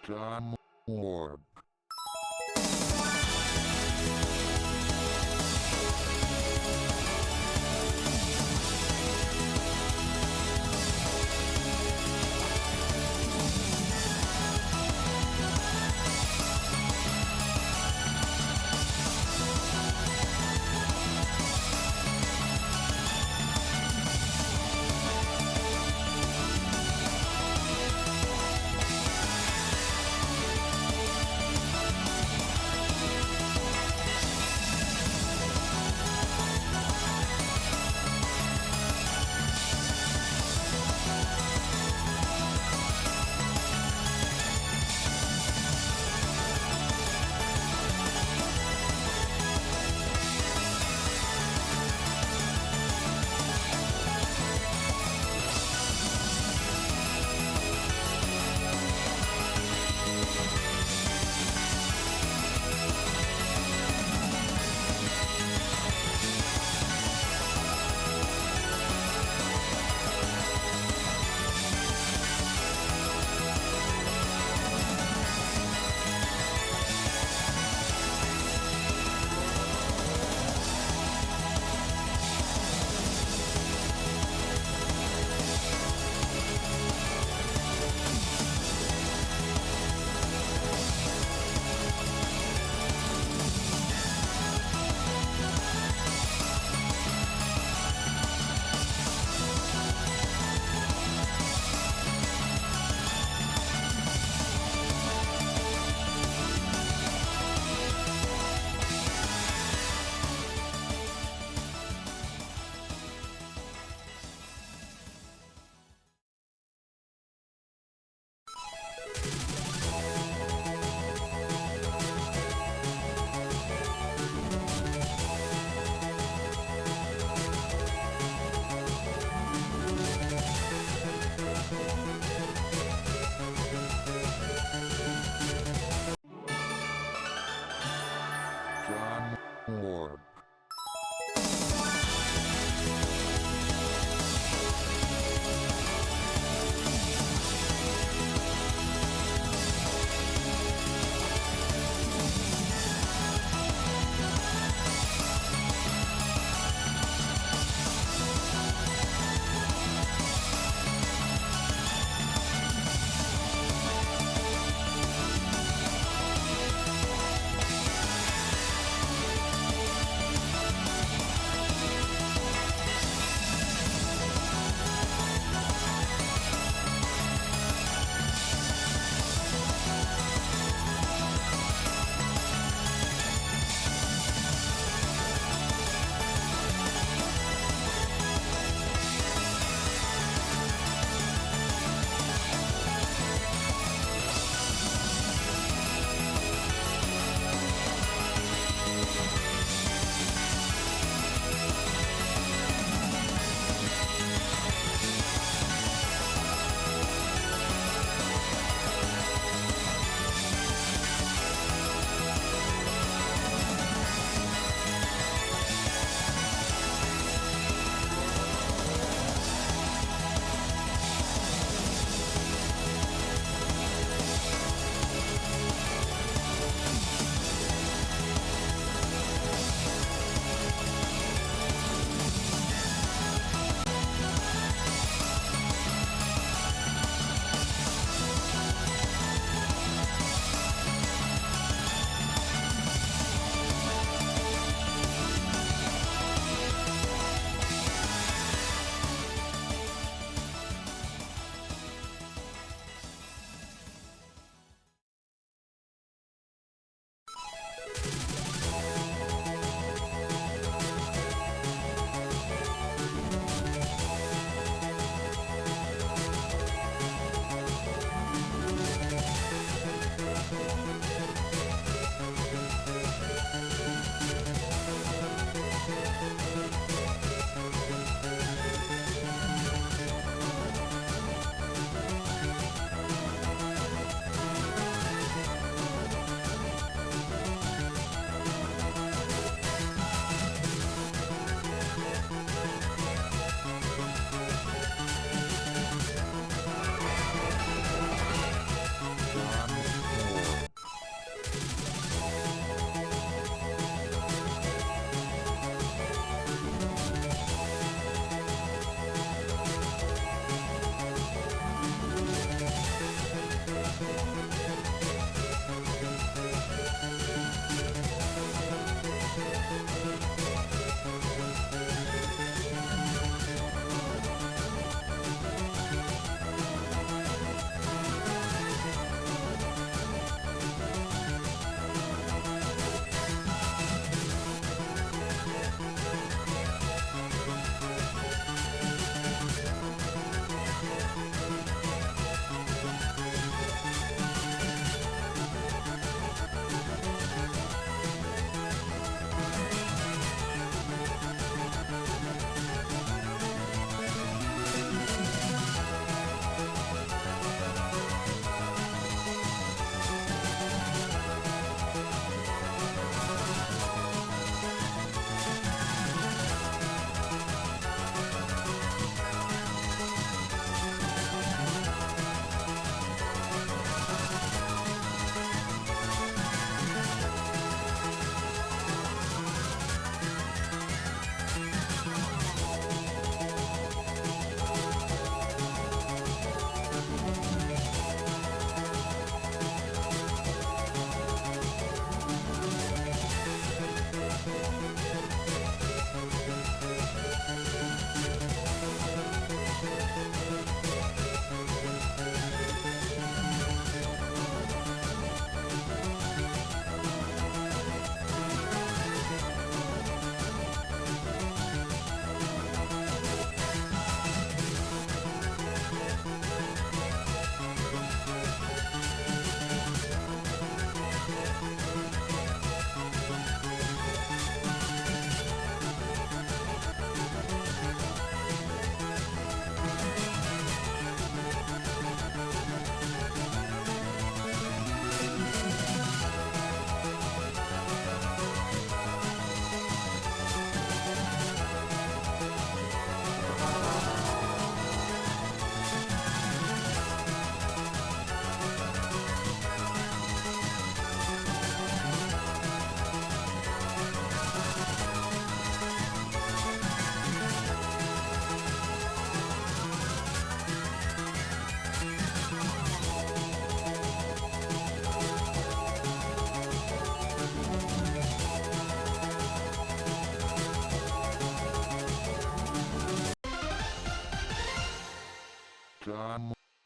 glang.org.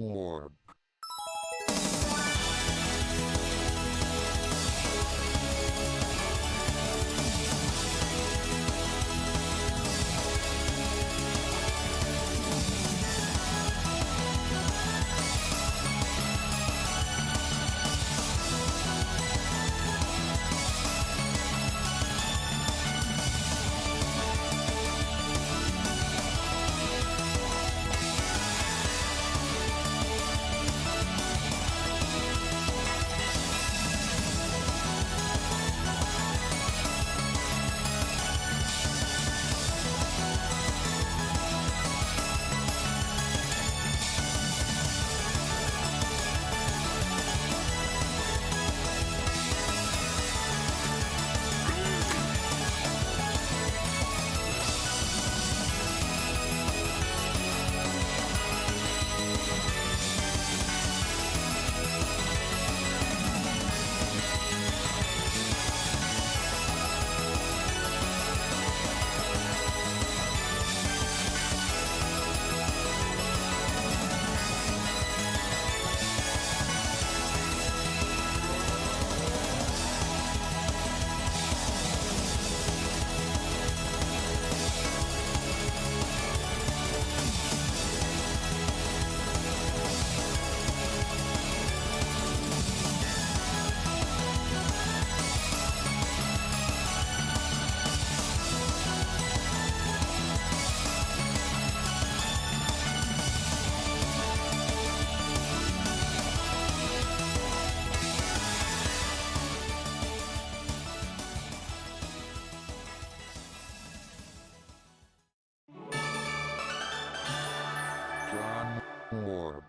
more. John Moore.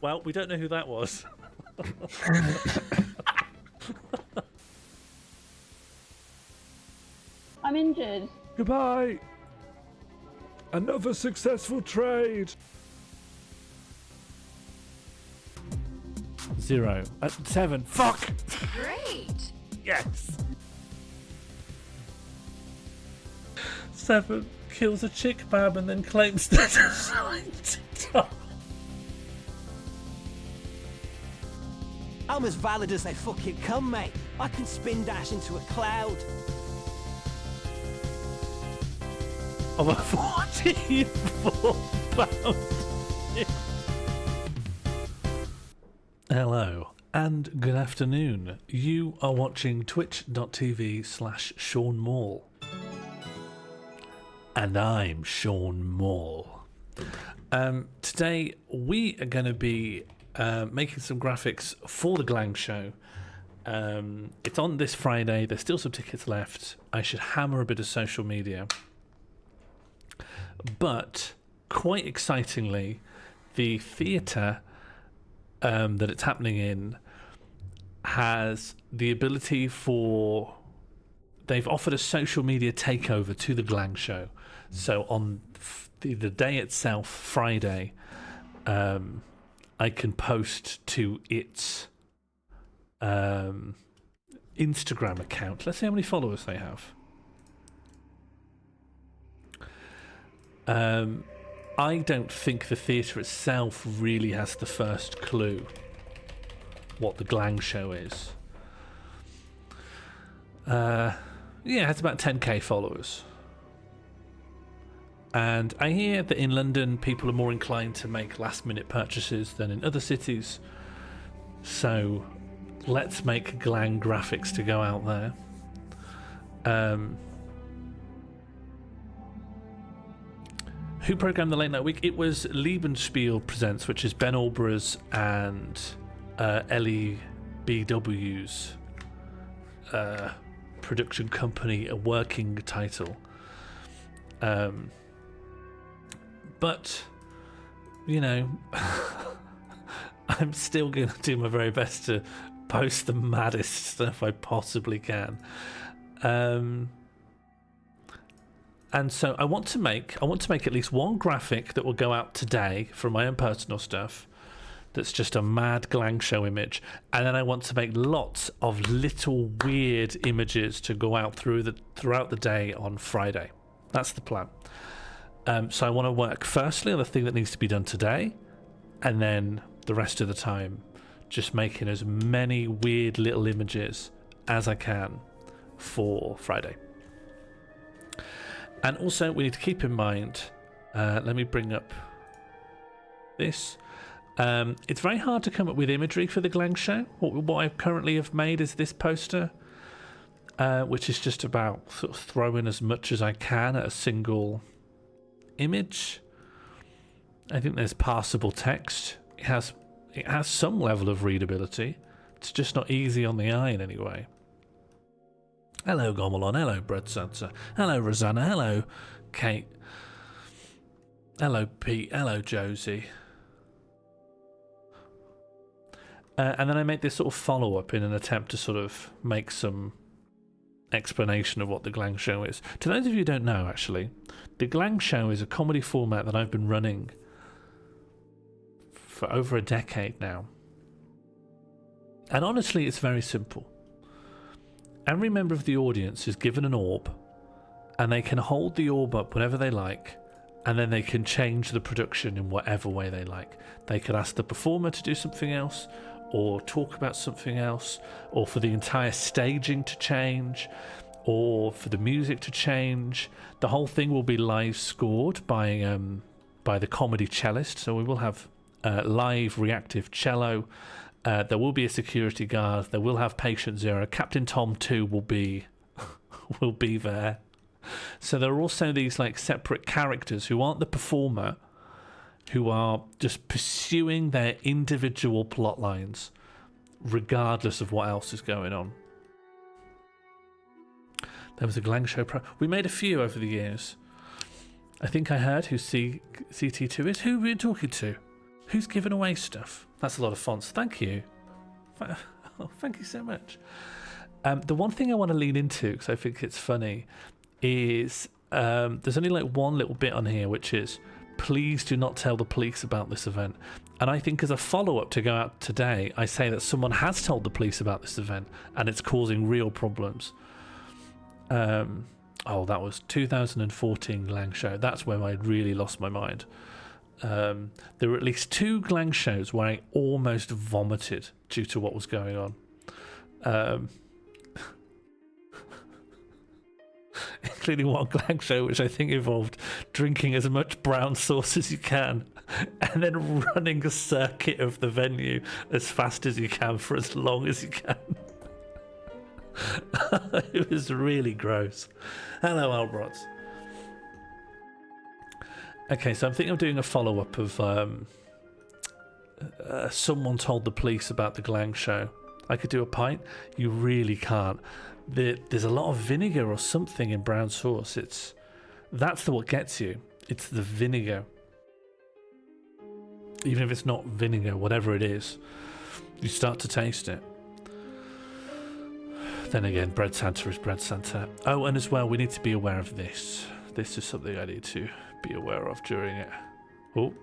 Well, we don't know who that was. I'm injured. Goodbye. Another successful trade. 0. 7. Fuck! Great! Yes! 7 kills a chick bab and then claims that on TikTok. I'm as valid as they fucking come, mate. I can spin dash into a cloud. Of a 44 pound. Hello and good afternoon. You are watching twitch.tv/Sean Mall. And I'm Sean Mall. Today we are going to be making some graphics for the Glang show. It's on this Friday. There's still some tickets left. I should hammer a bit of social media. But quite excitingly, the theatre that it's happening in has the ability for... They've offered a social media takeover to the Glang show. So on the day itself, Friday, I can post to its Instagram account. Let's see how many followers they have. I don't think the theatre itself really has the first clue what the Glang show is. Yeah, it has about 10k followers. And I hear that in London, people are more inclined to make last-minute purchases than in other cities. So let's make glang graphics to go out there. Who programmed the Late Night Week? It was Liebenspiel Presents, which is Ben Alborough's and Ellie BW's production company, a working title. But, you know, I'm still going to do my very best to post the maddest stuff I possibly can. And so I want to make at least one graphic that will go out today from my own personal stuff. That's just a mad glang show image, and then I want to make lots of little weird images to go out throughout the day on Friday. That's the plan. So I want to work firstly on the thing that needs to be done today, and then the rest of the time just making as many weird little images as I can for Friday. And also we need to keep in mind, let me bring up this. It's very hard to come up with imagery for the Glang Show. What I currently have made is this poster, which is just about sort of throwing as much as I can at a single image. I think there's passable text. It has some level of readability. It's just not easy on the eye in any way. Hello Gomelon, hello Bread Santa, hello Rosanna, hello Kate, hello Pete, hello Josie. And then I made this sort of follow-up in an attempt to sort of make some explanation of what the Glang Show is. To those of you who don't know, actually, the Glang Show is a comedy format that I've been running for over a decade now. And honestly, it's very simple. Every member of the audience is given an orb, and they can hold the orb up whenever they like, and then they can change the production in whatever way they like. They could ask the performer to do something else, or talk about something else, or for the entire staging to change, or for the music to change. The whole thing will be live scored by the comedy cellist, so we will have live reactive cello. There will be a security guard. There will have patient zero. Captain Tom 2 will be there. So there are also these like separate characters who aren't the performer, who are just pursuing their individual plot lines, regardless of what else is going on. There was a Glang Show we made a few over the years. I think I heard who CT2 is. Who are we talking to? Who's giving away stuff? That's a lot of fonts. Thank you. Oh, thank you so much. The one thing I want to lean into, because I think it's funny, is there's only like one little bit on here, which is, please do not tell the police about this event. And I think as a follow-up to go out today, I say that someone has told the police about this event, and it's causing real problems. Oh, that was 2014 Glang Show. That's when I really lost my mind. There were at least 2 Glang shows where I almost vomited due to what was going on. Including one Glang show which I think involved drinking as much brown sauce as you can and then running a circuit of the venue as fast as you can for as long as you can. It was really gross. Hello, Albrots. Okay, so I'm thinking of doing a follow-up of someone told the police about the Glang Show. I could do a pint. You really can't. There's a lot of vinegar or something in brown sauce. That's what gets you. It's the vinegar. Even if it's not vinegar, whatever it is, you start to taste it. Then again, Bread Santa is Bread Santa. Oh, and as well, we need to be aware of this. This is something I need to be aware of during it. Oh.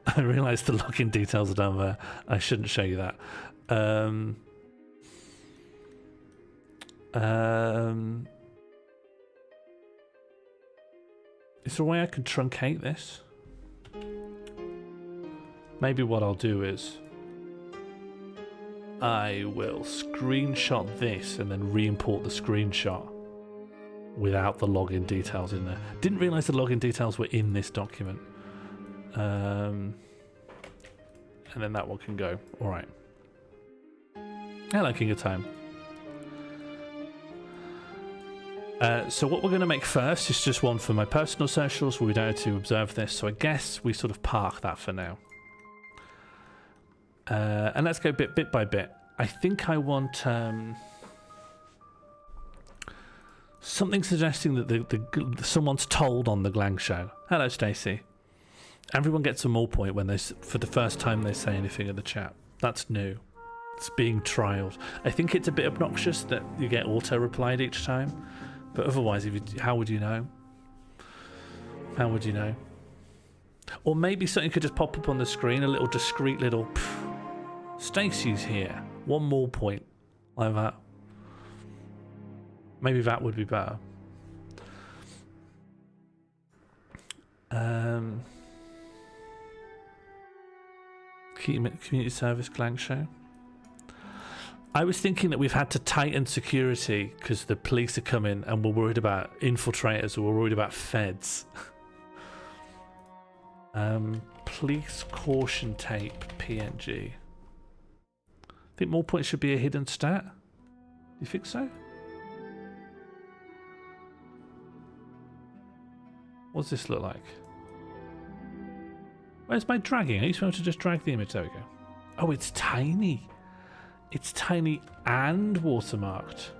I realised the login details are down there. I shouldn't show you that. Is there a way I can truncate this? Maybe what I'll do is I will screenshot this and then re-import the screenshot. without the login details in there. Didn't realise the login details were in this document. And then that one can go. All right. Hello, King of Time. So what we're going to make first is just one for my personal socials where we don't have to observe this. So I guess we sort of park that for now. And let's go bit by bit. I think I want something suggesting that someone's told on the Glang show. Hello, Stacey. Everyone gets a more point when for the first time they say anything in the chat. That's new. It's being trialed. I think it's a bit obnoxious that you get auto-replied each time. But otherwise, how would you know? How would you know? Or maybe something could just pop up on the screen, a little discreet little... Stacey's here. One more point. Like that. Maybe that would be better. Community service Glang show. I was thinking that we've had to tighten security because the police are coming and we're worried about infiltrators or we're worried about feds. Police caution tape PNG. I think more points should be a hidden stat. Do you think so? What does this look like? Where's my dragging? Are you supposed to just drag the image? There we go. Oh, it's tiny. It's tiny and watermarked.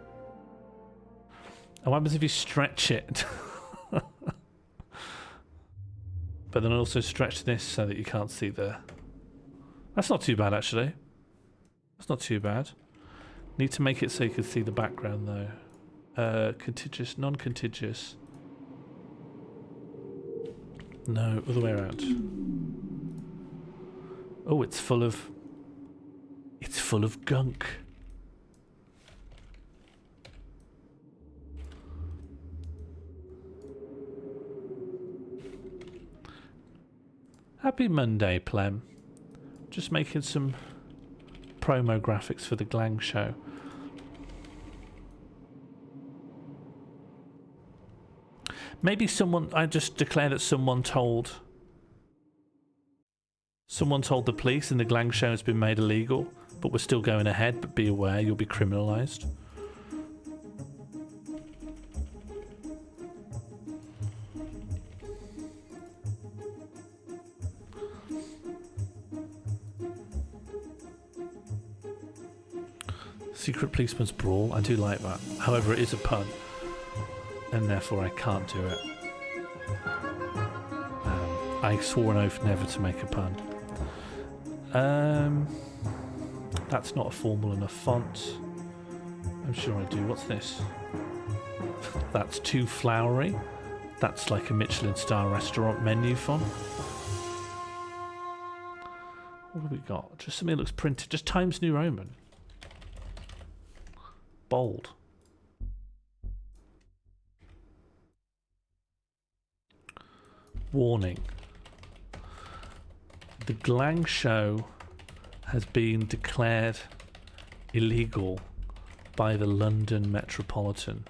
And what happens if you stretch it? But then also stretch this so that you can't see the... That's not too bad, actually. That's not too bad. Need to make it so you can see the background, though. Contiguous, non-contiguous. No, other way around. Oh, it's full of... It's full of gunk. Happy Monday, Plem. Just making some promo graphics for the Glang show. Maybe I just declare that someone told the police and the Glang show has been made illegal, but we're still going ahead, but be aware you'll be criminalised. Secret Policeman's Brawl, I do like that. However, it is a pun, and therefore I can't do it. I swore an oath never to make a pun. That's not a formal enough font. I'm sure I do. What's this? That's too flowery. That's like a Michelin star restaurant menu font. What have we got? Just something that looks printed. Just Times New Roman. Bold. Warning. The Glang show has been declared illegal by the London Metropolitan.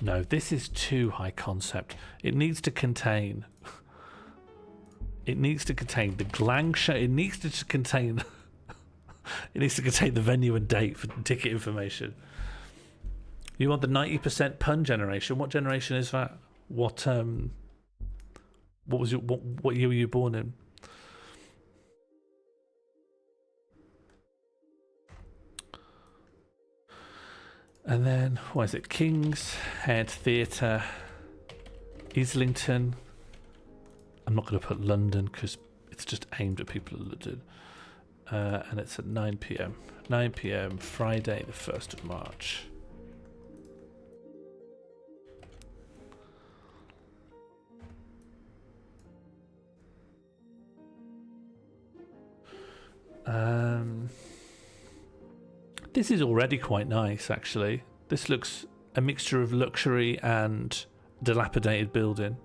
No, this is too high concept. It needs to contain... It needs to contain the Glang show. It needs to contain... It needs to contain the venue and date for ticket information. You want the 90% pun generation. What generation is that? What was your what year were you born in? And then what is it? King's Head Theatre, Islington. I'm not going to put London because it's just aimed at people in London. And it's at 9 p.m. 9 p.m. Friday, the 1st of March. This is already quite nice, actually. This looks a mixture of luxury and dilapidated building.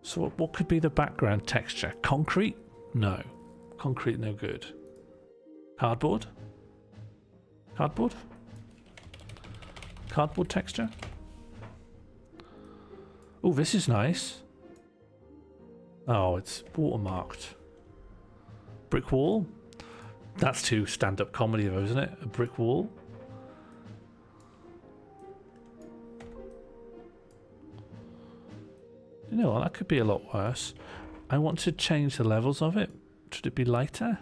So what could be the background texture? Concrete? No. Concrete, no good. Cardboard? Cardboard? Cardboard texture. Oh, this is nice. Oh, it's watermarked. Brick wall. That's too stand-up comedy though, isn't it? A brick wall. You know what? That could be a lot worse. I want to change the levels of it. Should it be lighter?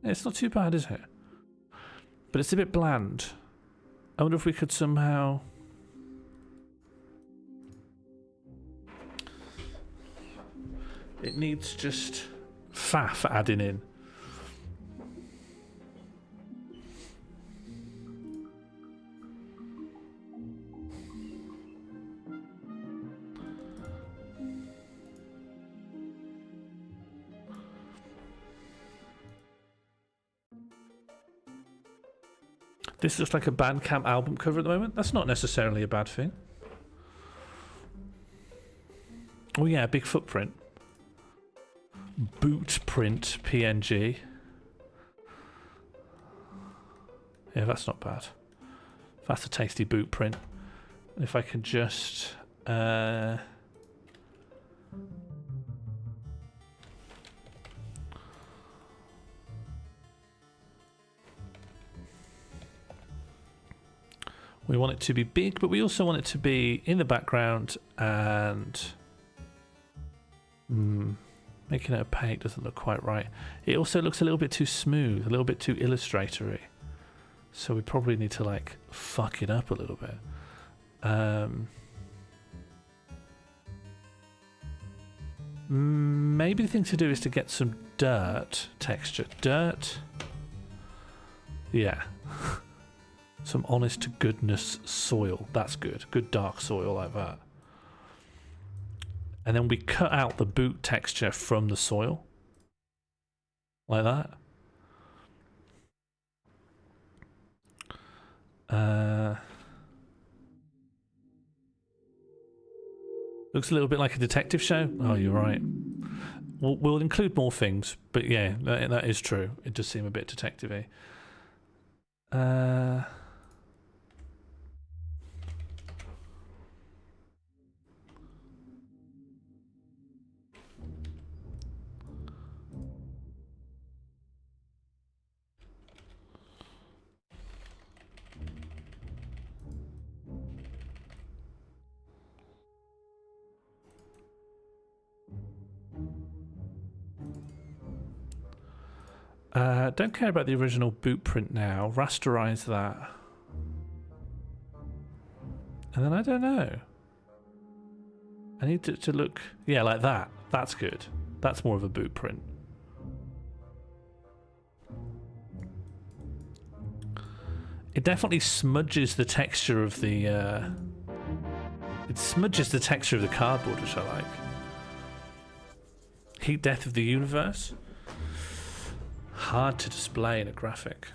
It's not too bad, is it? But it's a bit bland. I wonder if we could somehow... It needs just faff adding in. This looks like a Bandcamp album cover at the moment. That's not necessarily a bad thing. Oh yeah, big footprint. Boot print PNG. Yeah, that's not bad. That's a tasty boot print. If I can just... we want it to be big, but we also want it to be in the background, and making it opaque doesn't look quite right. It also looks a little bit too smooth, a little bit too illustratory. So we probably need to like fuck it up a little bit. Maybe the thing to do is to get some dirt texture. Dirt. Yeah. Some honest to goodness soil. That's good. Good dark soil like that. And then we cut out the boot texture from the soil. Like that. Looks a little bit like a detective show. Oh, you're right. We'll include more things, but yeah, that is true. It does seem a bit detective-y. Don't care about the original boot print now. Rasterize that. And then I don't know. I need it to look... Yeah, like that. That's good. That's more of a boot print. It definitely smudges the texture of the... It smudges the texture of the cardboard, which I like. Heat death of the universe. Hard to display in a graphic.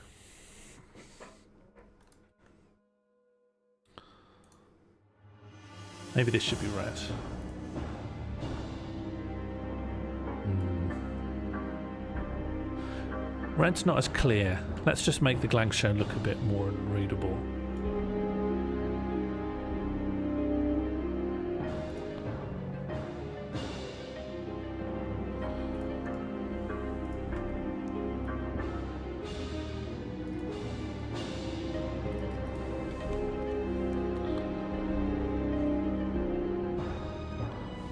Maybe this should be red. Red's not as clear. Let's just make the glang show look a bit more readable.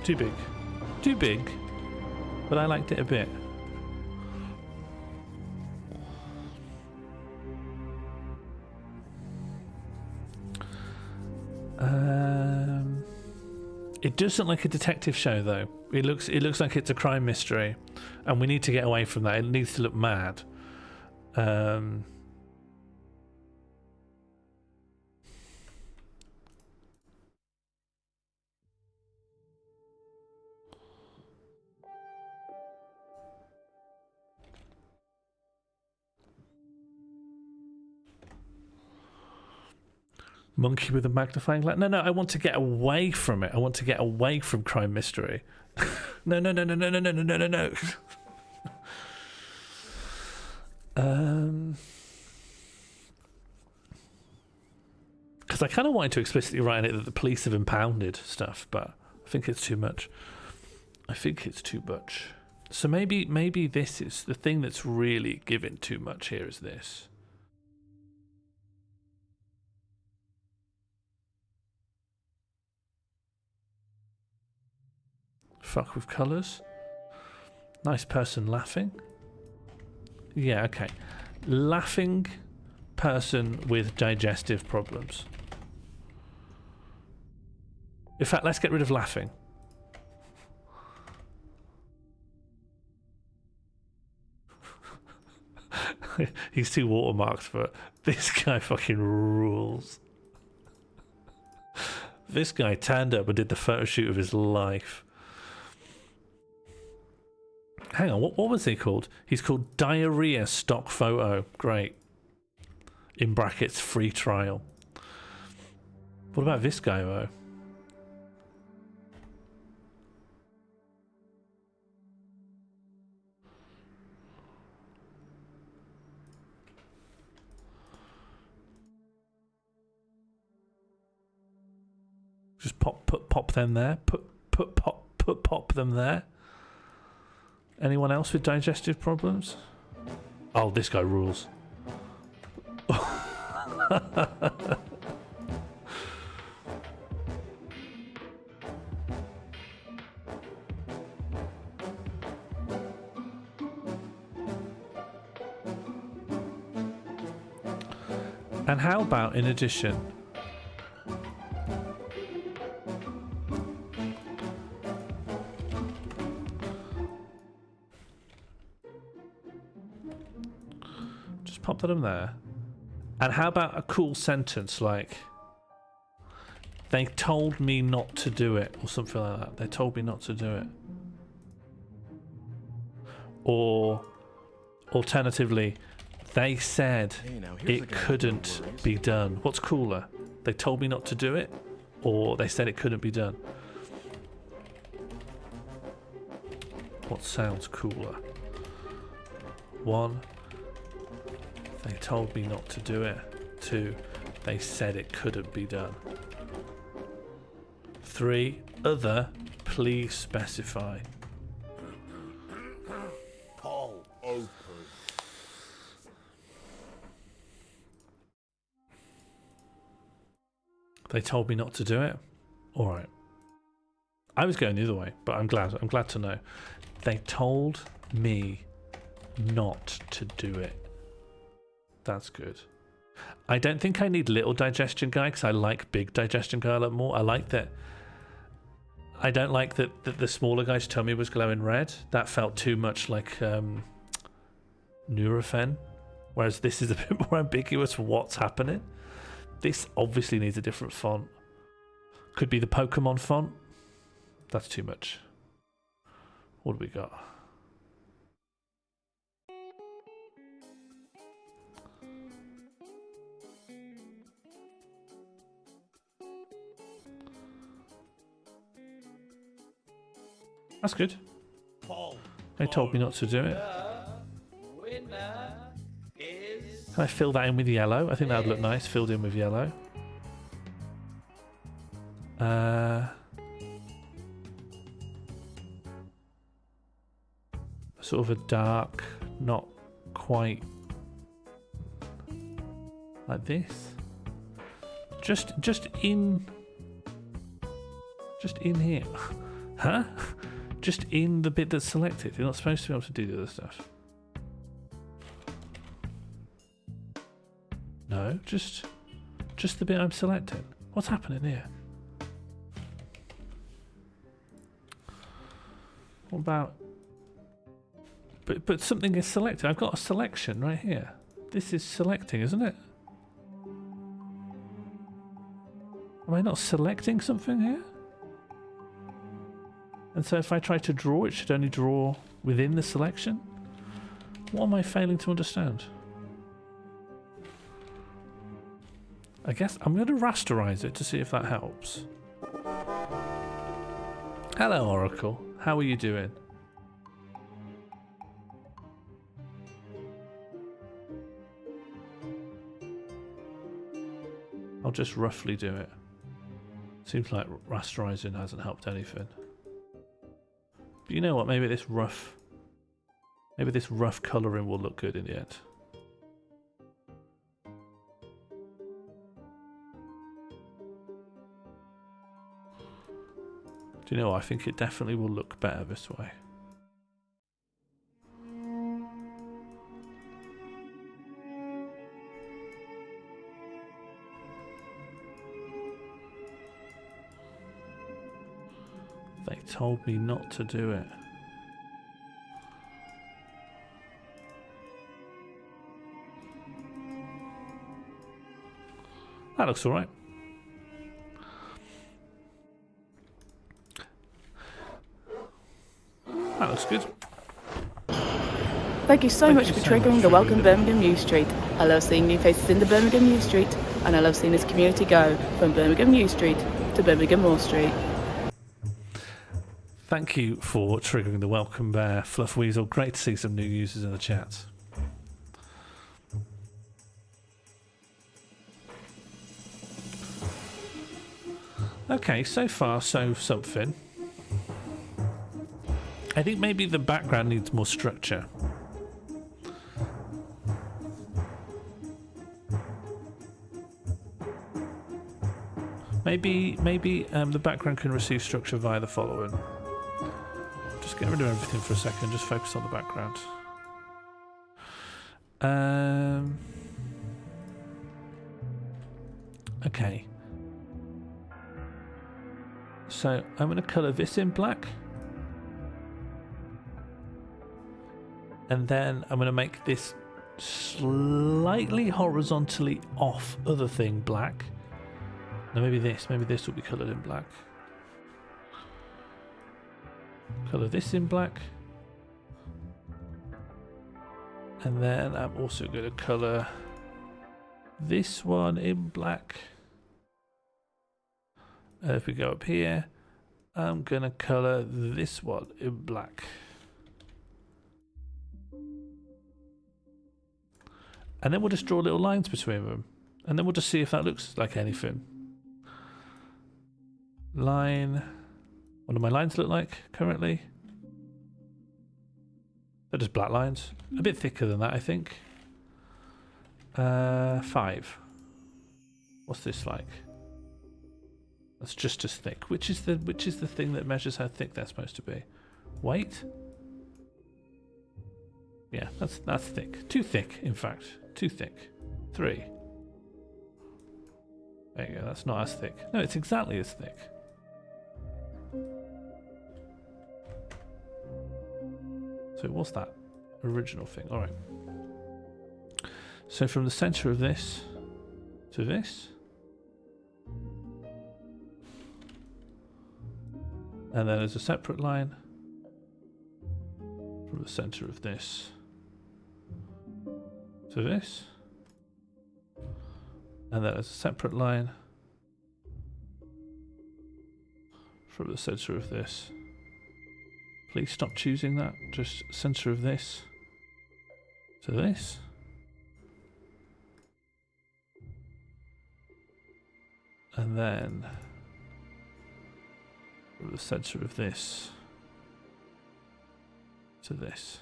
Too big. Too big. But I liked it a bit. It doesn't look like a detective show though. It looks like it's a crime mystery, and we need to get away from that. It needs to look mad. Monkey with a magnifying glass. No, I want to get away from it. I want to get away from crime mystery. No, no, no, no, no, no, no, no, no, no, no. Because I kind of wanted to explicitly write in it that the police have impounded stuff, but I think it's too much. I think it's too much. So maybe this is the thing that's really giving too much here is this. Fuck with colours. Nice person laughing. Yeah, okay. Laughing person with digestive problems. In fact, let's get rid of laughing. He's too watermarked, but this guy fucking rules. This guy turned up and did the photo shoot of his life. Hang on, what was he called? He's called Diarrhea Stock Photo. Great. In brackets, free trial. What about this guy, though? Just pop them there. Pop them there. Anyone else with digestive problems? Oh, this guy rules. And how about, in addition, just pop that in there. And how about a cool sentence like, they told me not to do it, or something like that. They told me not to do it. Or alternatively, they said it couldn't be done. What's cooler? They told me not to do it, or they said it couldn't be done? What sounds cooler? 1, they told me not to do it. 2, they said it couldn't be done. 3, other, please specify. Paul, open. They told me not to do it. All right. I was going the other way, but I'm glad to know. They told me not to do it. That's good. I don't think I need little digestion guy because I like big digestion guy a lot more. I like that. I don't like that the smaller guy's tummy was glowing red. That felt too much like Nurofen. Whereas this is a bit more ambiguous for what's happening. This obviously needs a different font. Could be the Pokemon font. That's too much. What do we got? That's good. They told me not to do it. Can I fill that in with yellow? I think that would look nice, filled in with yellow. Sort of a dark, not quite like this. Just in here. Huh? Just in the bit that's selected. You're not supposed to be able to do the other stuff. No, just the bit I'm selecting. What's happening here? What about... But something is selected. I've got a selection right here. This is selecting, isn't it? Am I not selecting something here? And so if I try to draw, it should only draw within the selection? What am I failing to understand? I guess I'm going to rasterize it to see if that helps. Hello, Oracle. How are you doing? I'll just roughly do it. Seems like rasterizing hasn't helped anything. But you know what? Maybe this rough colouring will look good in the end. Do you know what? I think it definitely will look better this way. They told me not to do it. That looks alright. That looks good. Thank you so much for triggering the Welcome Birmingham New Street. I love seeing new faces in the Birmingham New Street, and I love seeing this community go from Birmingham New Street to Birmingham Moore Street. Thank you for triggering the Welcome Bear, Fluff Weasel. Great to see some new users in the chat. Okay, so far, so something. I think maybe the background needs more structure. Maybe the background can receive structure via the following. Just get rid of everything for a second, just focus on the background. Okay. So I'm going to colour this in black. And then I'm going to make this slightly horizontally off other thing black. Now maybe this will be coloured in black. Colour this in black. And then I'm also going to colour this one in black. And if we go up here, I'm going to colour this one in black. And then we'll just draw little lines between them. And then we'll just see if that looks like anything. Line. What do my lines look like currently? They're just black lines. A bit thicker than that, I think. 5. What's this like? That's just as thick. Which is the thing that measures how thick they're supposed to be? Weight? Yeah, that's thick. Too thick, in fact. Too thick. 3. There you go, that's not as thick. No, it's exactly as thick. So what's that original thing? Alright. So from the center of this to this. And then there's a separate line from the center of this to this. And then there's a separate line from the center of this. Please stop choosing that. Just center of this to this. And then from the center of this to this.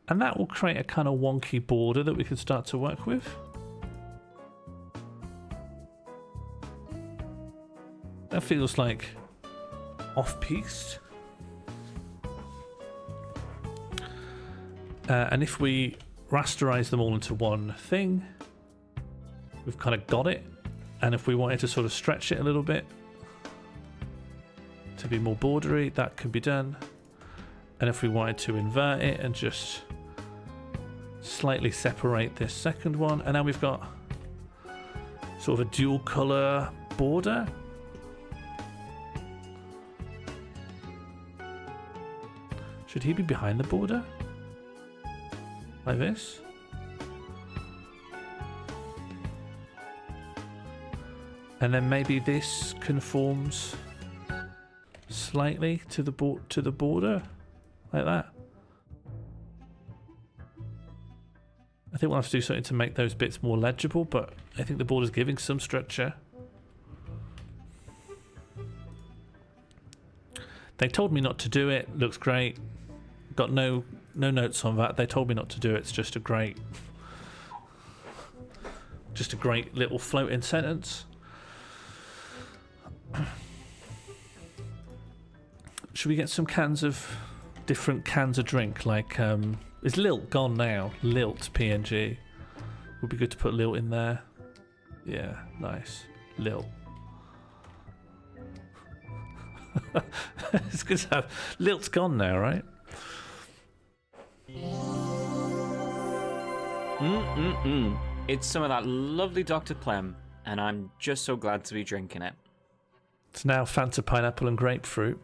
And that will create a kind of wonky border that we can start to work with. That feels like off-piste. And if we rasterize them all into one thing, we've kind of got it. And if we wanted to sort of stretch it a little bit to be more bordery, that can be done. And if we wanted to invert it and just slightly separate this second one, and now we've got sort of a dual color border. Should he be behind the border? Like this? And then maybe this conforms slightly to the border, like that. I think we'll have to do something to make those bits more legible, but I think the border's giving some structure. They told me not to do it. Looks great. Got no notes on that. They told me not to do it. It's just a great little floating sentence. Should we get some different cans of drink? Like, is Lilt gone now? Lilt PNG. Would be good to put Lilt in there. Yeah, nice. Lilt. It's good to have. Lilt's gone now, right? It's some of that lovely Dr. Clem, and I'm just so glad to be drinking it. It's now Fanta pineapple and grapefruit.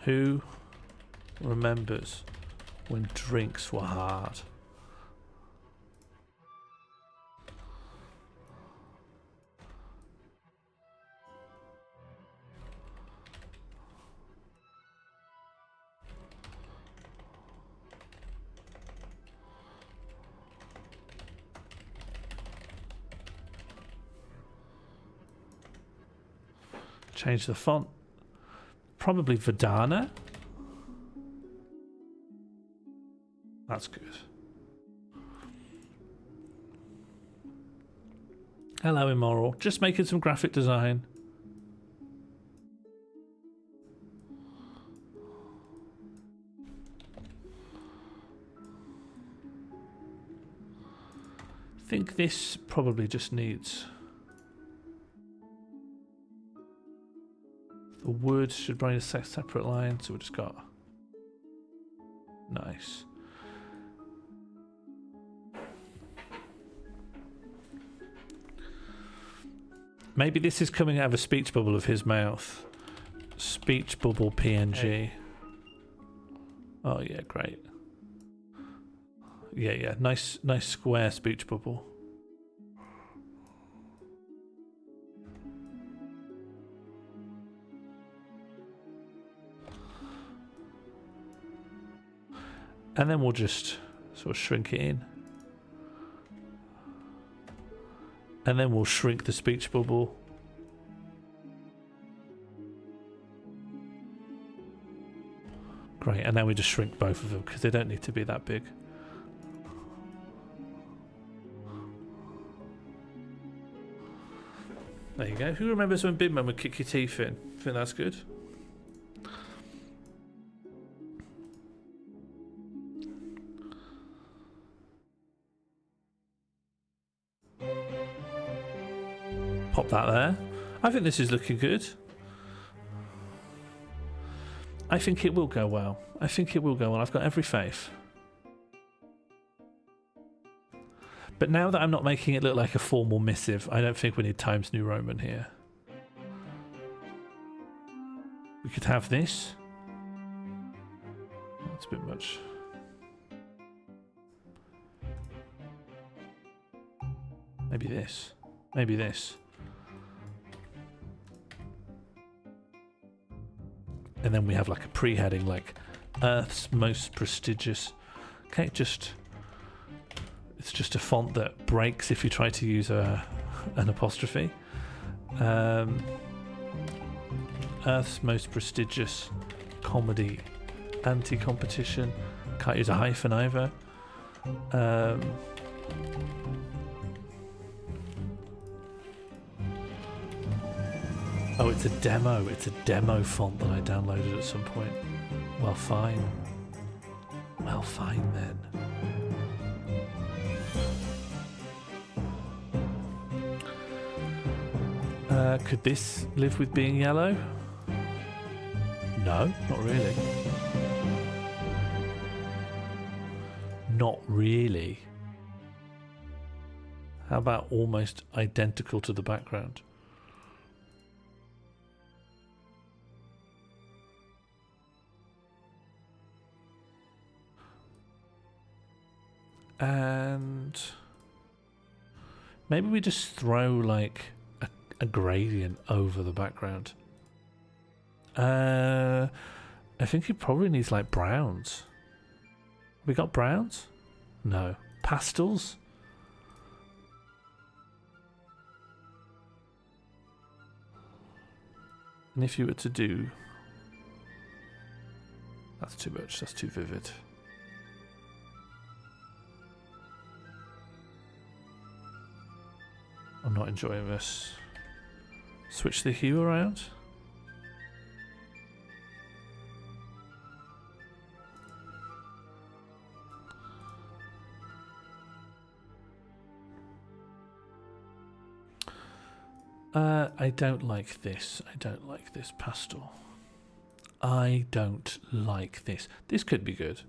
Who remembers when drinks were hard? Change the font. Probably Verdana. That's good. Hello, Immoral. Just making some graphic design. I think this probably just needs... The wood should bring a separate line, so we just got... Nice. Maybe this is coming out of a speech bubble of his mouth. Speech bubble PNG. Hey. Oh yeah, great. Yeah, nice square speech bubble. And then we'll just sort of shrink it in. And then we'll shrink the speech bubble. Great, and now we just shrink both of them because they don't need to be that big. There you go. Who remembers when Big Man would kick your teeth in? I think that's good. Pop that there. I think this is looking good. I think it will go well. I think it will go well. I've got every faith. But now that I'm not making it look like a formal missive, I don't think we need Times New Roman here. We could have this. That's a bit much. Maybe this. Maybe this. And then we have like a pre-heading like Earth's most prestigious. Okay, it's just a font that breaks if you try to use an apostrophe. Earth's most prestigious comedy anti-competition. Can't use a hyphen either. Oh, it's a demo. It's a demo font that I downloaded at some point. Well, fine. Well, fine then. Could this live with being yellow? No, not really. Not really. How about almost identical to the background? And Maybe we just throw like a gradient over the background. I think he probably needs like browns. We got browns? No. Pastels? And if you were to do... That's too much, that's too vivid. I'm not enjoying this. Switch the hue around. I don't like this. I don't like this pastel. I don't like this. This could be good.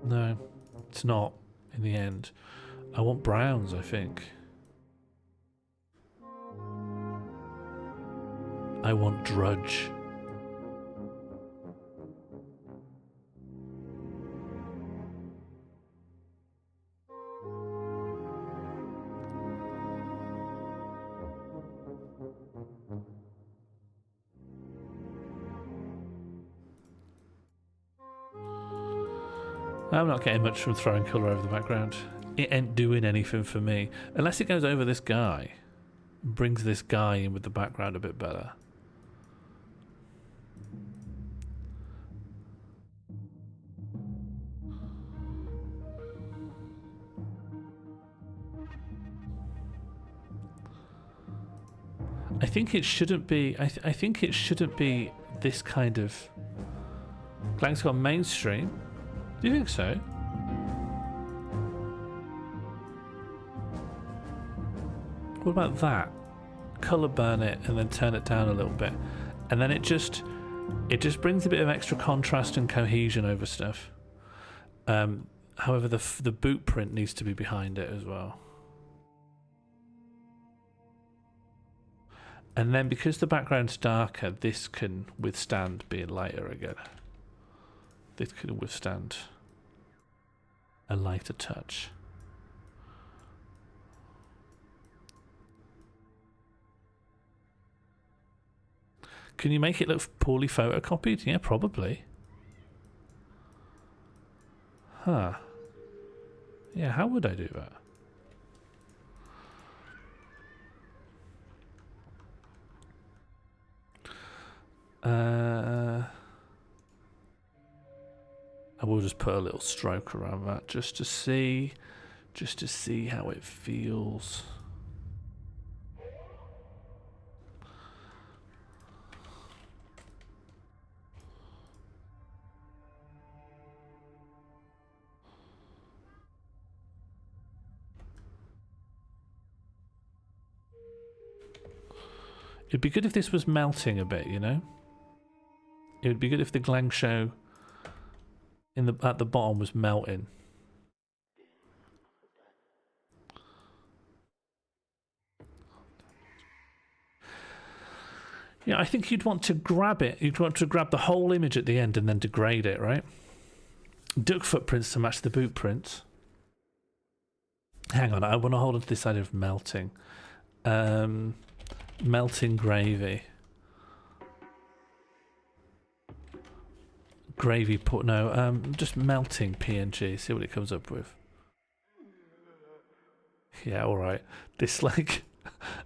No, it's not in the end. I want browns, I think. I want drudge. I'm not getting much from throwing colour over the background. It ain't doing anything for me. Unless it goes over this guy. Brings this guy in with the background a bit better. I think it shouldn't be... I think it shouldn't be this kind of... Glang's got mainstream. Do you think so? What about that? Colour burn it and then turn it down a little bit. And then it just brings a bit of extra contrast and cohesion over stuff. However, the boot print needs to be behind it as well. And then because the background's darker, this can withstand being lighter again. This could withstand a lighter touch. Can you make it look poorly photocopied? Yeah, probably. Huh. Yeah, how would I do that? I will just put a little stroke around that just to see how it feels. It'd be good if this was melting a bit, you know? It would be good if the glang show at the bottom was melting. Yeah, I think you'd want to grab it. You'd want to grab the whole image at the end and then degrade it, right? Duck footprints to match the boot prints. Hang on, I want to hold on to this idea of melting. Melting gravy. Gravy put just melting PNG. See what it comes up with. Yeah, all right. This like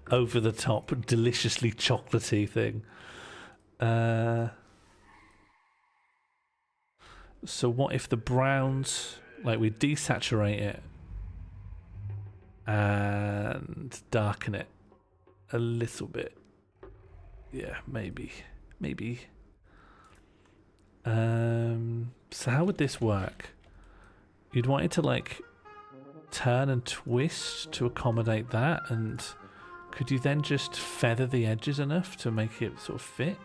over the top, deliciously chocolatey thing. So what if the browns, like we desaturate it and darken it a little bit? Yeah, maybe. So how would this work? You'd want it to like turn and twist to accommodate that, and could you then just feather the edges enough to make it sort of fit?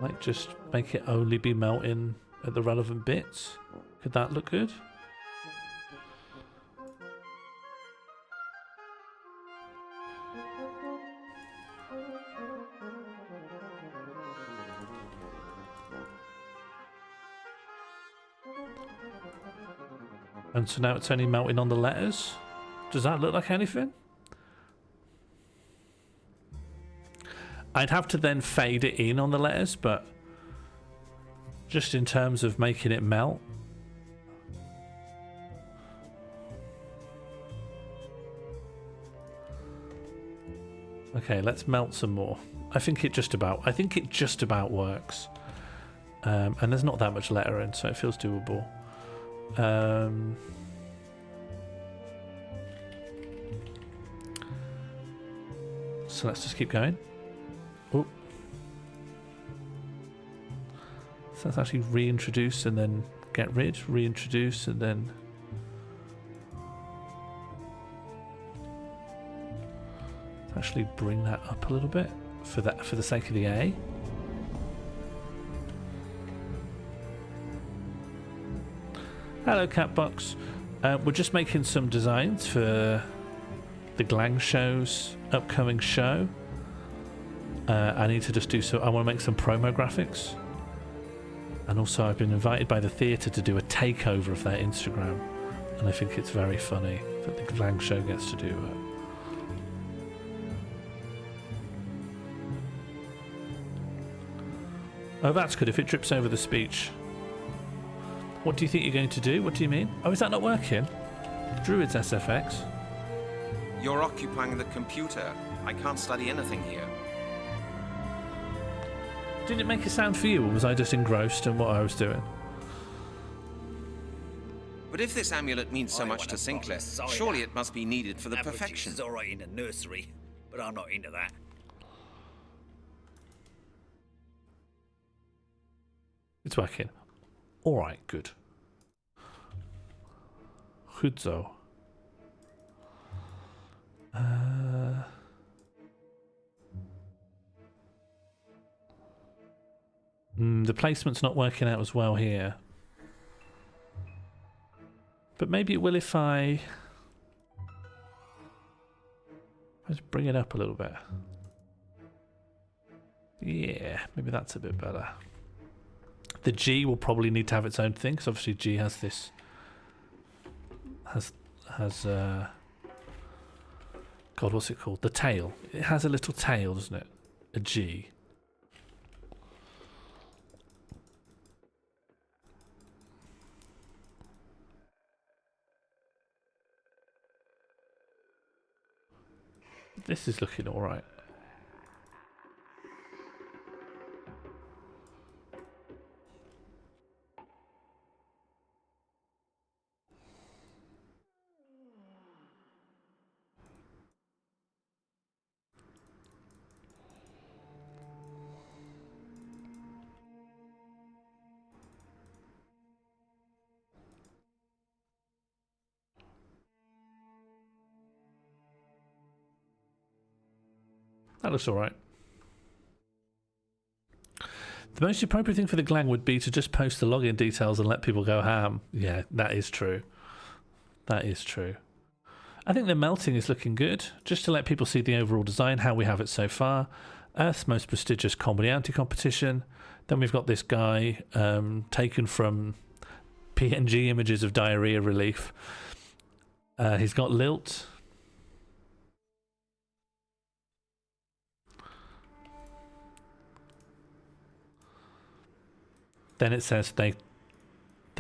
Like just make it only be melting at the relevant bits? Could that look good? And so now it's only melting on the letters. Does that look like anything? I'd have to then fade it in on the letters, but just in terms of making it melt. Okay, let's melt some more. I think it just about works. And there's not that much lettering, so it feels doable. So let's just keep going. Oh. So let's actually reintroduce and then get rid, reintroduce and then... actually bring that up a little bit for the sake of the A. Hello, Catbox. We're just making some designs for the Glang show's upcoming show. I need to just do so. I want to make some promo graphics, and also I've been invited by the theatre to do a takeover of their Instagram, and I think it's very funny that the Glang show gets to do it. Oh, that's good. If it drips over the speech. What do you think you're going to do? What do you mean? Oh, is that not working? Druids SFX. You're occupying the computer. I can't study anything here. Did it make a sound for you, or was I just engrossed in what I was doing? But if this amulet means so much to Sinclair, surely it must be needed for the perfection. It's all right in the nursery, but I'm not into that. It's working. Alright, good. Goed zo. The placement's not working out as well here. But maybe it will if I... let's bring it up a little bit. Yeah, maybe that's a bit better. The G will probably need to have its own thing, because obviously G has this... God, what's it called? The tail. It has a little tail, doesn't it? A G. This is looking alright. That looks alright. The most appropriate thing for the Glang would be to just post the login details and let people go ham. Yeah, that is true. That is true. I think the melting is looking good. Just to let people see the overall design, how we have it so far. Earth's most prestigious comedy anti-competition. Then we've got this guy taken from PNG images of diarrhea relief. He's got lilt. Then it says they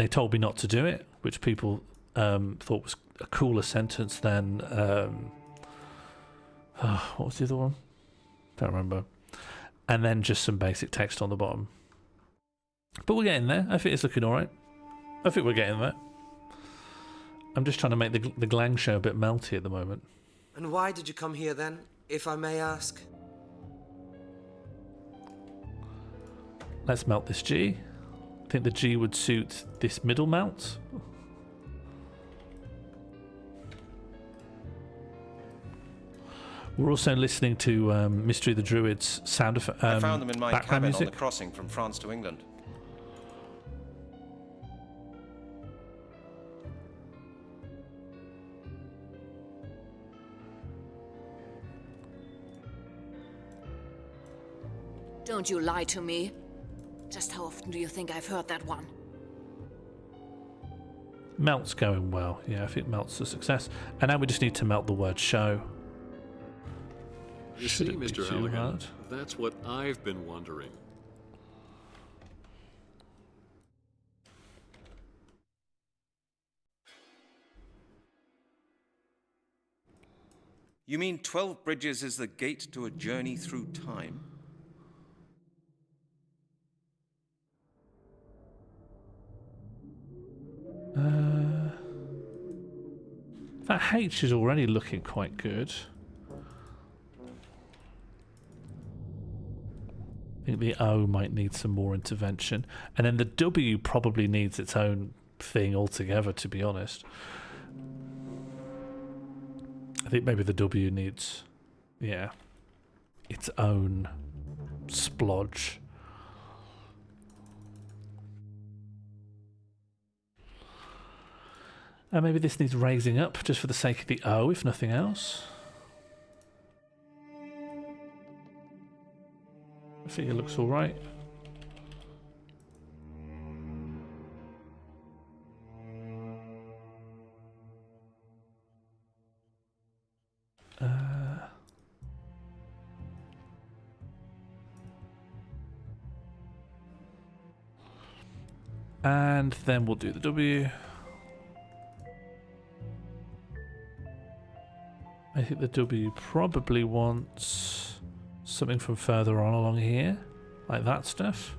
told me not to do it, which people thought was a cooler sentence than what was the other one? Don't remember. And then just some basic text on the bottom. But we're getting there. I think it's looking alright. I think we're getting there. I'm just trying to make the Glang show a bit melty at the moment. And why did you come here then, if I may ask? Let's melt this G. I think the G would suit this middle melt. We're also listening to Mystery of the Druids sound effect. I found them in my background cabin music. on the crossing from France to England. Don't you lie to me. Just how often do you think I've heard that one? Melt's going well. Yeah, I think melt's a success. And now we just need to melt the word show. You Should see, it be Mr. too Halligan, hard? that's what I've been wondering. You mean 12 bridges is the gate to a journey through time? That H is already looking quite good. I think the O might need some more intervention. And then the W probably needs its own thing altogether, to be honest. I think maybe the W needs, yeah, its own splodge. And maybe this needs raising up just for the sake of the O, if nothing else. I think it looks alright. And then we'll do the W. I think the W probably wants something from further on along here, like that stuff.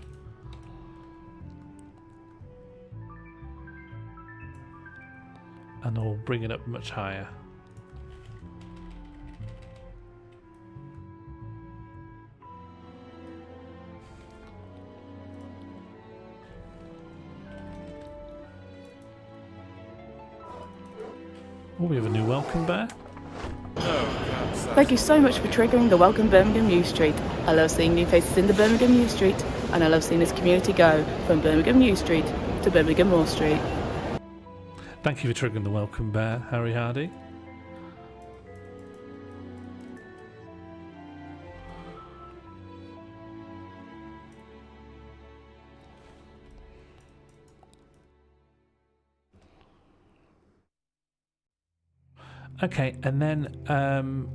And I'll bring it up much higher. Oh, we have a new welcome bear. Thank you so much for triggering the Welcome Birmingham News Street. I love seeing new faces in the Birmingham News Street, and I love seeing this community go from Birmingham News Street to Birmingham Moore Street. Thank you for triggering the welcome bear, Harry Hardy. Okay, and then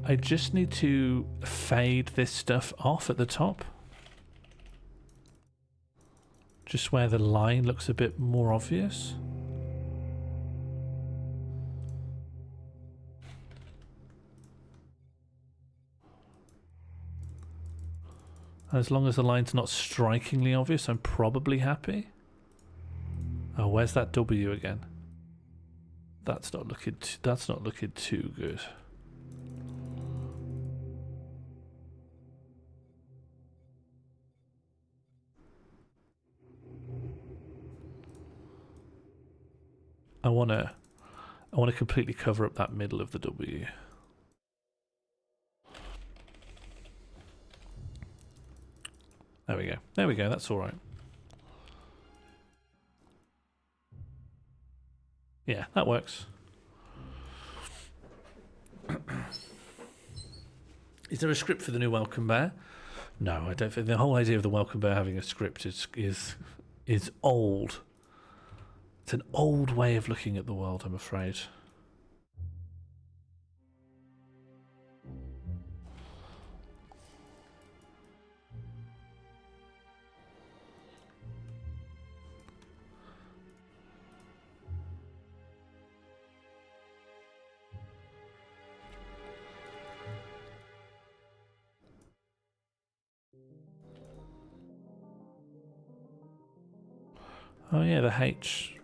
I just need to fade this stuff off at the top. Just where the line looks a bit more obvious. As long as the line's not strikingly obvious, I'm probably happy. Oh, where's that W again? That's not looking too good. I wanna completely cover up that middle of the W. There we go. There we go. That's all right. Yeah, that works. Is there a script for the new welcome bear? No, I don't think the whole idea of the welcome bear having a script is old. It's an old way of looking at the world, I'm afraid. Oh yeah, the H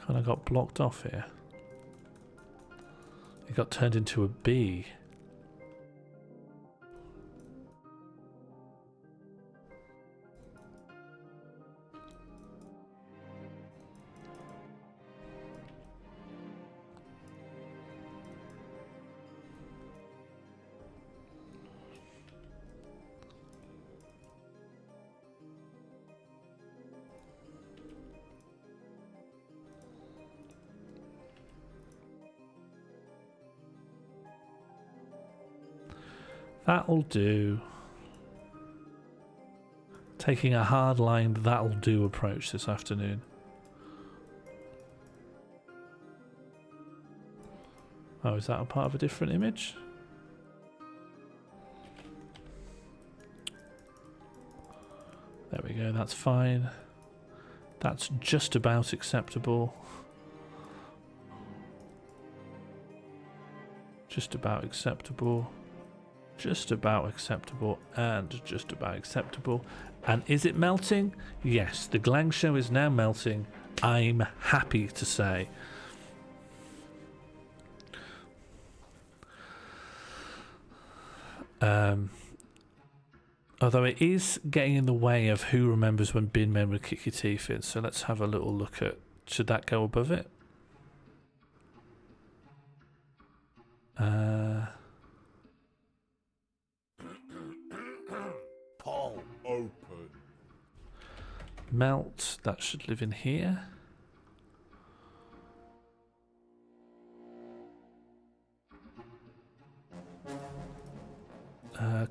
kind of got blocked off here. It got turned into a B. That'll do. Taking a hard line, that'll do approach this afternoon. Oh, is that a part of a different image? There we go, that's fine. That's just about acceptable. Just about acceptable. Just about acceptable. And just about acceptable. And is it melting? Yes, the glang show is now melting. I'm happy to say. Although it is getting in the way of who remembers when bin men would kick your teeth in. So let's have a little look at, should that go above it? Paul, open. Melt, that should live in here.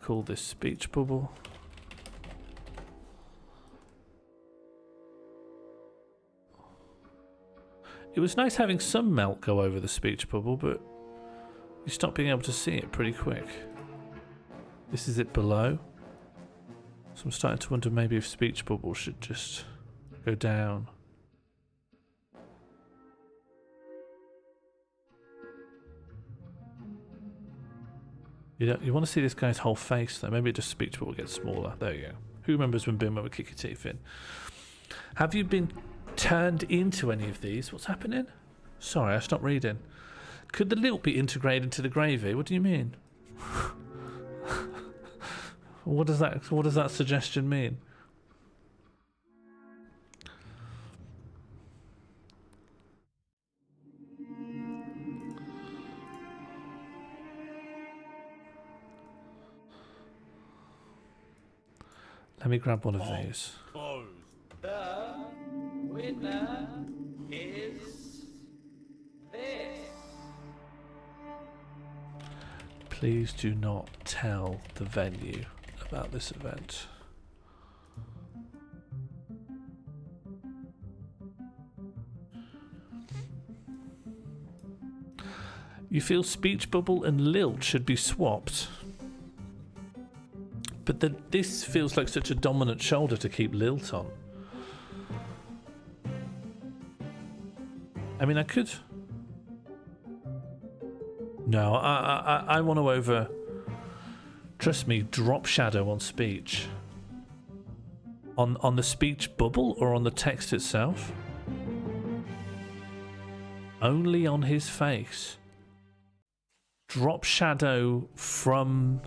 Call this speech bubble. It was nice having some melt go over the speech bubble, but you stop being able to see it pretty quick. This is it below. So I'm starting to wonder maybe if speech bubble should just go down. You want to see this guy's whole face though. Maybe just speech bubble gets smaller. There you go. Who remembers when Boomer would kick your teeth in? Have you been turned into any of these? What's happening? Sorry, I stopped reading. Could the lilt be integrated into the gravy? What do you mean? What does that suggestion mean? Let me grab one of these. The winner is this. Please do not tell the venue about this event. You feel speech bubble and lilt should be swapped. But this feels like such a dominant shoulder to keep lilt on. I mean, I could... No, I want to trust me, drop shadow on speech. On the speech bubble or on the text itself? Only on his face. Drop shadow from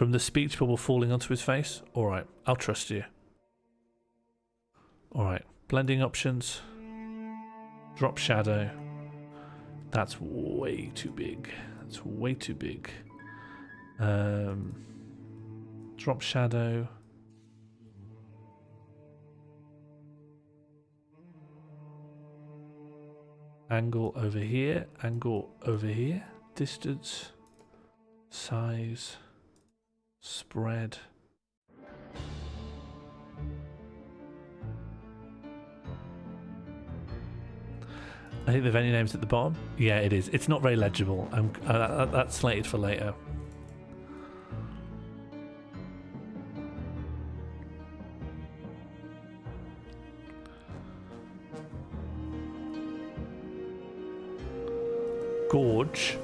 the speech bubble falling onto his face? Alright, I'll trust you. Alright, blending options. Drop shadow. That's way too big. That's way too big. Drop shadow. Angle over here. Angle over here. Distance. Size. Spread. I think the venue name's at the bottom. Yeah, it is. It's not very legible. That's slated for later. Gorge.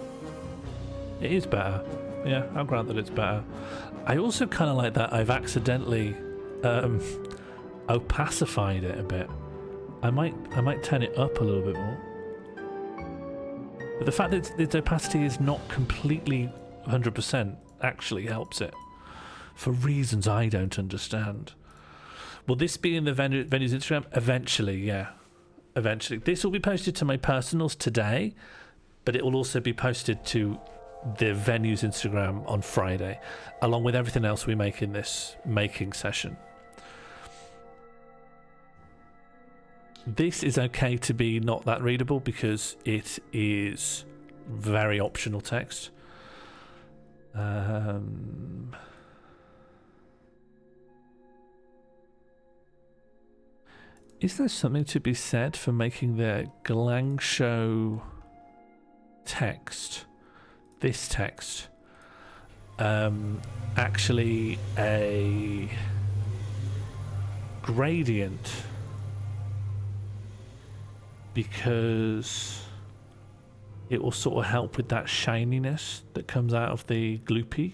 It is better. Yeah, I'll grant that it's better. I also kind of like that I've accidentally opacified it a bit. I might turn it up a little bit more. But the fact that its opacity is not completely 100% actually helps it. For reasons I don't understand. Will this be in the venue's Instagram? Eventually, yeah. Eventually. This will be posted to my personals today, but it will also be posted to the venue's Instagram on Friday, along with everything else we make in this making session. This is okay to be not that readable because it is very optional text. Is there something to be said for making the Glang show text, this text, actually a gradient, because it will sort of help with that shininess that comes out of the gloopy.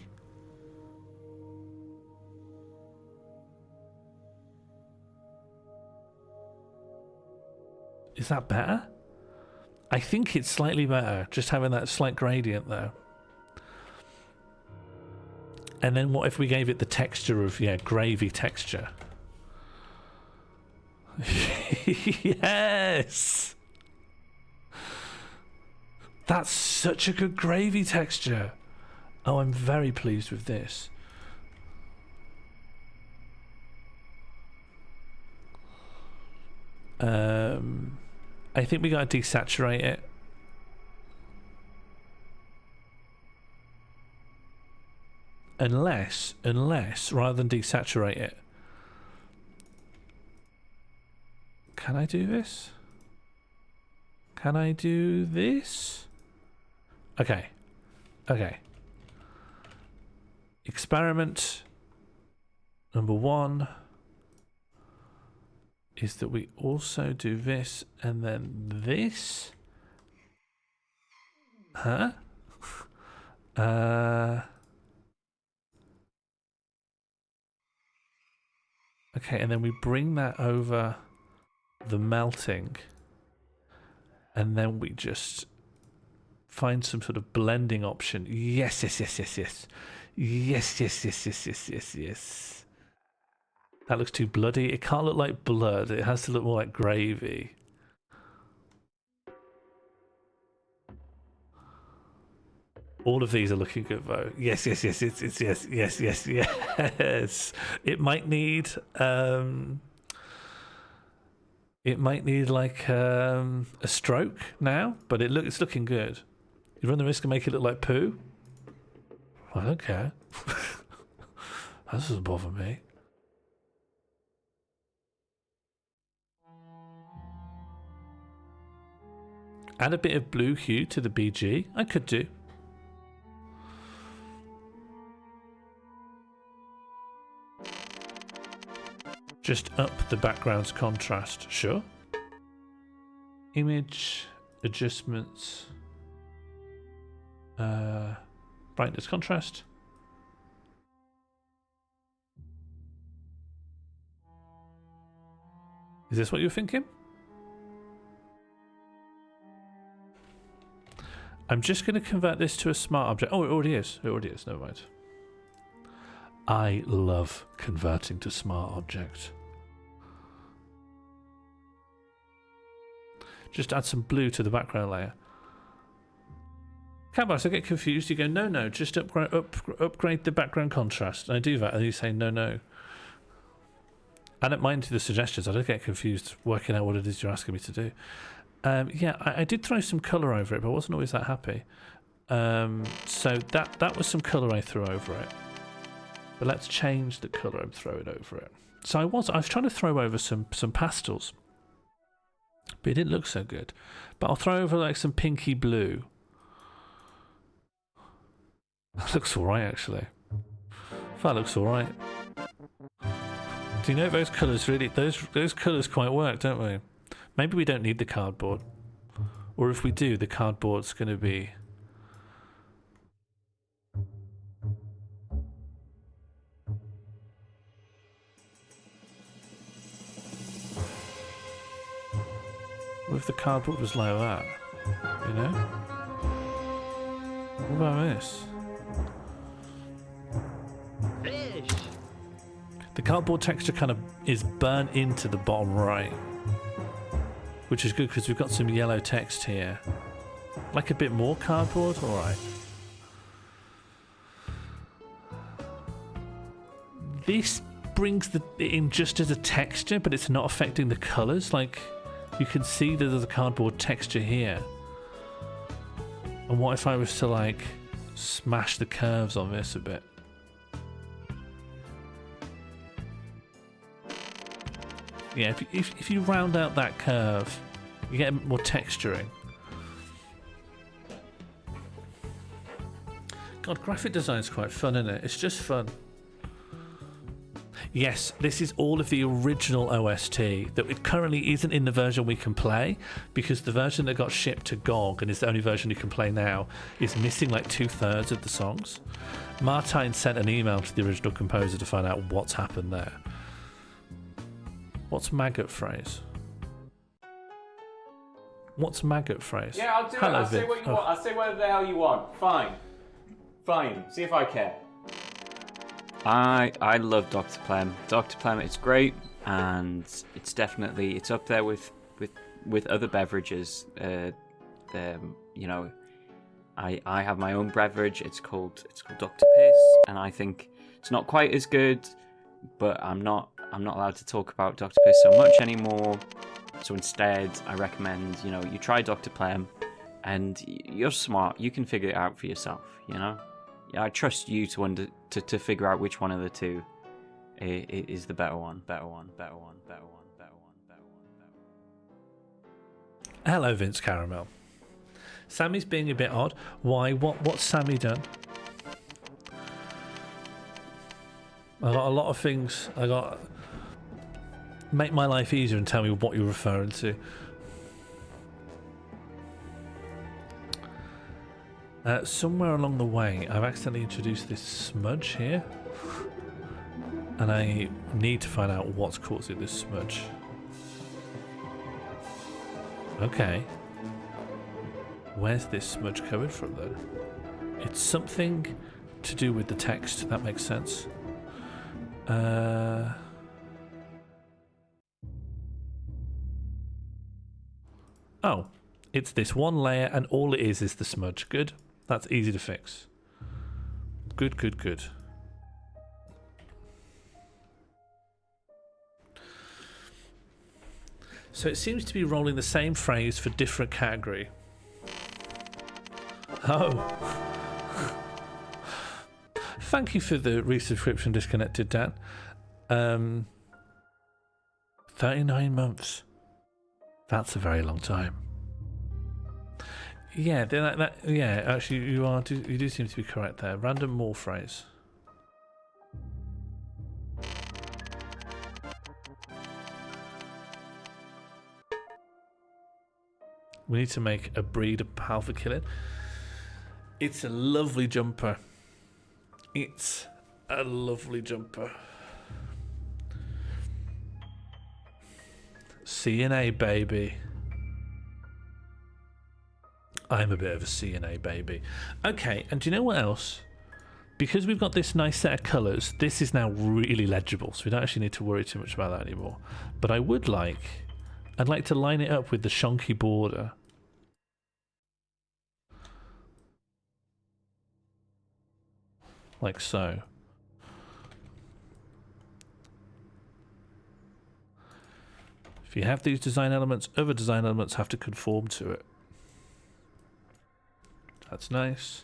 Is that better? I think it's slightly better, just having that slight gradient there. And then what if we gave it the texture of, yeah, gravy texture? Yes! That's such a good gravy texture. Oh, I'm very pleased with this. I think we gotta desaturate it. Unless, rather than desaturate it. Can I do this? Can I do this? Okay. Okay. Experiment number 1 is that we also do this and then this. Huh? Okay, and then we bring that over the melting, and then we just find some sort of blending option. Yes, yes, yes, yes, yes. Yes, yes, yes, yes, yes, yes, yes. That looks too bloody. It can't look like blood. It has to look more like gravy. All of these are looking good though. Yes, yes, yes, it's yes, yes, yes, yes. It might need like a stroke now, but it's looking good. You run the risk of making it look like poo? I don't care. That doesn't bother me. Add a bit of blue hue to the BG. I could do. Just up the background's contrast, sure. Image adjustments. Brightness, contrast. Is this what you're thinking? I'm just going to convert this to a smart object. Oh, it already is. It already is. Never mind. I love converting to smart objects. Just add some blue to the background layer. Cabas, I get confused. You go, no, just upgrade the background contrast. And I do that, and you say, no. I don't mind the suggestions. I don't get confused working out what it is you're asking me to do. Yeah, I did throw some colour over it, but I wasn't always that happy. So that was some colour I threw over it. But let's change the colour I'm throwing over it. So I was trying to throw over some pastels, but it didn't look so good. But I'll throw over like some pinky blue. That looks alright actually. That looks alright. Do you know those colours really? Those colours quite work, don't we? Maybe we don't need the cardboard, or if we do, the cardboard's going to be. What if the cardboard was like that? You know? What about this? Fish. The cardboard texture kind of is burnt into the bottom right, which is good because we've got some yellow text here. Like a bit more cardboard? Alright. This brings it in just as a texture, but it's not affecting the colours. Like, you can see that there's a cardboard texture here. And what if I was to, like, smash the curves on this a bit? Yeah, if you round out that curve, you get more texturing. God, graphic design's quite fun, isn't it? It's just fun. Yes, this is all of the original OST that it currently isn't in the version we can play, because the version that got shipped to GOG and is the only version you can play now is missing like 2/3 of the songs. Martine sent an email to the original composer to find out what's happened there. What's maggot phrase? What's maggot phrase? Yeah, I'll do it. I'll say what you want. I'll say whatever the hell you want. Fine. Fine. See if I care. I love Dr. Plem. Dr. Plem, it's great, and it's definitely up there with other beverages. You know, I have my own beverage. It's called Dr. Piss, and I think it's not quite as good, but I'm not allowed to talk about Dr. Piss so much anymore. So instead, I recommend you try Dr. Plem, and you're smart. You can figure it out for yourself. You know. Yeah, I trust you to figure out which one of the two is the better one. Hello, Vince Caramel. Sammy's being a bit odd. Why? What's Sammy done? I got a lot of things. I got make my life easier and tell me what you're referring to. Somewhere along the way, I've accidentally introduced this smudge here, and I need to find out what's causing this smudge. Okay. Where's this smudge coming from, though? It's something to do with the text. That makes sense. Oh, it's this one layer, and all it is the smudge. Good. That's easy to fix. Good. So it seems to be rolling the same phrase for different category. Oh. Thank you for the resubscription, Disconnected Dan. 39 months. That's a very long time. Yeah, yeah. Actually, you do seem to be correct there. Random more phrase. We need to make a breed of pal for killing. It's a lovely jumper. It's a lovely jumper. CNA baby. I'm a bit of a CNA baby. Okay, and do you know what else? Because we've got this nice set of colours, this is now really legible, so we don't actually need to worry too much about that anymore. But I'd like to line it up with the shonky border. Like so. If you have these design elements, other design elements have to conform to it. That's nice.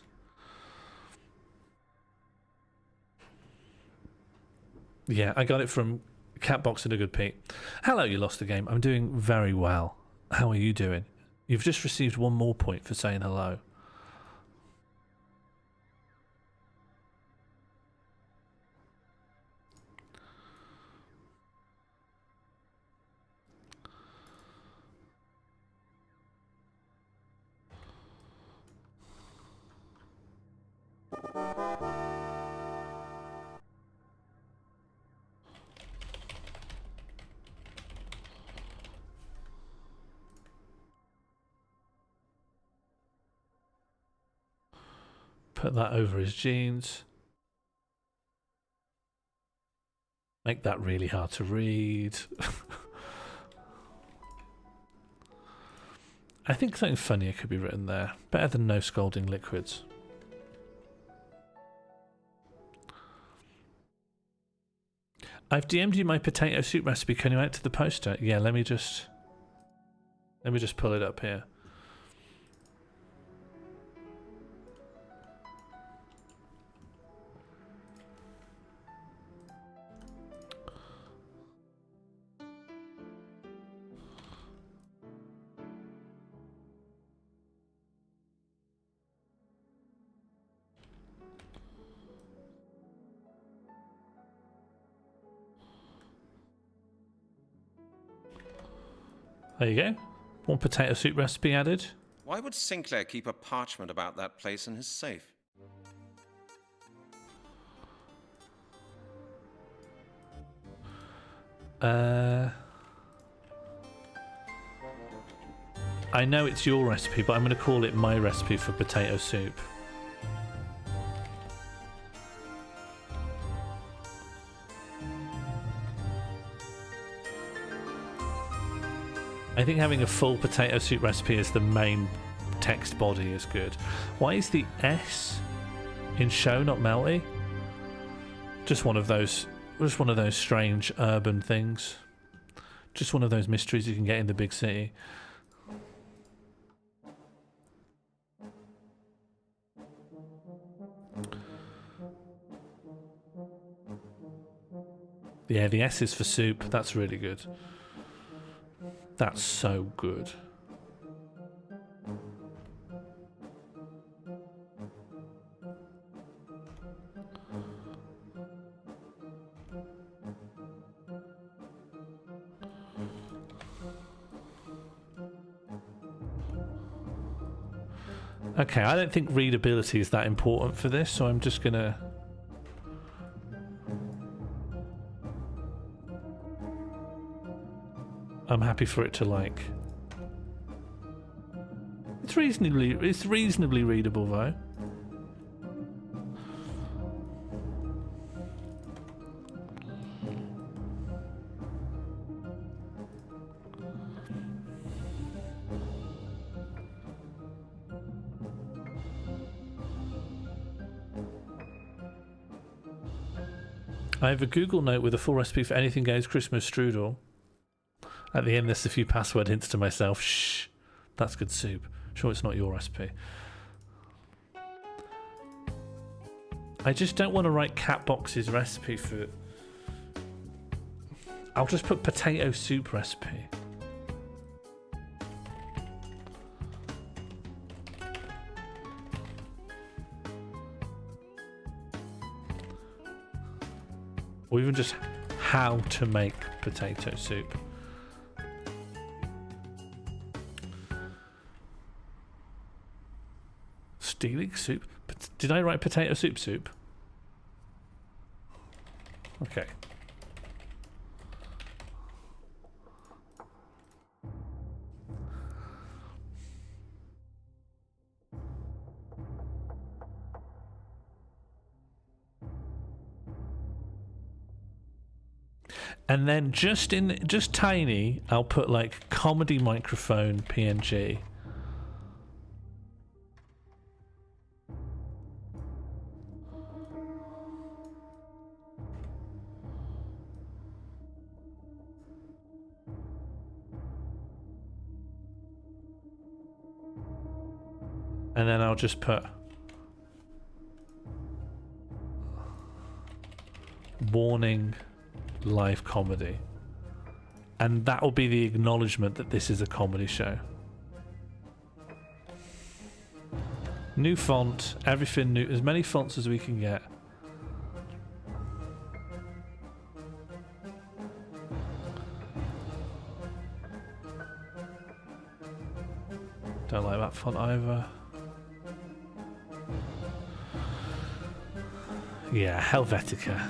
Yeah, I got it from Catbox and a Good Pete. Hello, you lost the game. I'm doing very well. How are you doing? You've just received one more point for saying hello. Put that over his jeans. Make that really hard to read. I think something funnier could be written there. Better than no scalding liquids. I've DM'd you my potato soup recipe. Can you add to the poster? Yeah, let me just pull it up here. There you go. One potato soup recipe added. Why would Sinclair keep a parchment about that place in his safe? I know it's your recipe, but I'm going to call it my recipe for potato soup. I think having a full potato soup recipe as the main text body is good. Why is the S in show not melty? Just one of those strange urban things. Just one of those mysteries you can get in the big city. Yeah, the S is for soup. That's really good. That's so good. Okay, I don't think readability is that important for this, so I'm just gonna... I'm happy for it to like... It's reasonably readable though. I have a Google note with a full recipe for anything goes Christmas strudel. At the end, there's a few password hints to myself. Shh, that's good soup. Sure, it's not your recipe. I just don't want to write Catbox's recipe for... I'll just put potato soup recipe. Or even just how to make potato soup. Stealing soup? Did I write potato soup? Okay. And then just tiny, I'll put like comedy microphone PNG. And then I'll just put warning live comedy. And that will be the acknowledgement that this is a comedy show. New font, everything new, as many fonts as we can get. Don't like that font either. Yeah, Helvetica.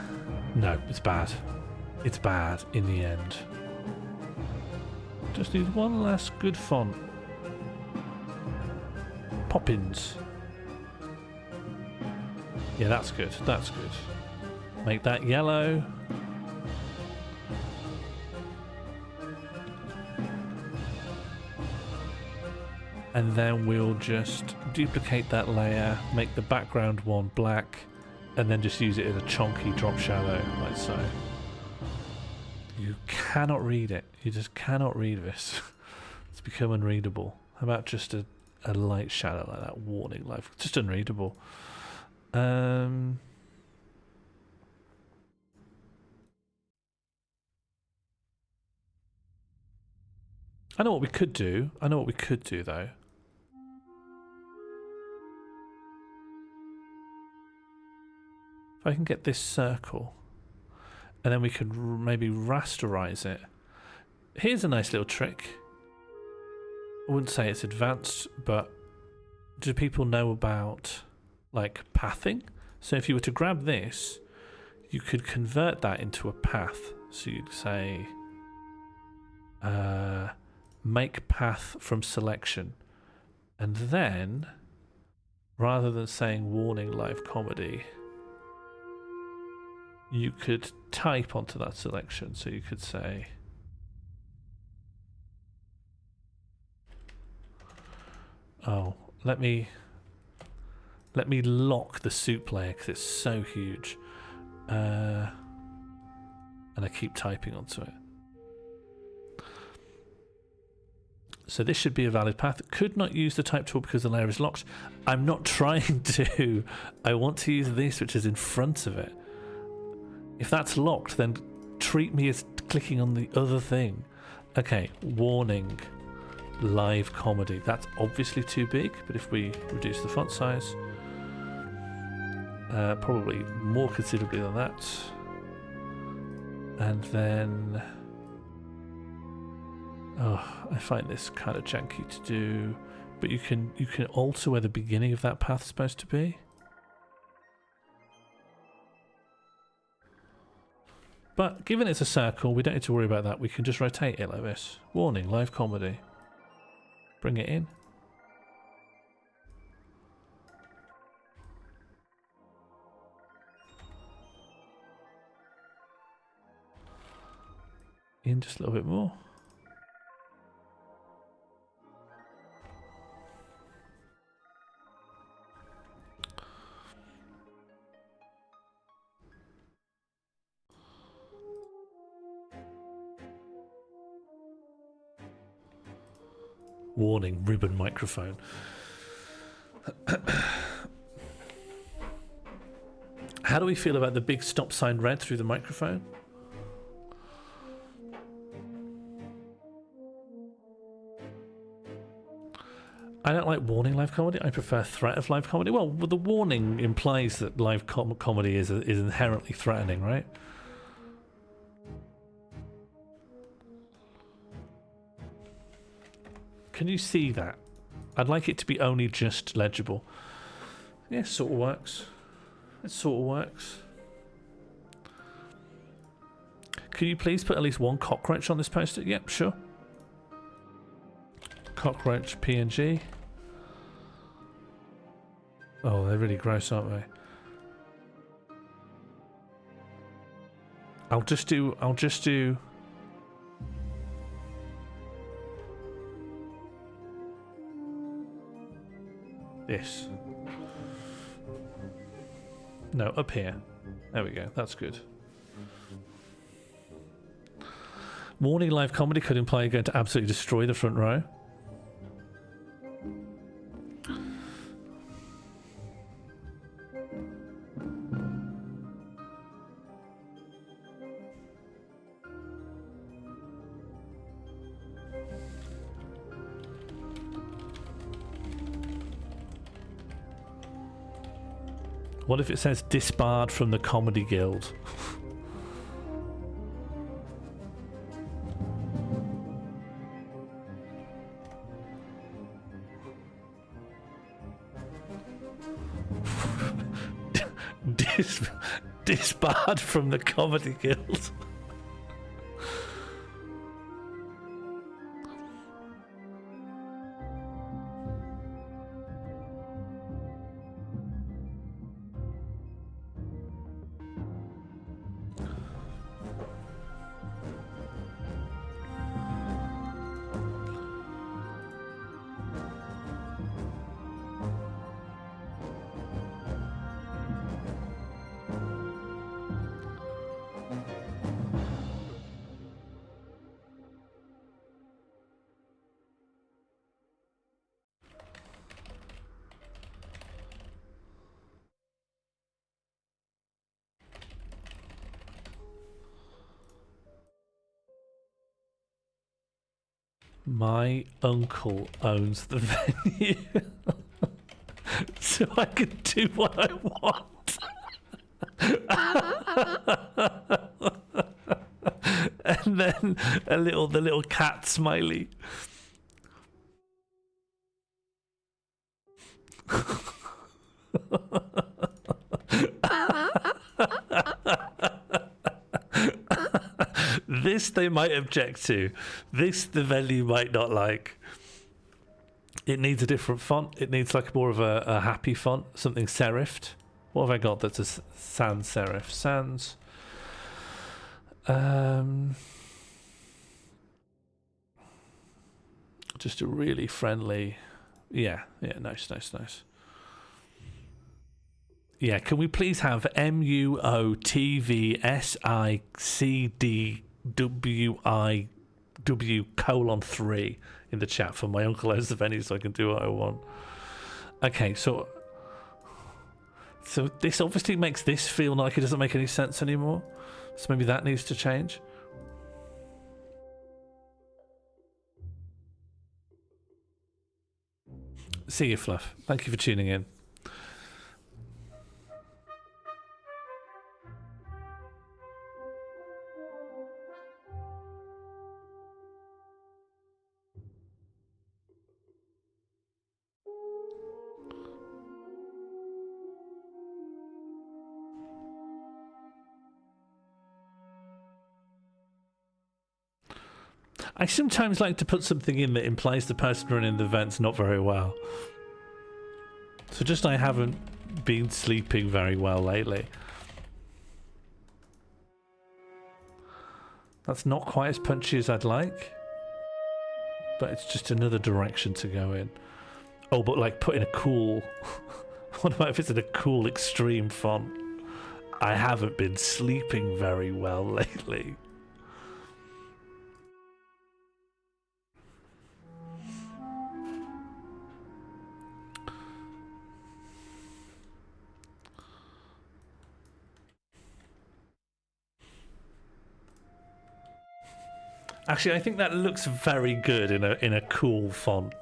No, it's bad. It's bad in the end. Just need one last good font. Poppins. Yeah, that's good. That's good. Make that yellow. And then we'll just duplicate that layer, make the background one black, and then just use it as a chunky drop shadow, like so. You cannot read it. You just cannot read this. It's become unreadable. How about just a light shadow like that? Warning life. Just unreadable. I know what we could do. I know what we could do though. If I can get this circle, and then we could maybe rasterize it. Here's a nice little trick. I wouldn't say it's advanced, but do people know about like pathing? So if you were to grab this, you could convert that into a path. So you'd say make path from selection, and then rather than saying warning live comedy, you could type onto that selection. So you could say let me lock the soup layer because it's so huge, and I keep typing onto it. So this should be a valid path. Could not use the type tool because the layer is locked. I'm not trying to. I want to use this, which is in front of it. If that's locked, then treat me as clicking on the other thing. Okay, warning. Live comedy. That's obviously too big, but if we reduce the font size, probably more considerably than that, and then I find this kind of janky to do, but you can alter where the beginning of that path is supposed to be. But given it's a circle, we don't need to worry about that. We can just rotate it like this. Warning, live comedy. Bring it in. In just a little bit more. Warning, ribbon microphone. How do we feel about the big stop sign read through the microphone? I don't like warning live comedy. I prefer threat of live comedy. Well, the warning implies that live comedy is inherently threatening, right? Can you see that? I'd like it to be only just legible. Yeah, sort of works. It sort of works. Can you please put at least one cockroach on this poster? Yep, sure. Cockroach PNG. Oh, they're really gross, aren't they? I'll just do this. No, up here. There we go. That's good. Warning live comedy could imply you're going to absolutely destroy the front row. What if it says disbarred from the Comedy Guild? Disbarred from the Comedy Guild. My uncle owns the venue, so I can do what I want. And then the little cat smiley. This they might object to. This the venue might not like. It needs a different font. It needs like more of a happy font, something serifed. What have I got that's a sans serif? Sans. Just a really friendly. Yeah, nice. Yeah, can we please have MUOTVSICDWIW:3 in the chat for my uncle owns the venue so I can do what I want. Okay, so this obviously makes this feel like it doesn't make any sense anymore. So maybe that needs to change. See you, Fluff. Thank you for tuning in. I sometimes like to put something in that implies the person running the event's not very well. So just I haven't been sleeping very well lately. That's not quite as punchy as I'd like. But it's just another direction to go in. Oh, but like put in a cool... What about if it's in a cool extreme font? I haven't been sleeping very well lately. Actually, I think that looks very good in a cool font.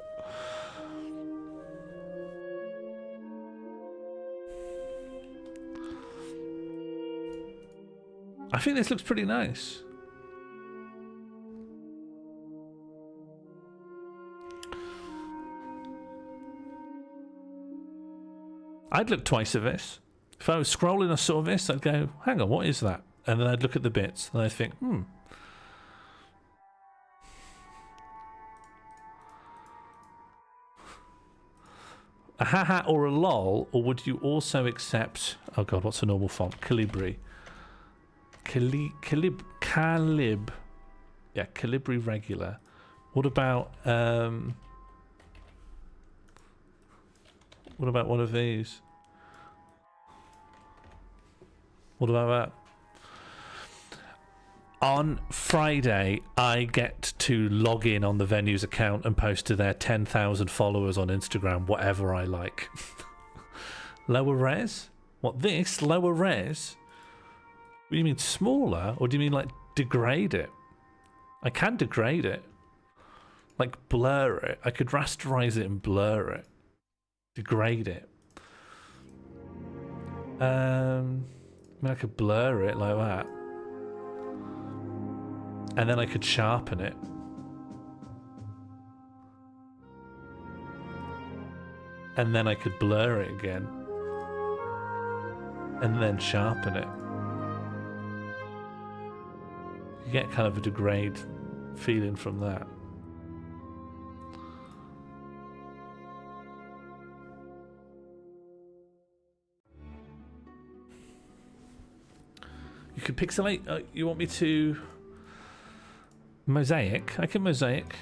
I think this looks pretty nice. I'd look twice at this. If I was scrolling and saw this, I'd go, hang on, what is that? And then I'd look at the bits and I'd think, a haha or a lol, or would you also accept... Oh god, what's a normal font? Calibri. Calib. Yeah, Calibri regular. What about one of these? What about that? On Friday, I get to log in on the venue's account and post to their 10,000 followers on Instagram whatever I like. Lower res? What, this? Lower res? What do you mean smaller? Or do you mean like degrade it? I can degrade it. Like blur it. I could rasterize it and blur it. Degrade it. I mean, I could blur it like that. And then I could sharpen it. And then I could blur it again. And then sharpen it. You get kind of a degrade feeling from that. You could pixelate. You want me to... Mosaic? I can mosaic.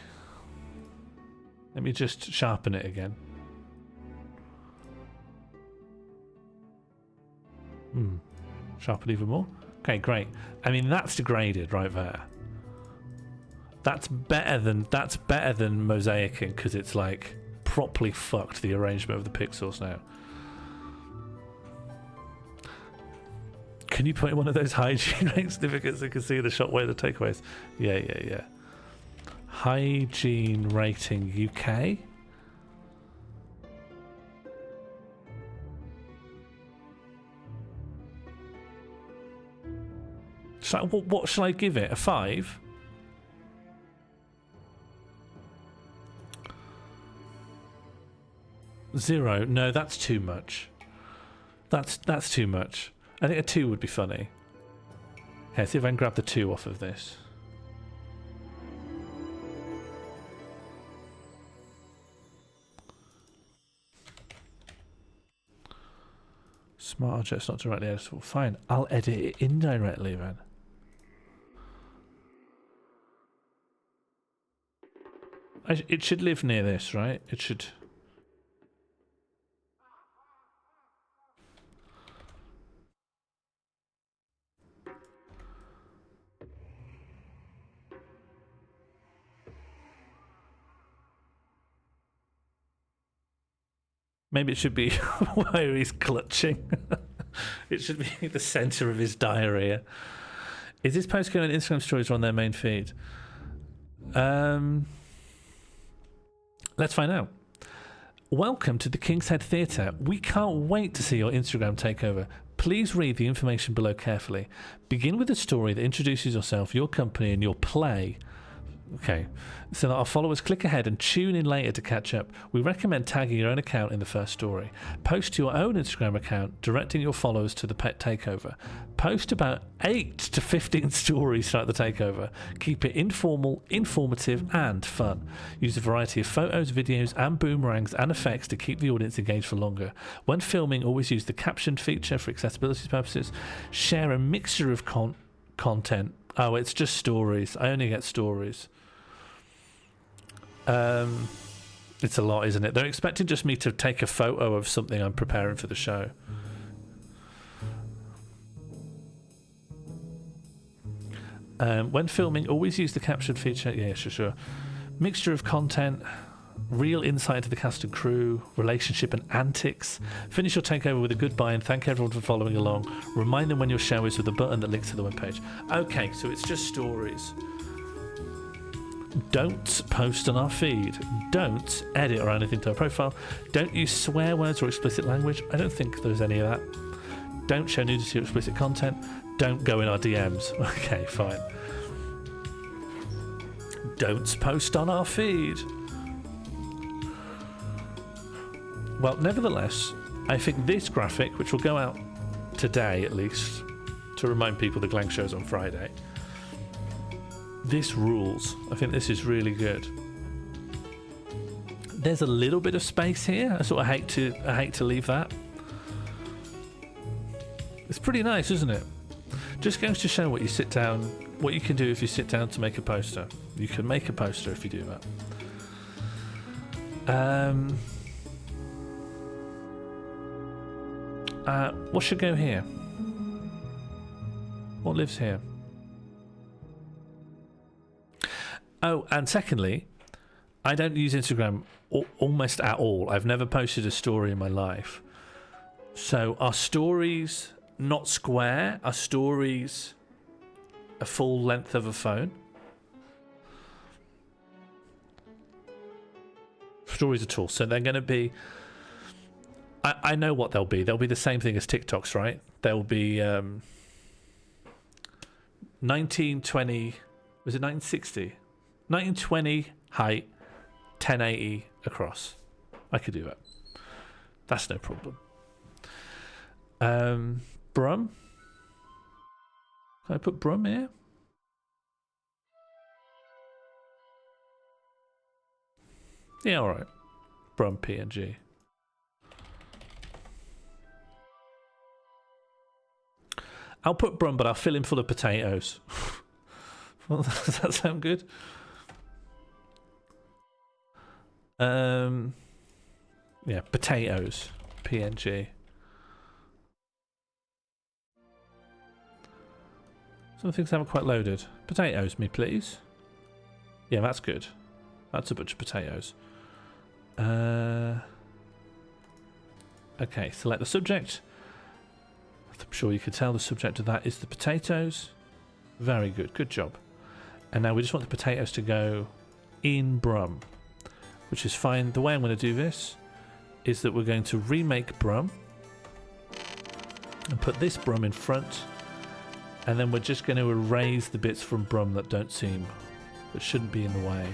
Let me just sharpen it again. Sharpen even more. Okay, great. I mean, that's degraded right there. That's better than mosaicing because it's like properly fucked the arrangement of the pixels now. Can you put in one of those hygiene rate certificates so you can see the shot where the takeaways? Yeah. Hygiene rating UK. What shall I give it? A 5? 0. No, that's too much. That's too much. I think a 2 would be funny. Okay, see if I can grab the 2 off of this. Smart objects not directly editable. Fine, I'll edit it indirectly then. It should live near this, right? It should. Maybe it should be where he's clutching. It should be the centre of his diarrhea. Is this post going on Instagram stories or on their main feed? Let's find out. Welcome to the King's Head Theatre. We can't wait to see your Instagram takeover. Please read the information below carefully. Begin with a story that introduces yourself, your company, and your play. Okay, so that our followers click ahead and tune in later to catch up. We recommend tagging your own account in the first story. Post your own Instagram account, directing your followers to the pet takeover. Post about 8 to 15 stories throughout the takeover. Keep it informal, informative, and fun. Use a variety of photos, videos, and boomerangs and effects to keep the audience engaged for longer. When filming, always use the captioned feature for accessibility purposes. Share a mixture of content. Oh, it's just stories. I only get stories. It's a lot, isn't it? They're expecting just me to take a photo of something I'm preparing for the show. When filming, always use the captured feature. Yeah, sure. Mixture of content, real insight into the cast and crew, relationship and antics. Finish your takeover with a goodbye and thank everyone for following along. Remind them when your show is with a button that links to the webpage. Okay, so it's just stories. Don't post on our feed. Don't edit or anything to our profile. Don't use swear words or explicit language. I don't think there's any of that. Don't show nudity or explicit content. Don't go in our DMs. Okay, fine. Don't post on our feed. Well, nevertheless, I think this graphic, which will go out today at least, to remind people the Glang show's on Friday, this rules. I think this is really good. There's a little bit of space here. I sort of hate to leave that. It's pretty nice, isn't it? Just goes to show what you can do if you sit down to make a poster. You can make a poster if you do that. What should go here? What lives here? Oh, and secondly, I don't use Instagram almost at all. I've never posted a story in my life. So are stories not square? Are stories a full length of a phone? Stories at all. So they're going to be... I know what they'll be. They'll be the same thing as TikToks, right? They'll be 1920... Was it 1960? 1920 height, 1080 across. I could do that. That's no problem. Brum? Can I put Brum here? Yeah, alright. Brum PNG. I'll put Brum, but I'll fill him full of potatoes. Well, does that sound good? Yeah, potatoes, PNG. Some things haven't quite loaded. Potatoes, me please. Yeah, that's good. That's a bunch of potatoes. Okay, select the subject. I'm sure you could tell the subject of that is the potatoes. Very good, good job. And now we just want the potatoes to go in Brum, which is fine. The way I'm going to do this is that we're going to remake Brum and put this Brum in front, and then we're just going to erase the bits from Brum that shouldn't be in the way.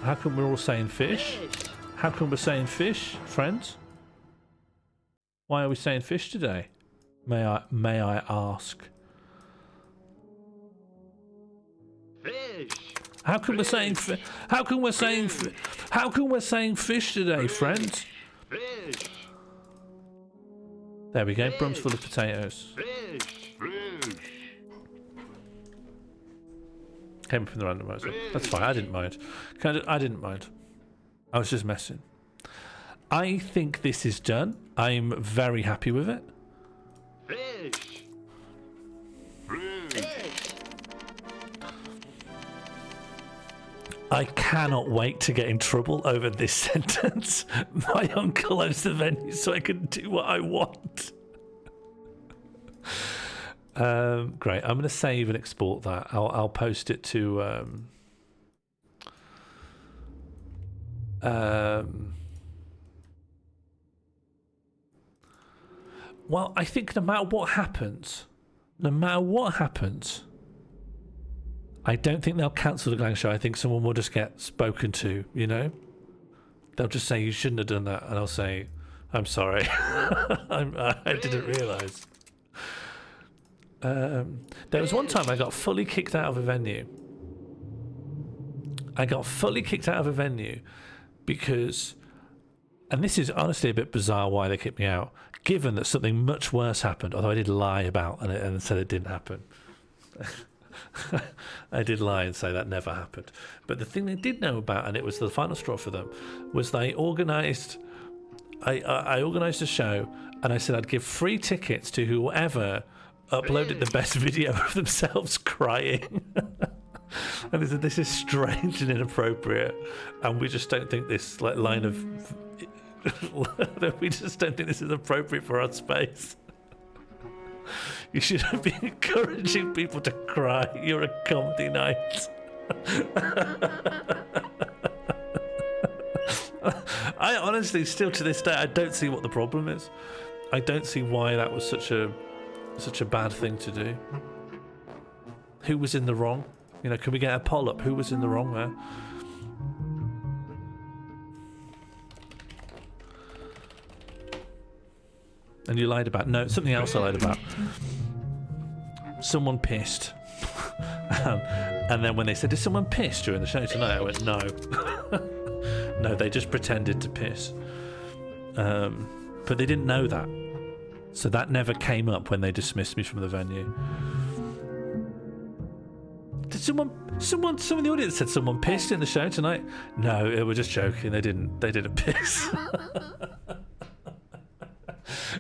How come we're all saying fish? How come we're saying fish, friends? Why are we saying fish today? May I ask? Fish. How come we're saying how come we're saying how come we're saying fish today, friends? Fish. There we go. Brum's full of potatoes. Fish. Fish. Came from the randomizer. That's fine. I didn't mind. I didn't mind. I was just messing. I think this is done. I'm very happy with it. Fish. Fish. I cannot wait to get in trouble over this sentence. My uncle owns the venue, so I can do what I want. Great. I'm going to save and export that. I'll post it to. Well, I think no matter what happens, I don't think they'll cancel the Glang show. I think someone will just get spoken to, you know? They'll just say, you shouldn't have done that. And I'll say, I'm sorry. I didn't realise. There was one time I got fully kicked out of a venue. Because, and this is honestly a bit bizarre why they kicked me out, given that something much worse happened, although I did lie about it and said it didn't happen. I did lie and say that never happened. But the thing they did know about, and it was the final straw for them, was they organised. I organised a show, and I said I'd give free tickets to whoever uploaded the best video of themselves crying. And they said this is strange and inappropriate, and we just don't think this line of we just don't think this is appropriate for our space. You shouldn't be encouraging people to cry. You're a comedy night. I honestly, still to this day, I don't see what the problem is. I don't see why that was such a bad thing to do. Who was in the wrong? You know, can we get a poll up? Who was in the wrong there? And you lied about... No, something else I lied about. Someone pissed. And then when they said, did someone piss during the show tonight? I went, no. No, they just pretended to piss. But they didn't know that. So that never came up when they dismissed me from the venue. Did someone in the audience said someone pissed in the show tonight? No, they were just joking. They didn't piss.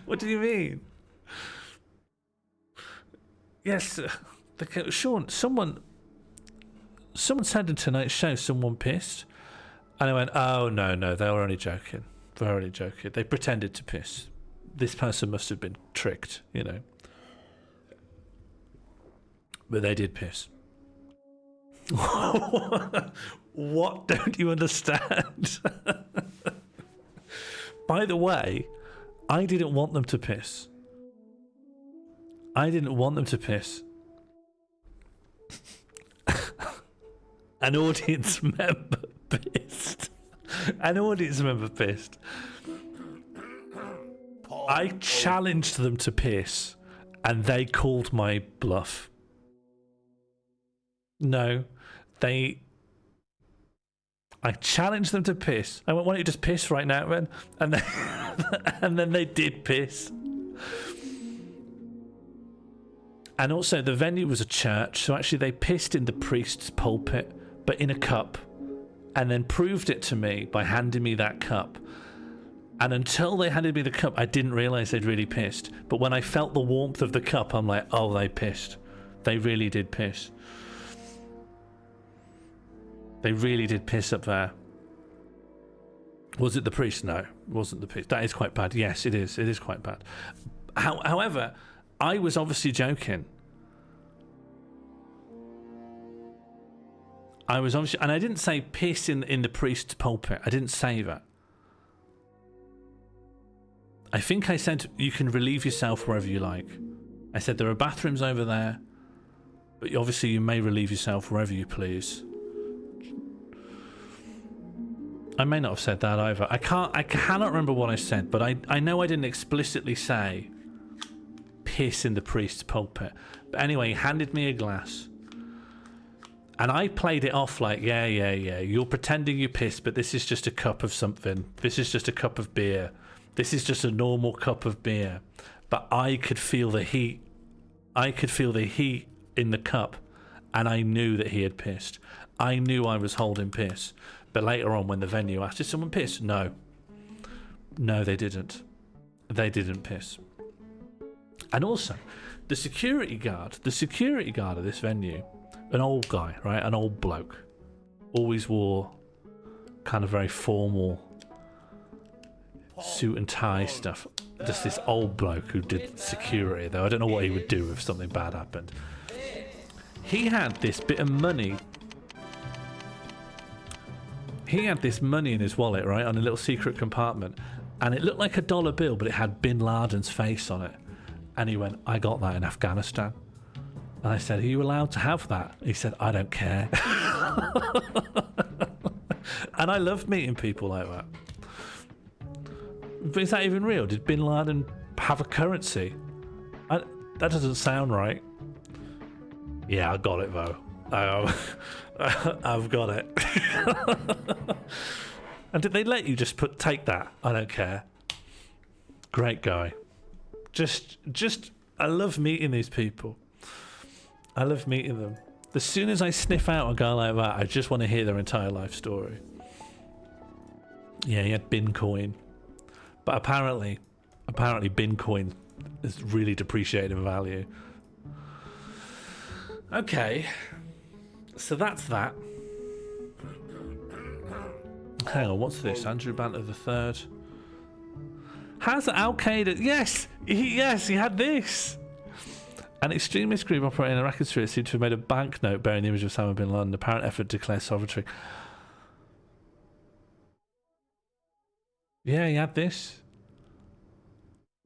What do you mean? Yes, Sean, someone said in tonight's show someone pissed. And I went, oh, no, they were only joking. They were only joking. They pretended to piss. This person must have been tricked, you know. But they did piss. What don't you understand? By the way, I didn't want them to piss. I didn't want them to piss. An audience member pissed. An audience member pissed. I challenged them to piss, and they called my bluff. No, I challenged them to piss. I went, why don't you just piss right now, man? And then they did piss. And also, the venue was a church, so actually they pissed in the priest's pulpit, but in a cup, and then proved it to me by handing me that cup. And until they handed me the cup, I didn't realise they'd really pissed. But when I felt the warmth of the cup, I'm like, oh, they pissed. They really did piss. They really did piss up there. Was it the priest? No, it wasn't the priest. That is quite bad. Yes, it is. It is quite bad. However, I was obviously joking. I was obviously... And I didn't say piss in the priest's pulpit. I didn't say that. I think I said you can relieve yourself wherever you like. I said there are bathrooms over there, but obviously you may relieve yourself wherever you please. I may not have said that either. I cannot remember what I said, but I know I didn't explicitly say piss in the priest's pulpit. But anyway, he handed me a glass. And I played it off like, yeah, you're pretending you pissed, but this is just a cup of something. This is just a cup of beer. This is just a normal cup of beer. But I could feel the heat. I could feel the heat in the cup, and I knew that he had pissed. I knew I was holding piss. But later on, when the venue asked, did someone piss? No. No, they didn't. They didn't piss. And also, the security guard of this venue, an old guy, right? An old bloke. Always wore kind of very formal suit and tie stuff. Just this old bloke who did security, though. I don't know what he would do if something bad happened. He had this bit of money. He had this money in his wallet, right, on a little secret compartment. And it looked like a dollar bill, but it had Bin Laden's face on it. And he went, I got that in Afghanistan. And I said, are you allowed to have that? He said, I don't care. And I love meeting people like that. But is that even real? Did Bin Laden have a currency? That doesn't sound right. Yeah, I got it though. I've got it. And did they let you just take that? I don't care. Great guy. Just I love meeting these people. I love meeting them. As soon as I sniff out a guy like that, I just want to hear their entire life story. Yeah, he had bin coin. But apparently bin coin is really depreciated in value. Okay. So that's that. Hang on, what's this? Andrew Banter III. Has Al Qaeda? Yes, he had this. An extremist group operating in Iraq and Syria seemed to have made a banknote bearing the image of Osama bin Laden. Apparent effort to declare sovereignty. Yeah, he had this.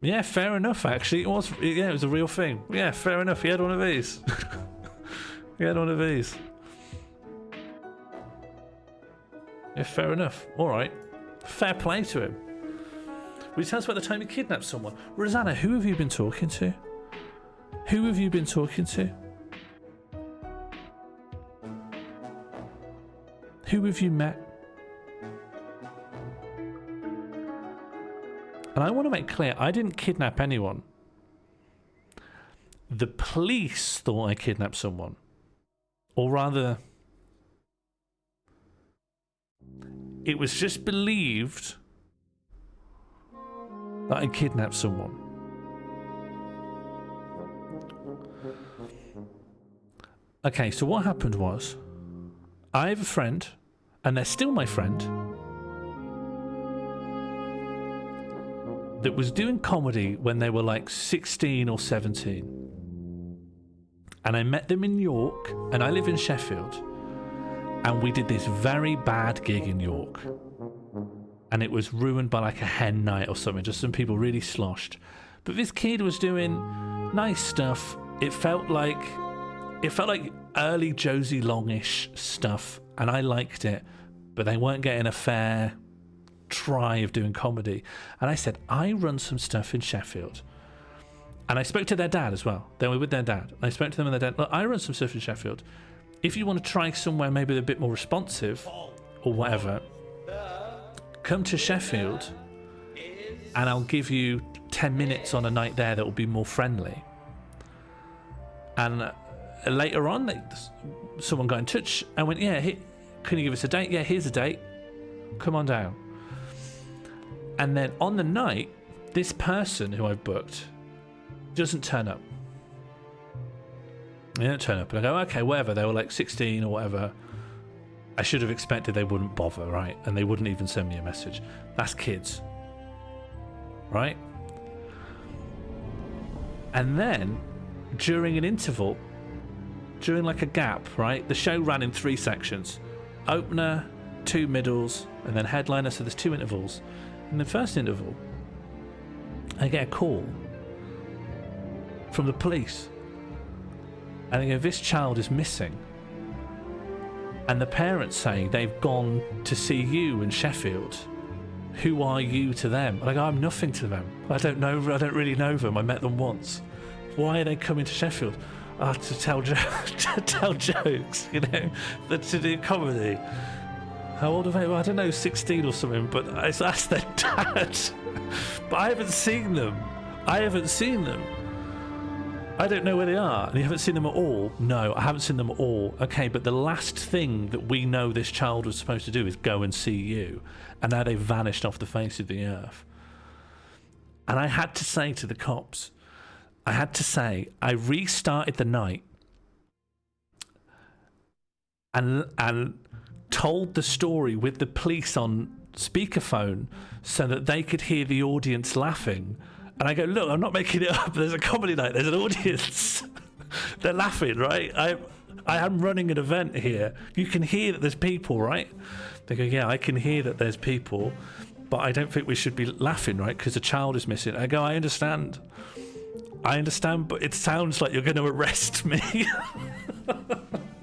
Yeah, fair enough. Actually, it was a real thing. Yeah, fair enough. He had one of these. He had one of these. Yeah, fair enough. All right, fair play to him. Will you tell us about the time you kidnapped someone? Rosanna, who have you been talking to? Who have you been talking to? Who have you met? And I want to make clear, I didn't kidnap anyone. The police thought I kidnapped someone. Or rather, it was just believed that I kidnapped someone. Okay, so what happened was, I have a friend, and they're still my friend, that was doing comedy when they were like 16 or 17. And I met them in York, and I live in Sheffield, and we did this very bad gig in York. And it was ruined by like a hen night or something, just some people really sloshed. But this kid was doing nice stuff. It felt like early Josie Longish stuff, and I liked it, but they weren't getting a fair try of doing comedy. And I said, I run some stuff in Sheffield. And I spoke to their dad as well. They were with their dad. I spoke to them and their dad. Look, I run some stuff in Sheffield. If you want to try somewhere maybe a bit more responsive or whatever, come to Sheffield and I'll give you 10 minutes on a night there that will be more friendly. And later on, someone got in touch and went, yeah, can you give us a date? Yeah, here's a date. Come on down. And then on the night, this person who I've booked doesn't turn up. They don't turn up. And I go, okay, whatever. They were like 16 or whatever. I should have expected they wouldn't bother, right? And they wouldn't even send me a message. That's kids. Right? And then, during an interval, during like a gap, right? The show ran in 3 sections. Opener, 2 middles, and then headliner, so there's 2 intervals. In the first interval, I get a call from the police. And they go, this child is missing. And the parents say they've gone to see you in Sheffield. Who are you to them? And I go, I'm nothing to them. I don't really know them. I met them once. Why are they coming to Sheffield? To tell to tell jokes, you know, to do comedy. How old are they? Well, I don't know, 16 or something, but that's their dad. But I haven't seen them. I don't know where they are. And you haven't seen them at all? No, I haven't seen them at all. Okay, but the last thing that we know this child was supposed to do is go and see you. And now they've vanished off the face of the earth. And I had to say to the cops, I restarted the night and told the story with the police on speakerphone so that they could hear the audience laughing. And I go, look, I'm not making it up. There's a comedy night. There's an audience. They're laughing, right? I am running an event here. You can hear that there's people, right? They go, yeah, I can hear that there's people, but I don't think we should be laughing, right? Because a child is missing. I go, I understand, but it sounds like you're going to arrest me.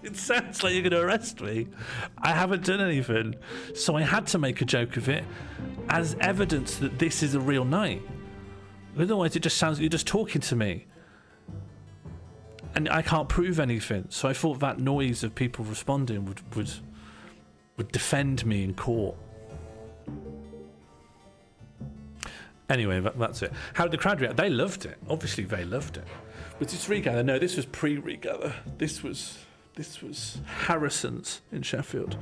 It sounds like you're going to arrest me. I haven't done anything. So I had to make a joke of it as evidence that this is a real night. Otherwise, it just sounds like you're just talking to me. And I can't prove anything. So I thought that noise of people responding would defend me in court. Anyway, that's it. How did the crowd react? They loved it. Obviously, they loved it. Was this regather? No, this was pre-regather. This was Harrison's in Sheffield.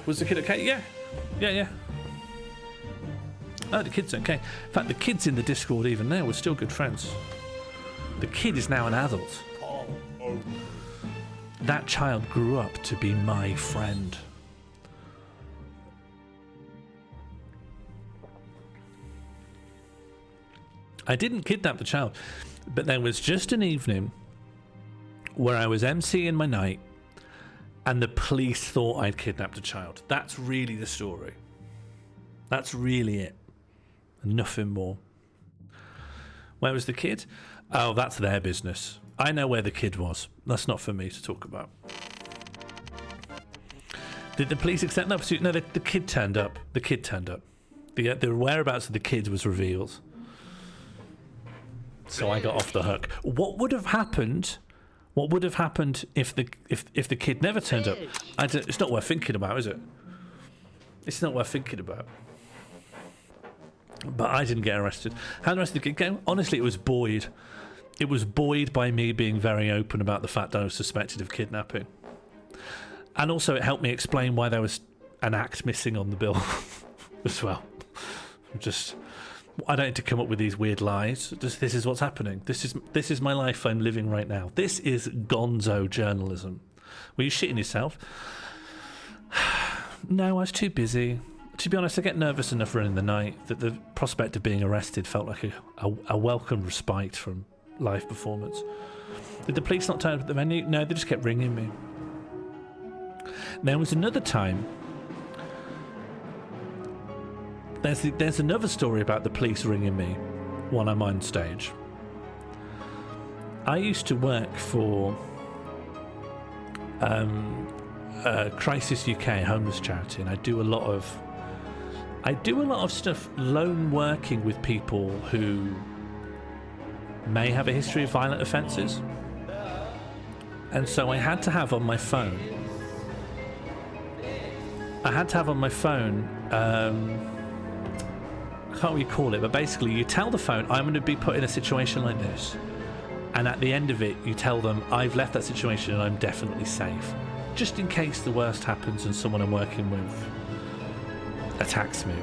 Was the kid okay? Yeah. Oh, the kid's okay. In fact, the kids in the Discord even now, we're still good friends. The kid is now an adult. That child grew up to be my friend. I didn't kidnap the child, but there was just an evening where I was emceeing my night and the police thought I'd kidnapped a child. That's really the story. That's really it. Nothing more. Where was the kid? Oh, that's their business. I know where the kid was. That's not for me to talk about. Did the police accept that? No, the kid turned up. The whereabouts of the kid was revealed. So I got off the hook. What would have happened if the kid never turned up? It's not worth thinking about, is it? It's not worth thinking about. But I didn't get arrested. How did the rest of the kid go? Honestly, it was buoyed. It was buoyed by me being very open about the fact that I was suspected of kidnapping. And also it helped me explain why there was an act missing on the bill as well. I don't need to come up with these weird lies. This is what's happening. This is my life I'm living right now. This is gonzo journalism. Were you shitting yourself? No, I was too busy. To be honest, I get nervous enough running the night that the prospect of being arrested felt like a welcome respite from live performance. Did the police not turn up at the venue? No, they just kept ringing me. There was another time. There's another story about the police ringing me when I'm on stage. I used to work for Crisis UK, homeless charity, and I do a lot of stuff lone working with people who may have a history of violent offences. And so I had to have on my phone I can't recall it, but basically you tell the phone, I'm going to be put in a situation like this, and at the end of it you tell them I've left that situation and I'm definitely safe, just in case the worst happens and someone I'm working with attacks me,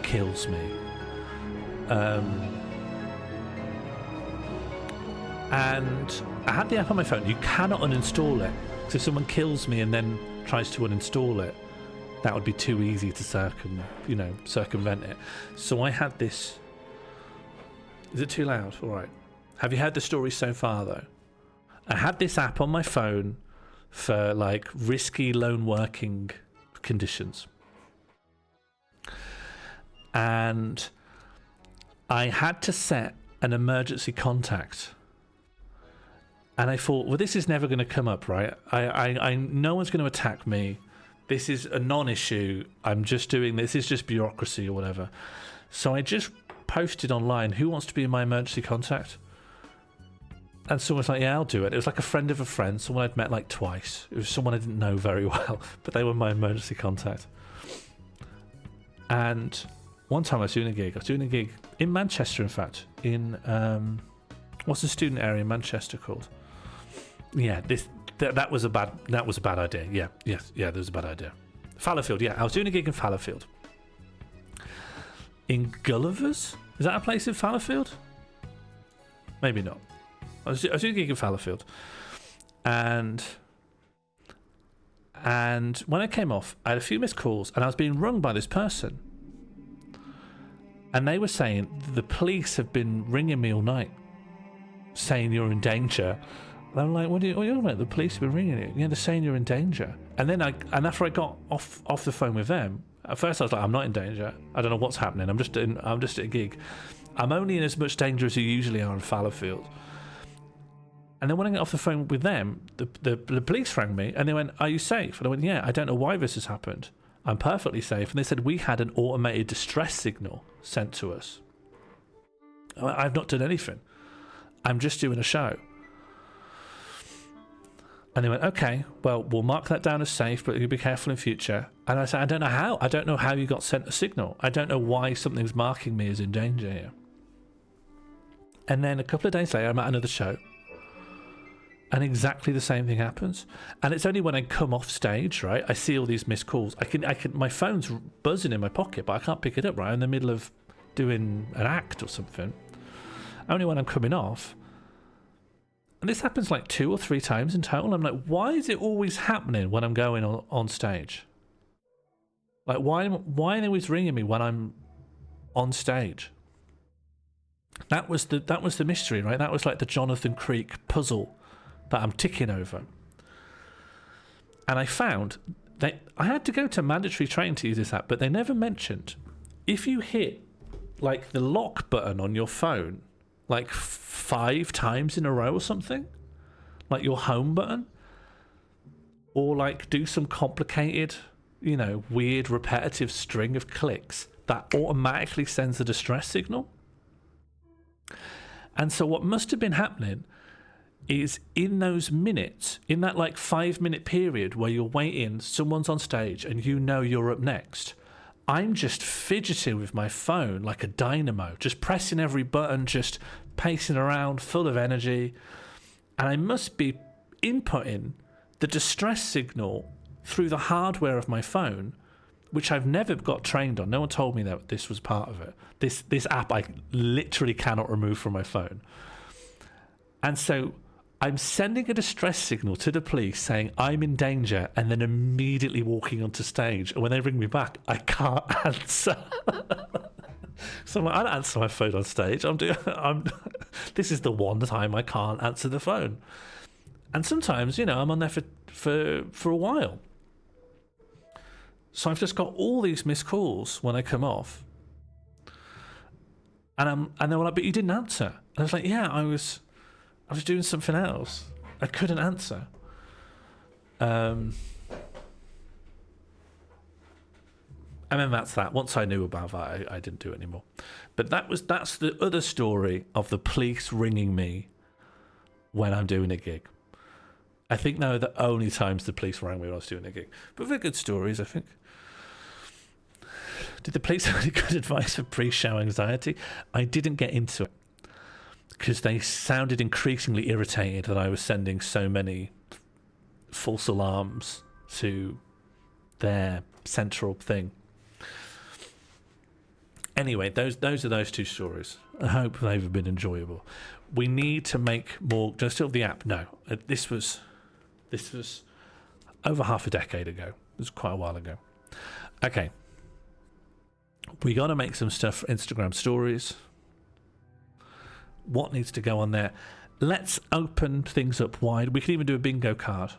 kills me. And I had the app on my phone. You cannot uninstall it, because if someone kills me and then tries to uninstall it, that would be too easy to circumvent it. So I had this. Is it too loud? All right. Have you heard the story so far, though? I had this app on my phone for risky lone working conditions. And I had to set an emergency contact. And I thought, well, this is never going to come up, right? I no one's going to attack me. This is a non-issue. I'm just doing this. It's just bureaucracy or whatever. So I just posted online, who wants to be my emergency contact? And someone was like, yeah, I'll do it. It was like a friend of a friend, someone I'd met like twice. It was someone I didn't know very well, but they were my emergency contact. And one time I was doing a gig. I was doing a gig in Manchester, in fact, in what's the student area in Manchester called? Yeah, that was a bad idea. Yeah, that was a bad idea. Fallowfield, yeah, I was doing a gig in Fallowfield. In Gulliver's? Is that a place in Fallowfield? Maybe not. I was doing a gig in Fallowfield, and when I came off, I had a few missed calls, and I was being rung by this person, and they were saying the police have been ringing me all night, saying you're in danger. And I'm like, what are you on about? The police have been ringing you. Yeah, they're saying you're in danger. And then after I got off the phone with them, at first I was like, I'm not in danger. I don't know what's happening. I'm just at a gig. I'm only in as much danger as you usually are in Fallowfield. And then when I got off the phone with them, the police rang me and they went, are you safe? And I went, yeah, I don't know why this has happened. I'm perfectly safe. And they said, we had an automated distress signal sent to us. I've not done anything. I'm just doing a show. And they went, okay, well, we'll mark that down as safe, but you be careful in future. And I said, I don't know how. I don't know how you got sent a signal. I don't know why something's marking me as in danger here. And then a couple of days later, I'm at another show. And exactly the same thing happens. And it's only when I come off stage, right, I see all these missed calls. I can. My phone's buzzing in my pocket, but I can't pick it up, right? I'm in the middle of doing an act or something. Only when I'm coming off. And this happens like 2 or 3 times in total. I'm like, why is it always happening when I'm going on stage? Like, why are they always ringing me when I'm on stage? That was the mystery, right? That was like the Jonathan Creek puzzle that I'm ticking over. And I found that I had to go to mandatory training to use this app, but they never mentioned if you hit like the lock button on your phone like 5 times in a row or something, like your home button, or like do some complicated, weird repetitive string of clicks, that automatically sends a distress signal. And so what must have been happening is in those minutes, in that like 5-minute period where you're waiting, someone's on stage and you're up next, I'm just fidgeting with my phone like a dynamo, just pressing every button, just pacing around, full of energy. And I must be inputting the distress signal through the hardware of my phone, which I've never got trained on. No one told me that this was part of it. This app I literally cannot remove from my phone. And so I'm sending a distress signal to the police saying I'm in danger, and then immediately walking onto stage. And when they ring me back, I can't answer. So I'm like, I don't answer my phone on stage. This is the one time I can't answer the phone. And sometimes, I'm on there for a while. So I've just got all these missed calls when I come off. And they were like, but you didn't answer. And I was like, yeah, I was doing something else. I couldn't answer. And then that's that. Once I knew about that, I didn't do it anymore. But that's the other story of the police ringing me when I'm doing a gig. I think now the only times the police rang me when I was doing a gig. But they're good stories, I think. Did the police have any good advice for pre-show anxiety? I didn't get into it, because they sounded increasingly irritated that I was sending so many false alarms to their central thing. Anyway, those are those 2 stories. I hope they've been enjoyable. We need to make more. Do I still have the app? No. This was over half a decade ago. It was quite a while ago. Okay. We got to make some stuff for Instagram stories. What needs to go on there? Let's open things up wide. We can even do a bingo card.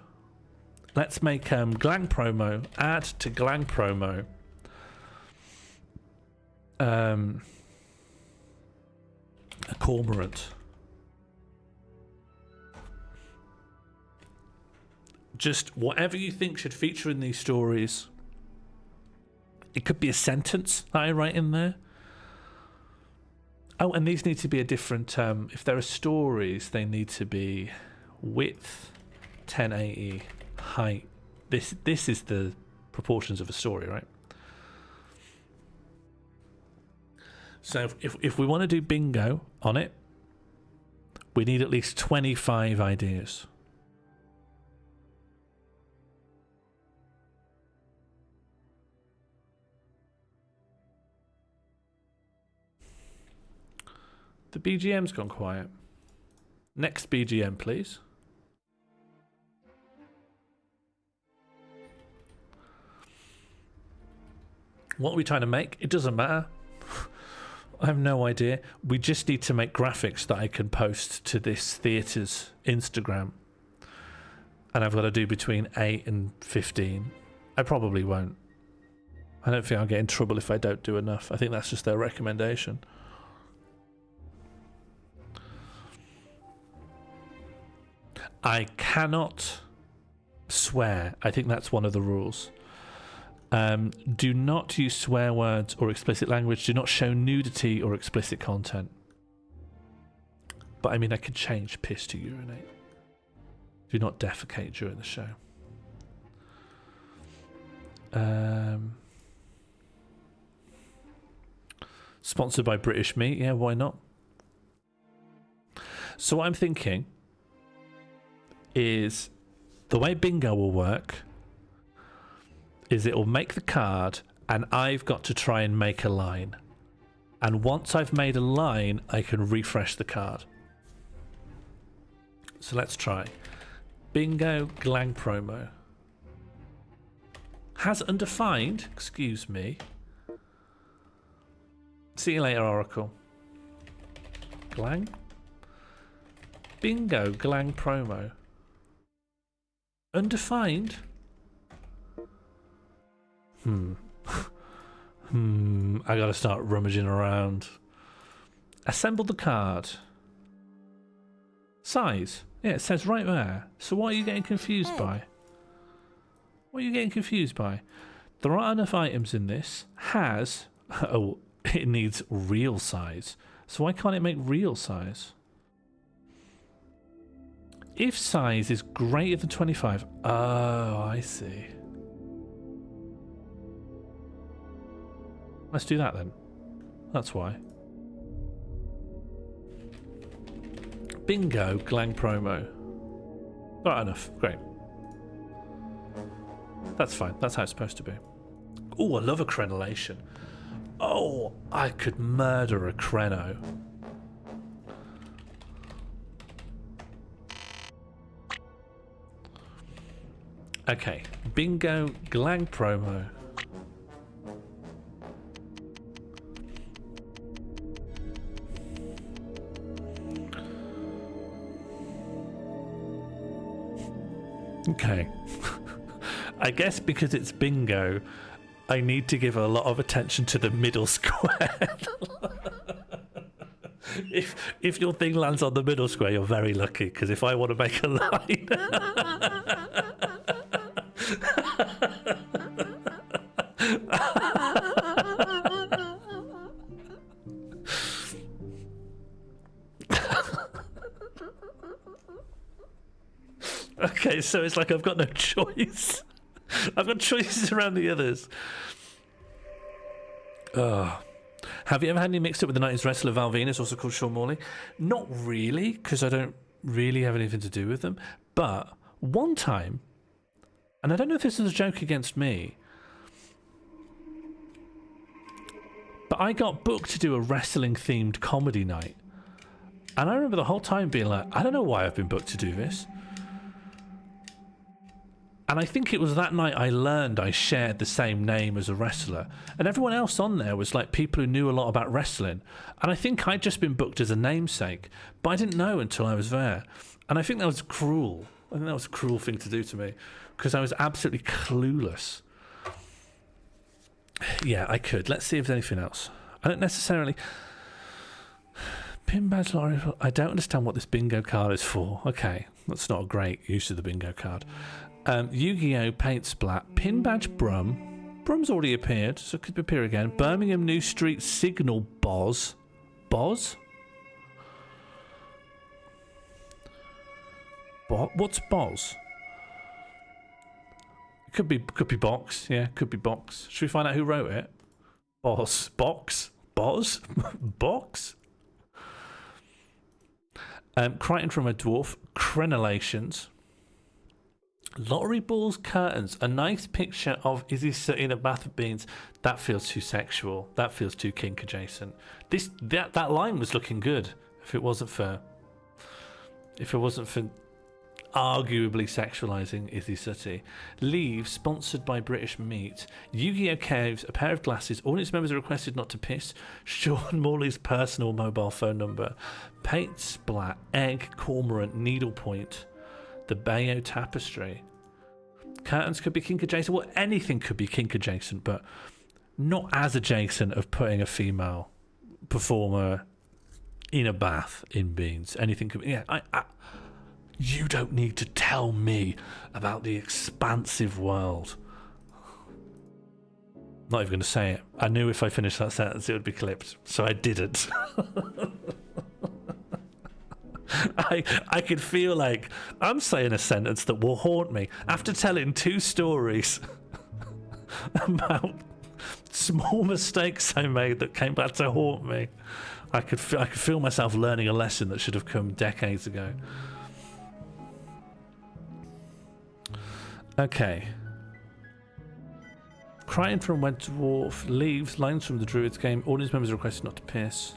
Let's make Glang promo. Add to Glang promo. A cormorant. Just whatever you think should feature in these stories. It could be a sentence that I write in there. Oh, and these need to be a different... if there are stories, they need to be width, 1080, height. This is the proportions of a story, right? So if we want to do bingo on it, we need at least 25 ideas. The BGM's gone quiet. Next BGM, please. What are we trying to make? It doesn't matter. I have no idea. We just need to make graphics that I can post to this theatre's Instagram. And I've got to do between 8 and 15. I probably won't. I don't think I'll get in trouble if I don't do enough. I think that's just their recommendation. I cannot swear. I think that's one of the rules. Do not use swear words or explicit language. Do not show nudity or explicit content. But I mean, I could change piss to urinate. Do not defecate during the show. Sponsored by British Meat. Yeah, why not? So what I'm thinking is the way bingo will work is it will make the card and I've got to try and make a line. And once I've made a line, I can refresh the card. So let's try. Bingo glang promo. Has undefined, excuse me. See you later, Oracle. Glang? Bingo glang promo. Undefined? I gotta start rummaging around. Assemble the card. Size. Yeah, it says right there. So what are you getting confused by? What are you getting confused by? There aren't enough items in this. Has... Oh, it needs real size. So why can't it make real size? If size is greater than 25. Oh, I see. Let's do that then. That's why. Bingo, glang promo. Right enough. Great. That's fine. That's how it's supposed to be. Oh, I love a crenellation. Oh, I could murder a creno. Okay. Bingo, glang promo. Okay. I guess because it's bingo, I need to give a lot of attention to the middle square. If your thing lands on the middle square, you're very lucky, because if I want to make a line... Okay, so it's like I've got no choice. I've got choices around the others. Have you ever had any mixed up with the 90s wrestler Val Venus, also called Sean Morley? Not really, because I don't really have anything to do with them. But one time, and I don't know if this is a joke against me, but I got booked to do a wrestling-themed comedy night. And I remember the whole time being like, I don't know why I've been booked to do this. And I think it was that night I learned I shared the same name as a wrestler. And everyone else on there was like people who knew a lot about wrestling. And I think I'd just been booked as a namesake. But I didn't know until I was there. And I think that was cruel. I think that was a cruel thing to do to me. Because I was absolutely clueless. Yeah, I could. Let's see if there's anything else. I don't necessarily... Pin badge lottery. I don't understand what this bingo card is for. Okay, that's not a great use of the bingo card. Yu-Gi-Oh! Paint Splat. Pin badge Brum. Brum's already appeared, so it could appear again. Birmingham New Street Signal Boz. Boz? What's Boz? Could be Box. Yeah, could be Box. Should we find out who wrote it? Boz. Box? Boz? Box? Crichton from a Dwarf. Crenellations. Lottery balls, curtains. A nice picture of Izzy sitting in a bath of beans. That feels too sexual. That feels too kink adjacent. That line was looking good. If it wasn't for arguably sexualizing Izzy Sooty. Leave, sponsored by British Meat. Yu-Gi-Oh! Caves, a pair of glasses. Audience members are requested not to piss. Sean Morley's personal mobile phone number. Paint Splat, Egg, Cormorant, Needlepoint. The Bayo Tapestry. Curtains could be kink adjacent. Well, anything could be kink adjacent, but not as adjacent of putting a female performer in a bath in beans. Anything could be. Yeah, you don't need to tell me about the expansive world. Not even going to say it. I knew if I finished that sentence it would be clipped, so I didn't. I could feel like I'm saying a sentence that will haunt me after telling 2 stories about small mistakes I made that came back to haunt me. I could feel myself learning a lesson that should have come decades ago. Okay. Crying from Red Dwarf. Leaves. Lines from the Druids game. Audience members are requested not to piss.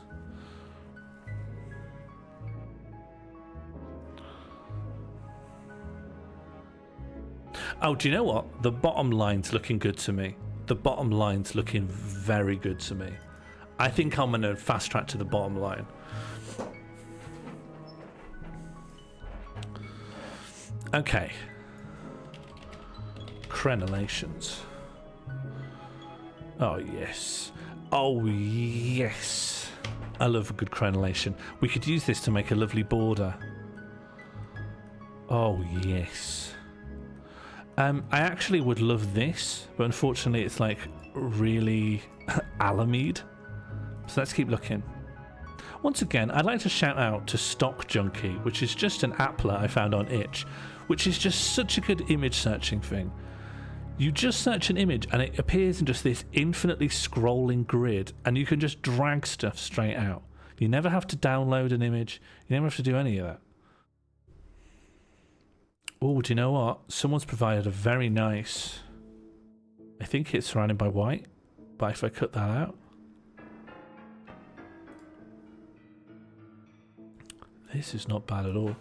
Oh, do you know what? The bottom line's looking good to me. The bottom line's looking very good to me. I think I'm going to fast track to the bottom line. Okay. Crenellations. Oh, yes. Oh, yes. I love a good crenellation. We could use this to make a lovely border. Oh, yes. I actually would love this, but unfortunately it's like really Alamede. So let's keep looking. Once again, I'd like to shout out to Stock Junkie, which is just an applet I found on Itch, which is just such a good image searching thing. You just search an image and it appears in just this infinitely scrolling grid, and you can just drag stuff straight out. You never have to download an image. You never have to do any of that. Oh, do you know what? Someone's provided a very nice... I think it's surrounded by white, but if I cut that out... This is not bad at all.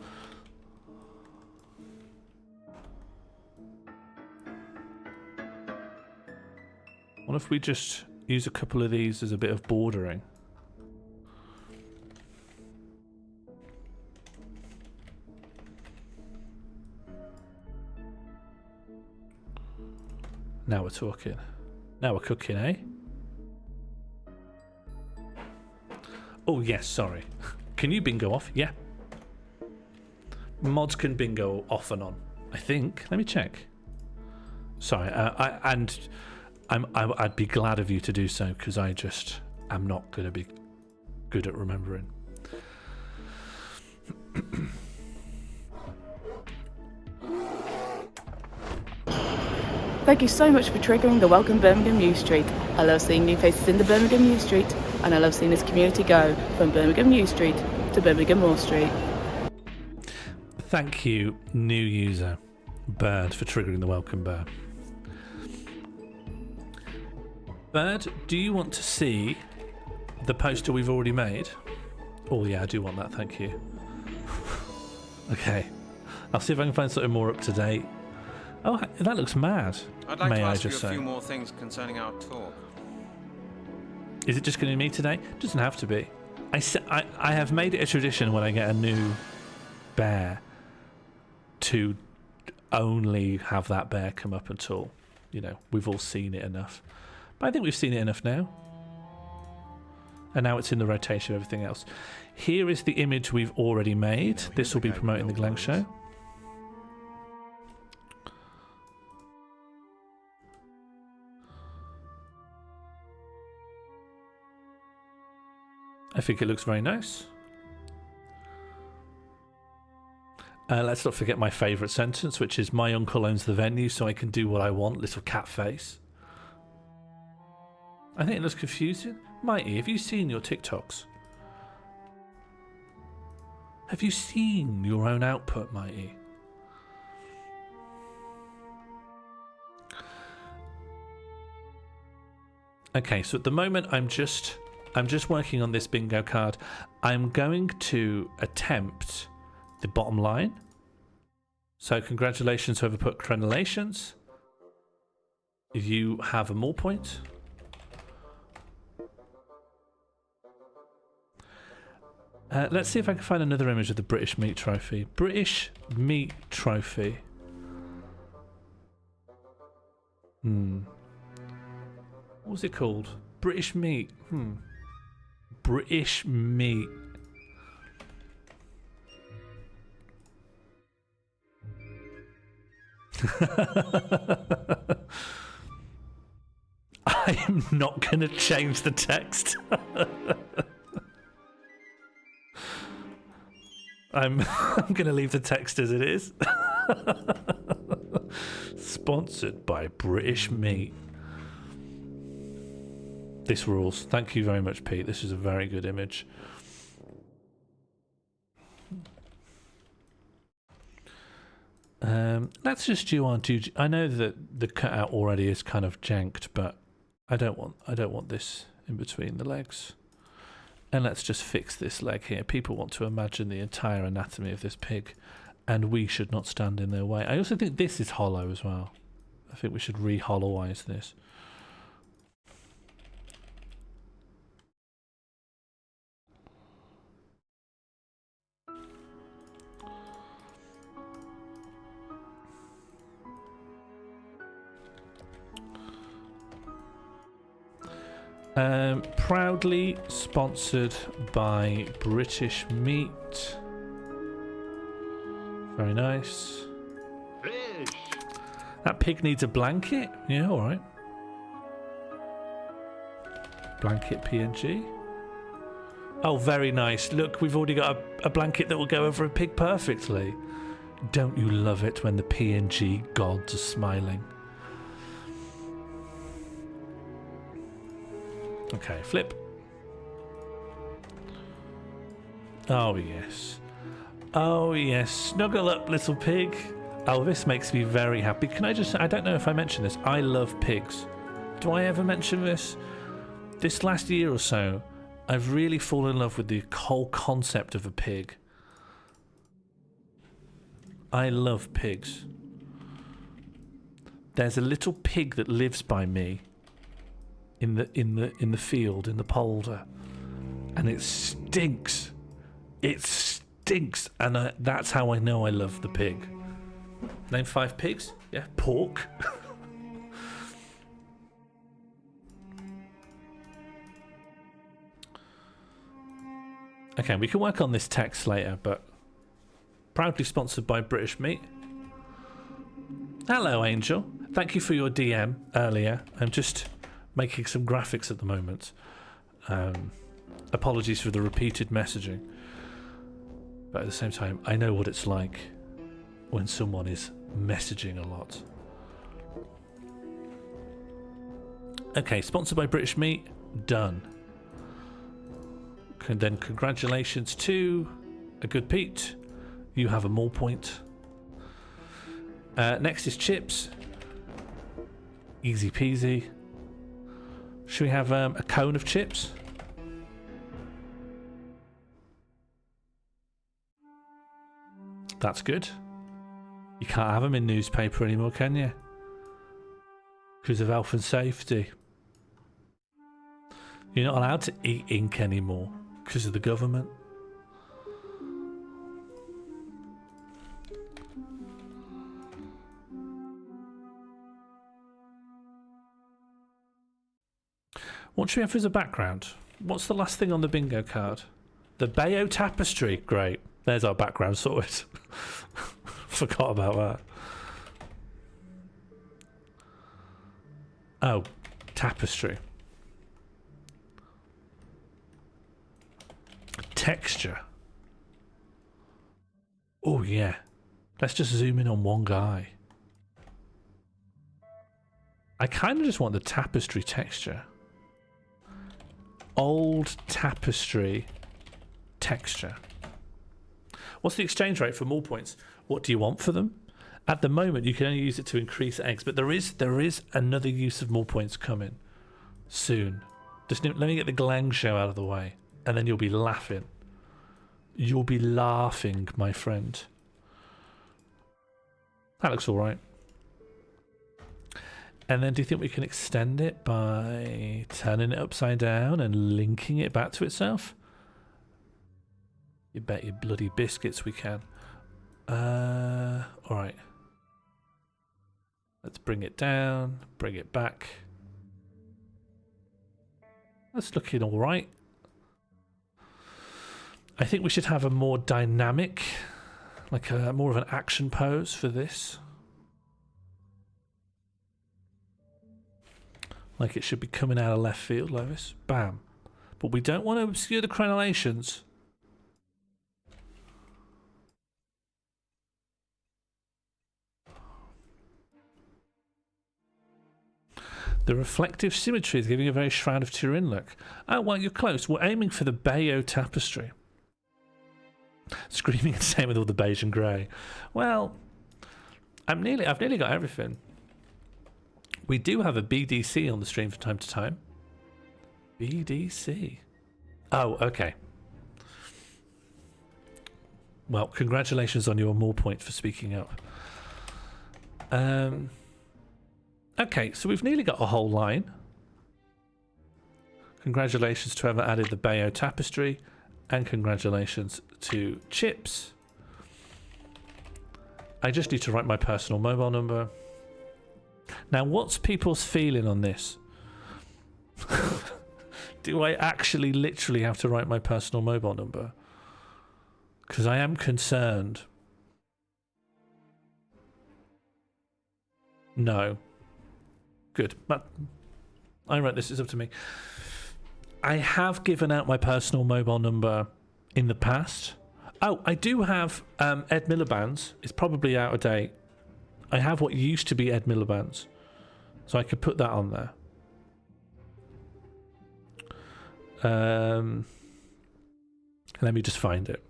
What if we just use a couple of these as a bit of bordering? Now we're talking. Now we're cooking, eh? Oh, yes, sorry. Can you bingo off? Yeah. Mods can bingo off and on, I think. Let me check. Sorry, I'd be glad of you to do so, because I just am not going to be good at remembering. Thank you so much for triggering the Welcome Birmingham News Street. I love seeing new faces in the Birmingham News Street, and I love seeing this community go from Birmingham News Street to Birmingham Moore Street. Thank you, new user, Bird, for triggering the Welcome Bird. Bird, do you want to see the poster we've already made? Oh yeah, I do want that, thank you. Okay, I'll see if I can find something more up to date. Oh, that looks mad. I'd like to ask you a say. few more things concerning our talk. Is it just going to be me today? It doesn't have to be. I have made it a tradition when I get a new bear to only have that bear come up until, you know, we've all seen it enough. But I think we've seen it enough now. And now it's in the rotation of everything else. Here is the image we've already made. This will be promoting the Glang Show. I think it looks very nice. Let's not forget my favourite sentence, which is, my uncle owns the venue, so I can do what I want, little cat face. I think it looks confusing. Mighty, have you seen your TikToks? Have you seen your own output, Mighty? Okay, so at the moment I'm just working on this bingo card. I'm going to attempt the bottom line. So congratulations whoever put crenellations. You have a more point. Let's see if I can find another image of the British Meat Trophy. British Meat Trophy. What was it called? British Meat. British Meat. I'm not going to change the text. I'm going to leave the text as it is. Sponsored by British Meat. This rules. Thank you very much, Pete. This is a very good image. Let's just do our due. I know that the cutout already is kind of janked, but I don't want this in between the legs. And let's just fix this leg here. People want to imagine the entire anatomy of this pig, and we should not stand in their way. I also think this is hollow as well. I think we should re-hollowize this. Proudly sponsored by British Meat. Very nice. Fish. That pig needs a blanket. Yeah, all right. Blanket PNG. Oh, very nice. Look, we've already got a blanket that will go over a pig perfectly. Don't you love it when the PNG gods are smiling? Okay, flip. Oh, yes. Oh, yes. Snuggle up, little pig. Oh, this makes me very happy. Can I just... I don't know if I mentioned this. I love pigs. Do I ever mention this? This last year or so, I've really fallen in love with the whole concept of a pig. I love pigs. There's a little pig that lives by me. In the field, in the polder, and it stinks. It stinks, and that's how I know I love the pig. Name 5 pigs. Yeah, pork. Okay, we can work on this text later, but proudly sponsored by British Meat. Hello, Angel. Thank you for your DM earlier. I'm just making some graphics at the moment. Apologies for the repeated messaging. But at the same time, I know what it's like when someone is messaging a lot. Okay, sponsored by British Meat. Done. And then congratulations to a good Pete. You have a more point. Next is chips. Easy peasy. Should we have a cone of chips? That's good. You can't have them in newspaper anymore, can you? Because of health and safety. You're not allowed to eat ink anymore because of the government. What should we have as a background? What's the last thing on the bingo card? The Bayo Tapestry. Great. There's our background sorted. Forgot about that. Oh, tapestry. Texture. Oh, yeah. Let's just zoom in on one guy. I kind of just want the tapestry texture. Old tapestry texture. What's the exchange rate for more points? What do you want for them? At the moment, you can only use it to increase eggs, but there is another use of more points coming soon. Just let me get the glang show out of the way, and then you'll be laughing. You'll be laughing, my friend. That looks all right. And then do you think we can extend it by turning it upside down and linking it back to itself? You bet your bloody biscuits we can. Alright. Let's bring it down, bring it back. That's looking alright. I think we should have a more dynamic, like a more of an action pose for this. Like it should be coming out of left field like this. Bam. But we don't want to obscure the crenellations. The reflective symmetry is giving a very Shroud of Turin look. Oh, well, you're close. We're aiming for the Bayo Tapestry. Screaming the same with all the beige and grey. Well, I've nearly got everything. We do have a BDC on the stream from time to time. BDC. Oh, okay. Well, congratulations on your more points for speaking up. Okay, so we've nearly got a whole line. Congratulations to whoever added the Bayo Tapestry, and congratulations to Chips. I just need to write my personal mobile number. Now, what's people's feeling on this? Do I actually literally have to write my personal mobile number? Because I am concerned. No. Good. But I wrote this. It's up to me. I have given out my personal mobile number in the past. Oh, I do have Ed Miliband's. It's probably out of date. I have what used to be Ed Miliband's. So I could put that on there. Let me just find it.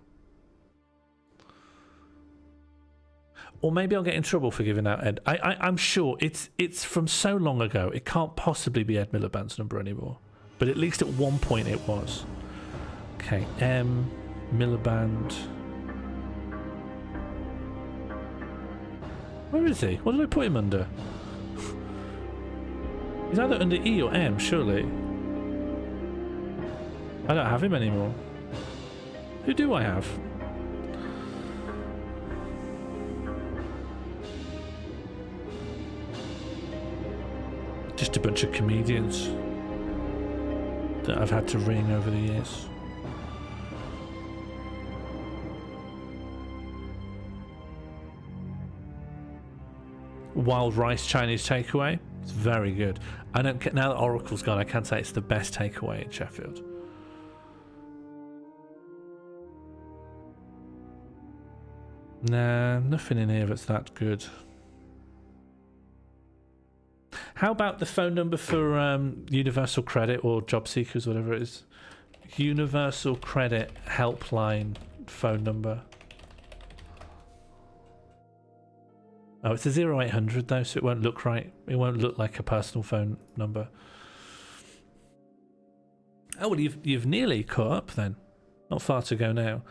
Or maybe I'll get in trouble for giving out Ed. I'm sure it's from so long ago. It can't possibly be Ed Miliband's number anymore. But at least at one point it was. Okay, M Miliband. Where is he? What did I put him under? He's either under E or M, surely. I don't have him anymore. Who do I have? Just a bunch of comedians that I've had to ring over the years. Wild rice Chinese takeaway. It's very good. I don't. Now that Oracle's gone, I can say it's the best takeaway in Sheffield. Nah, nothing in here that's that good. How about the phone number for Universal Credit or Job Seekers, whatever it is? Universal Credit Helpline phone number. Oh, it's a 0800 though, so it won't look right. It won't look like a personal phone number. Oh, well, you've nearly caught up then. Not far to go now.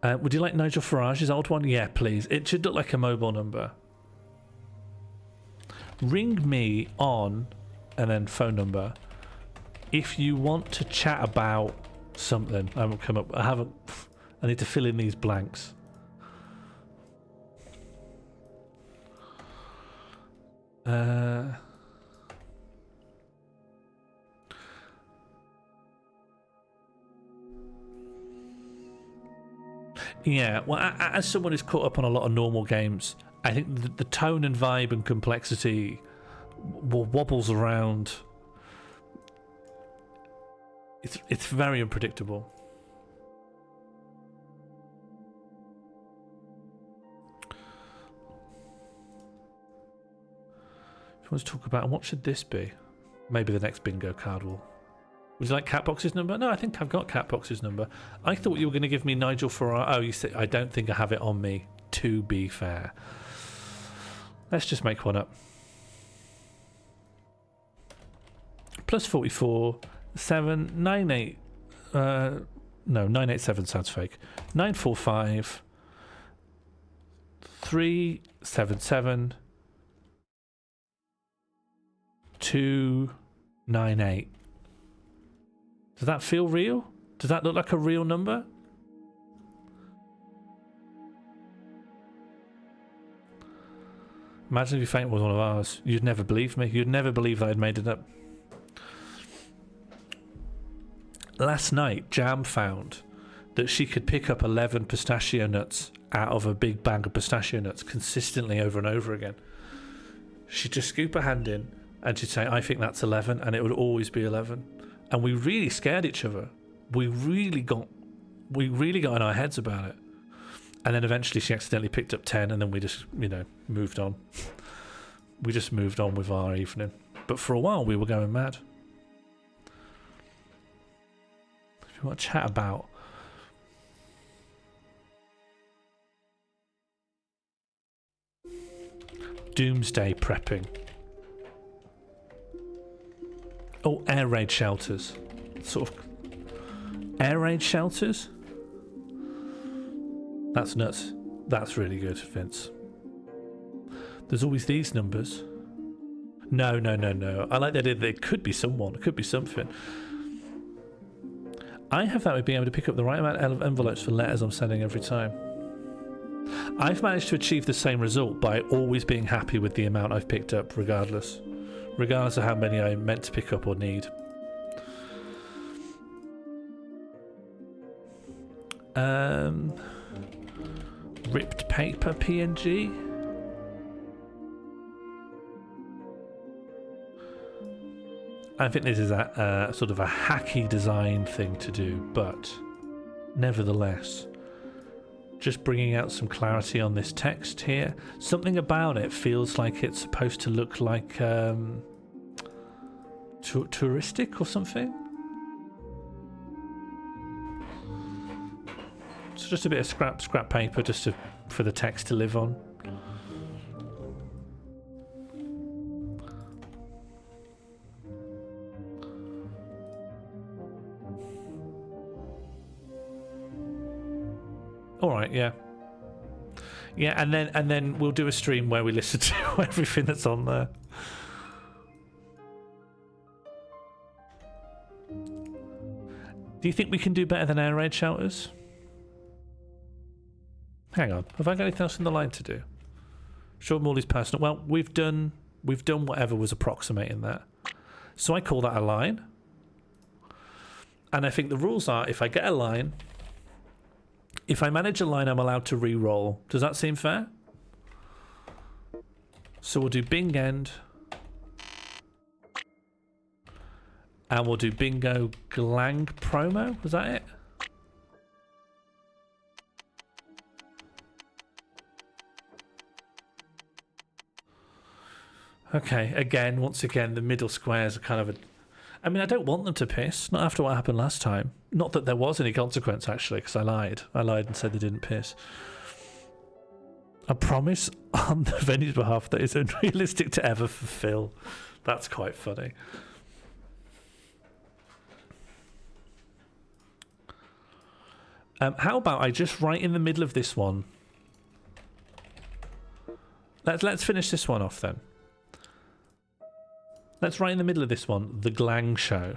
Would you like Nigel Farage's old one? Yeah, please. It should look like a mobile number. Ring me on, and then phone number, if you want to chat about something. I haven't come up. I need to fill in these blanks. Yeah, well, as someone who's caught up on a lot of normal games, I think the tone and vibe and complexity wobbles around. It's very unpredictable. If you want to talk about what should this be, maybe the next bingo card will. Would you like Catbox's number? No, I think I've got Catbox's number. I thought you were going to give me Nigel Farrar. Oh, you said I don't think I have it on me. To be fair, let's just make one up. Plus 44, 7, 9, 8. No, 987 sounds fake. 945, 377, 298. Does that feel real? Does that look like a real number? Imagine if you think it was one of ours. You'd never believe me. You'd never believe that I'd made it up. Last night, Jam found that she could pick up 11 pistachio nuts out of a big bag of pistachio nuts consistently over and over again. She'd just scoop her hand in and she'd say, I think that's 11, and it would always be 11. And we really scared each other. We really got in our heads about it. And then eventually she accidentally picked up 10, and then we just, moved on. We just moved on with our evening. But for a while we were going mad. If you want to chat about doomsday prepping. Oh, air raid shelters. Sort of air raid shelters? That's nuts. That's really good, Vince. There's always these numbers. No. I like the idea that it could be someone. It could be something. I have that with being able to pick up the right amount of envelopes for letters I'm sending every time. I've managed to achieve the same result by always being happy with the amount I've picked up, regardless of how many I meant to pick up or need. Ripped paper PNG. I think this is a sort of a hacky design thing to do, but nevertheless, just bringing out some clarity on this text here. Something about it feels like it's supposed to look like touristic or something. So just a bit of scrap paper just for the text to live on. All right, yeah, and then we'll do a stream where we listen to everything that's on there. Do you think we can do better than air raid shelters? Hang on, have I got anything else in the line to do? Sean Morley's personal. Well, we've done whatever was approximating that. So I call that a line. And I think the rules are, if I get a line, if I manage a line, I'm allowed to re-roll. Does that seem fair? So we'll do Bing End. And we'll do Bingo Glang promo. Was that it? Okay, once again, the middle squares are kind of a... I mean, I don't want them to piss, not after what happened last time. Not that there was any consequence, actually, because I lied. I lied and said they didn't piss. I promise on the venue's behalf that it's unrealistic to ever fulfill. That's quite funny. How about I just write in the middle of this one? Let's finish this one off then. Let's write in the middle of this one, The Glang Show.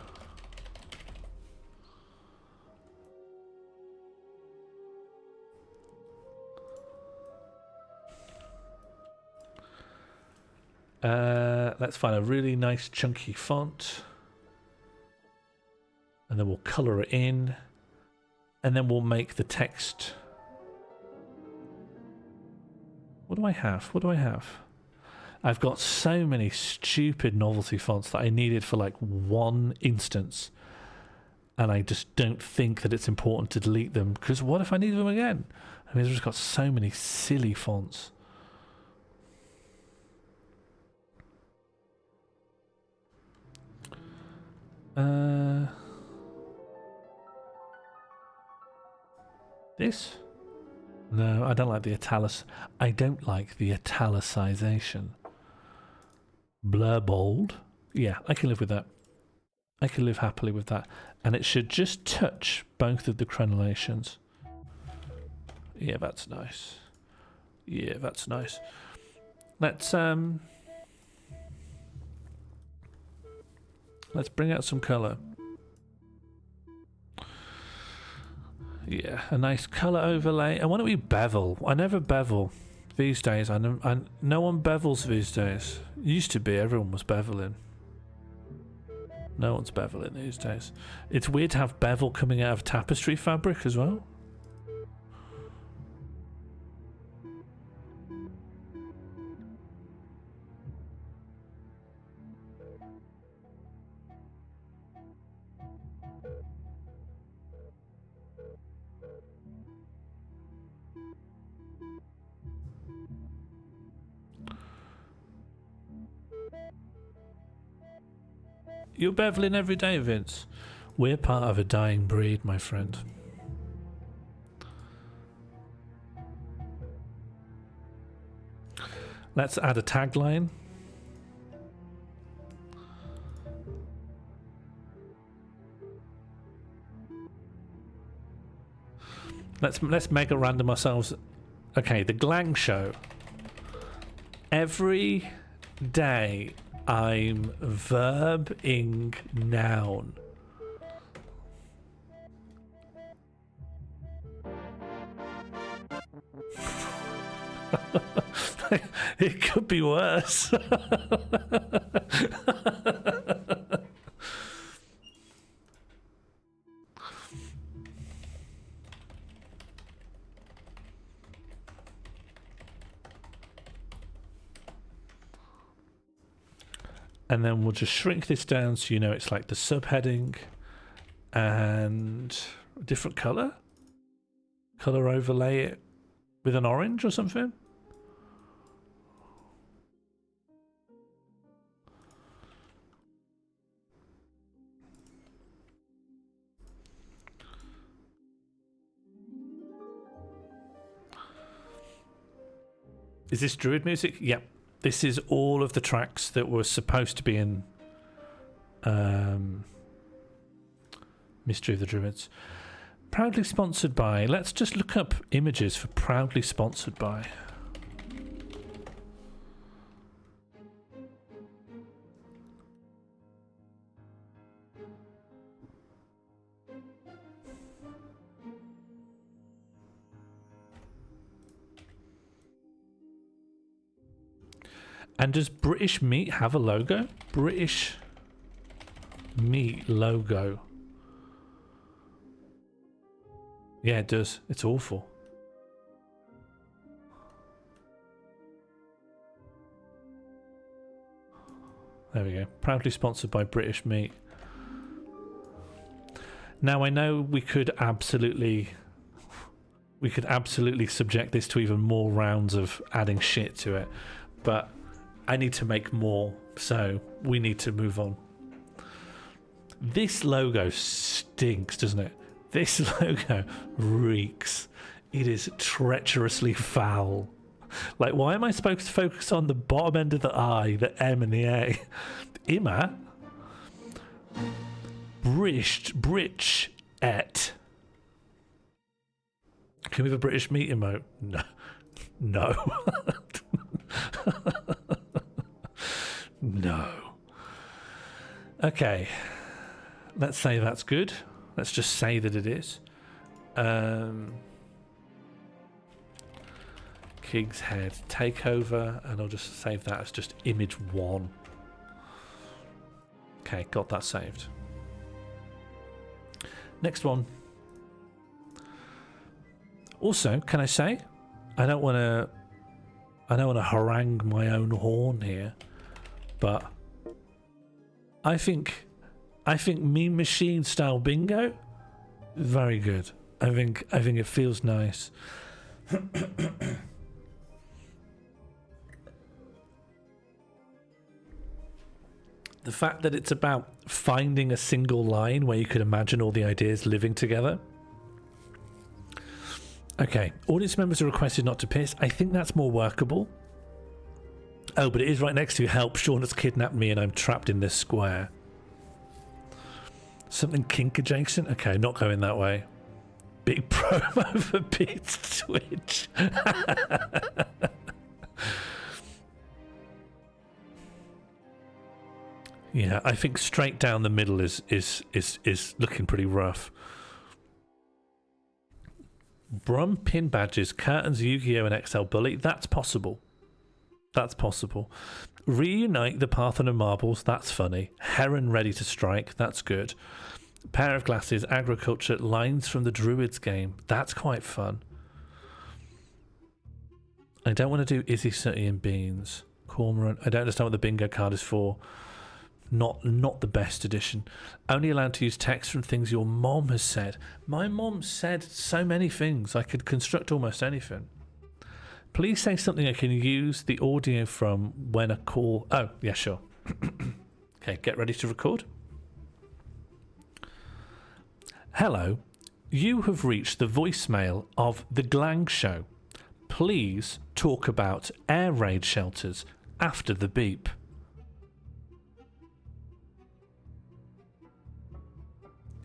Let's find a really nice chunky font. And then we'll colour it in. And then we'll make the text What do I have? What do I have? I've got so many stupid novelty fonts that I needed for like one instance. And I just don't think that it's important to delete them, because what if I need them again? I mean, I've just got so many silly fonts. This? No, I don't like the I don't like the italicization. Blur bold. Yeah, I can live with that. I can live happily with that. And it should just touch both of the crenellations. Yeah, that's nice. Yeah, that's nice. Let's bring out some colour. Yeah, a nice colour overlay. And why don't we bevel? I never bevel these days. No one bevels these days. Used to be, everyone was beveling. No one's beveling these days. It's weird to have bevel coming out of tapestry fabric as well. You're beveling every day, Vince. We're part of a dying breed, my friend. Let's add a tagline. Let's mega random ourselves. Okay, the Glang show. Every day I'm verb-ing noun. It could be worse. And then we'll just shrink this down so you know it's like the subheading and a different colour. Colour overlay it with an orange or something. Is this Druid music? Yep. This is all of the tracks that were supposed to be in Mystery of the Druids. Proudly sponsored by. Let's just look up images for proudly sponsored by. And does British Meat have a logo? British Meat logo. Yeah, it does. It's awful. There we go. Proudly sponsored by British Meat. Now I know we could absolutely subject this to even more rounds of adding shit to it, but I need to make more, so we need to move on. This logo stinks, doesn't it? This logo reeks. It is treacherously foul. Like, why am I supposed to focus on the bottom end of the I, the M and the A? Imma? Britch et. Can we have a British Meat emote? No. No. No. Okay. Let's say that's good. Let's just say that it is. King's Head takeover, and I'll just save that as just image 1. Okay, got that saved. Next one. Also, can I say, I don't want to I don't want to harangue my own horn here, but I think Mean Machine style bingo, very good. I think it feels nice. The fact that it's about finding a single line where you could imagine all the ideas living together. Okay, audience members are requested not to piss. I think that's more workable. Oh, but it is right next to help. Sean has kidnapped me and I'm trapped in this square. Something kink adjacent? Okay, not going that way. Big promo for Pete's Twitch. Yeah, I think straight down the middle is looking pretty rough. Brum pin badges, curtains, Yu-Gi-Oh! And XL Bully. That's possible. That's possible. Reunite the Parthenon marbles. That's funny. Heron ready to strike. That's good. Pair of glasses, agriculture, lines from the Druids game. That's quite fun. I don't want to do Izzy, Sooty and Beans. Cormorant. I don't understand what the bingo card is for. Not the best edition. Only allowed to use text from things your mom has said. My mom said so many things. I could construct almost anything. Please say something I can use the audio from when a call... Oh, yeah, sure. Okay, get ready to record. Hello. You have reached the voicemail of The Glang Show. Please talk about air raid shelters after the beep.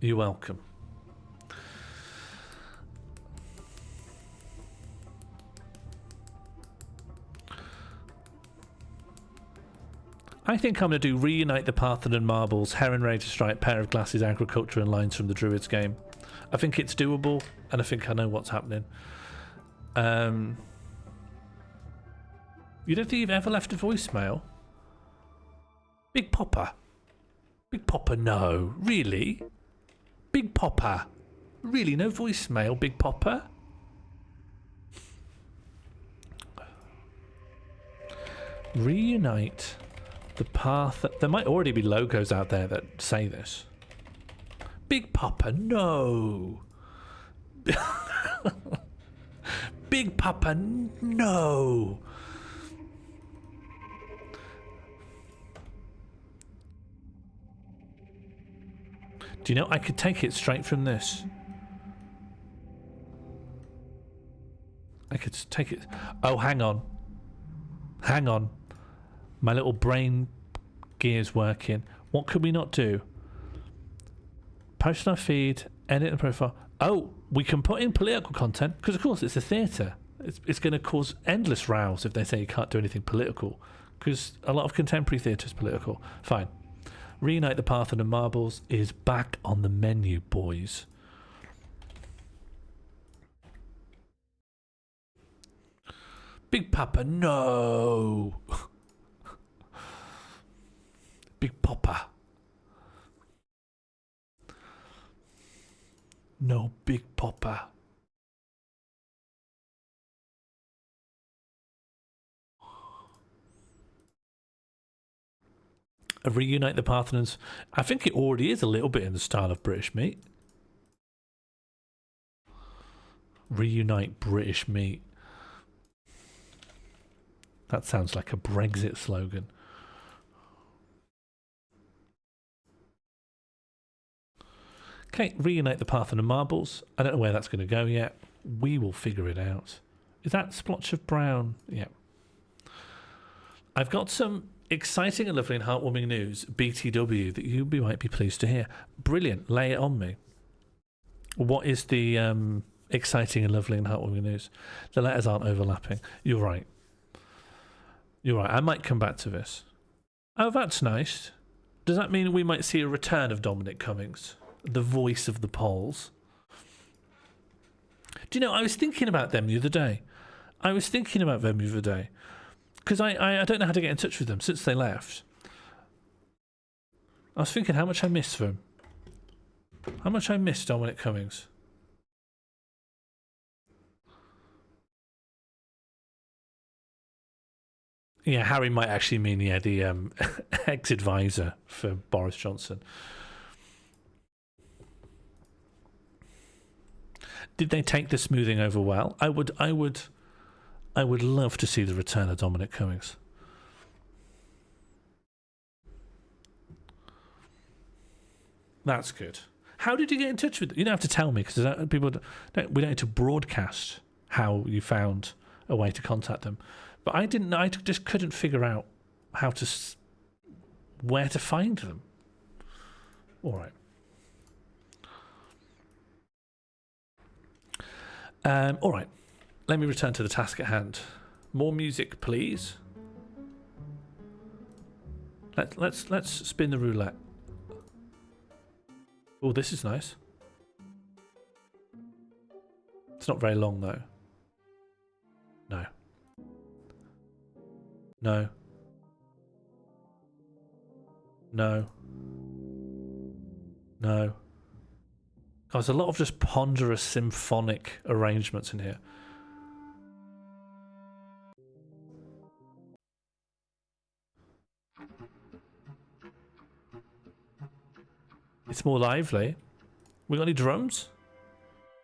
You're welcome. I think I'm going to do Reunite the Parthenon marbles, Heron ready to strike, pair of glasses, agriculture and lines from the Druids game. I think it's doable and I think I know what's happening. You don't think you've ever left a voicemail? Big Popper? Big Popper, no. Really? Big Popper? Really? No voicemail, Big Popper? Reunite the path. There might already be logos out there that say this. Big Popper, no. Big Popper, no. Do you know, I could take it straight from this. I could take it... Oh, hang on. Hang on. My little brain gear's working. What could we not do? Post on our feed, edit the profile. Oh, we can put in political content, because of course it's a theatre. It's going to cause endless rows if they say you can't do anything political, because a lot of contemporary theatre is political. Fine. Reunite the Parthenon marbles is back on the menu, boys. Big Papa, no. Big Popper. No, Big Popper. Reunite the Parthenons. I think it already is a little bit in the style of British meat. Reunite British meat. That sounds like a Brexit slogan. Okay, reunite the Parthenon marbles. I don't know where that's going to go yet. We will figure it out. Is that splotch of brown? Yeah. I've got some exciting and lovely and heartwarming news, BTW, that you might be pleased to hear. Brilliant. Lay it on me. What is the exciting and lovely and heartwarming news? The letters aren't overlapping. You're right. You're right. I might come back to this. Oh, that's nice. Does that mean we might see a return of Dominic Cummings, the voice of the polls? Do you know, I was thinking about them the other day. Because I don't know how to get in touch with them since they left. I was thinking how much I missed them. How much I missed Dominic Cummings. Yeah, Harry might actually mean the ex-advisor for Boris Johnson. Did they take the smoothing over well? I would love to see the return of Dominic Cummings. That's good. How did you get in touch with? You don't have to tell me because we don't need to broadcast how you found a way to contact them. But I didn't know. I just couldn't figure out where to find them. All right. All right. Let me return to the task at hand. More music, please. Let's spin the roulette. Oh, this is nice. It's not very long though. No. No. No. No. There's a lot of just ponderous symphonic arrangements in here. It's more lively. We got any drums?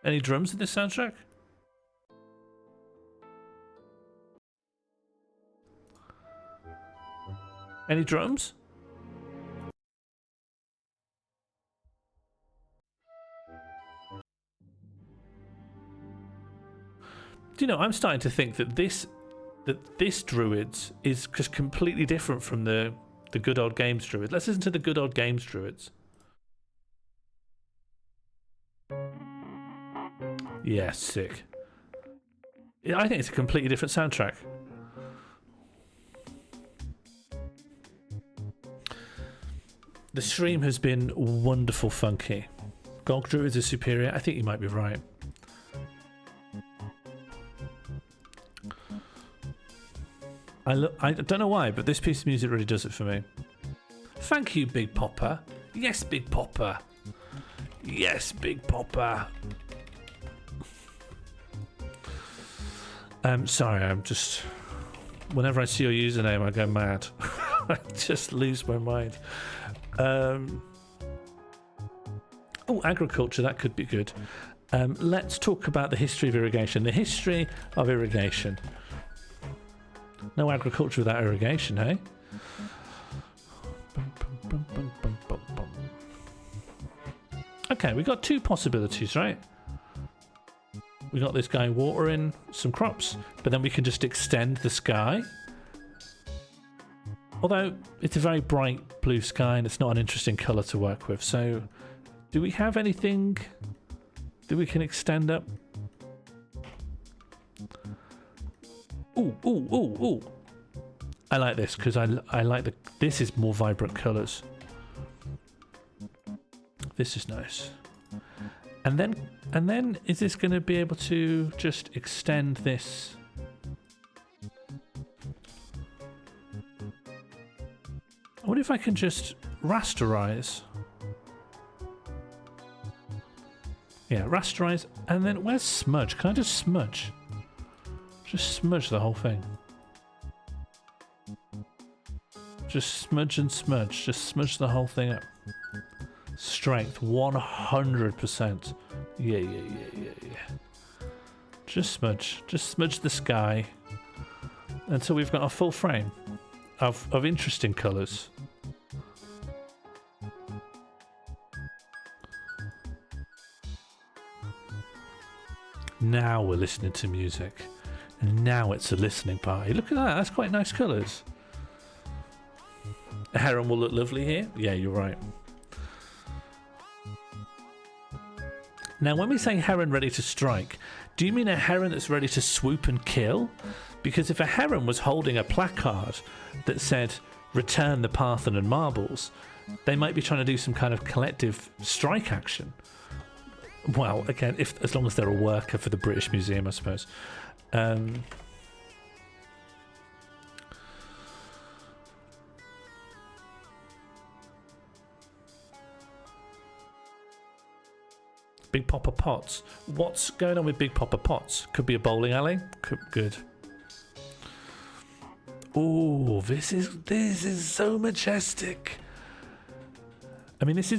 Any drums in this soundtrack? Any drums? Do you know, I'm starting to think that this Druids is just completely different from the Good Old Games Druids. Let's listen to the Good Old Games Druids. Yeah, sick. I think it's a completely different soundtrack. The stream has been wonderful funky. Gog Druids is superior. I think you might be right. I don't know why, but this piece of music really does it for me. Thank you, Big Popper. Yes, Big Popper. Yes, Big Popper. Sorry, I'm just... Whenever I see your username, I go mad. I just lose my mind. Oh, agriculture, that could be good. Let's talk about the history of irrigation. The history of irrigation. No agriculture without irrigation, hey? Okay, we got two possibilities, right? We got this guy watering some crops, but then we can just extend the sky. Although it's a very bright blue sky and it's not an interesting colour to work with. So, do we have anything that we can extend up? Ooh, ooh, ooh, ooh. I like this because I like this is more vibrant colours. This is nice. And then is this going to be able to just extend this? I wonder if I can just rasterize. Yeah, rasterize. And then where's smudge? Can I just smudge? Just smudge the whole thing. Just smudge and smudge. Just smudge the whole thing up. Strength 100%. Yeah. Just smudge the sky until we've got a full frame of interesting colours. Now we're listening to music, and now it's a listening party. Look at that, that's quite nice colours. A heron will look lovely here. Yeah, you're right. Now, when we say heron ready to strike, do you mean a heron that's ready to swoop and kill? Because if a heron was holding a placard that said, return the Parthenon marbles, they might be trying to do some kind of collective strike action. Well, again, as long as they're a worker for the British Museum, I suppose. Big Popper Pots. What's going on with Big Popper Pots? Could be a bowling alley. Good. Oh, this is so majestic. I mean, this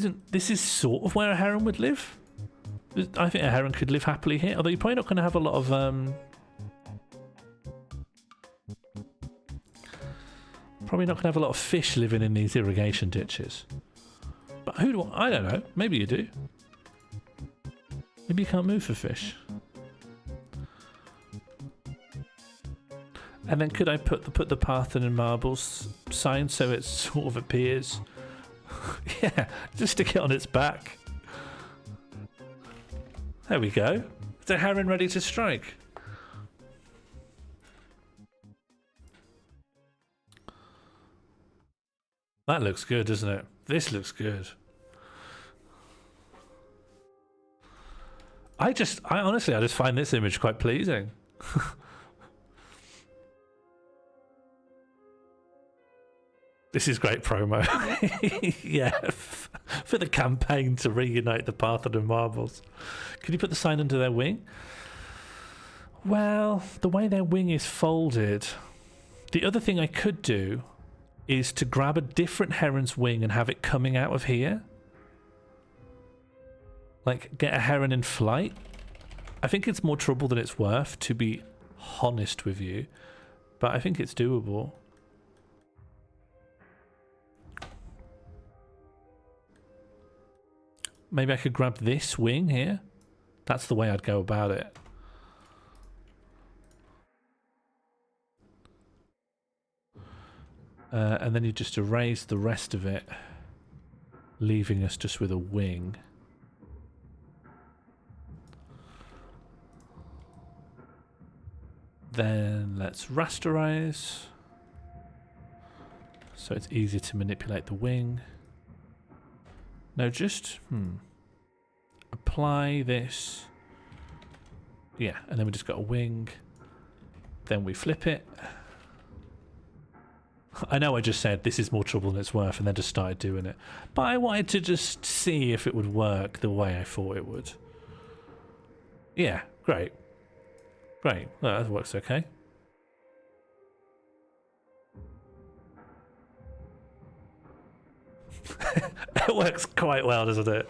is sort of where a heron would live. I think a heron could live happily here, although you're probably not going to have a lot of fish living in these irrigation ditches. But I don't know. Maybe you do. Maybe you can't move for fish. And then could I put the Parthenon marbles sign so it sort of appears? Yeah, just stick it on its back. There we go. It's a heron ready to strike. That looks good, doesn't it? This looks good. I honestly just find this image quite pleasing. This is great promo. Yeah, for the campaign to reunite the Parthenon marbles. Can you put the sign under their wing? Well, the way their wing is folded, the other thing I could do is to grab a different heron's wing and have it coming out of here. Like, get a heron in flight. I think it's more trouble than it's worth, to be honest with you. But I think it's doable. Maybe I could grab this wing here. That's the way I'd go about it. And then you just erase the rest of it, leaving us just with a wing. Then let's rasterize, so it's easier to manipulate the wing. No, just apply this. Yeah, and then we just got a wing. Then we flip it. I know I just said this is more trouble than it's worth and then just started doing it. But I wanted to just see if it would work the way I thought it would. Yeah, great. Great. Well, that works okay. It works quite well, doesn't it?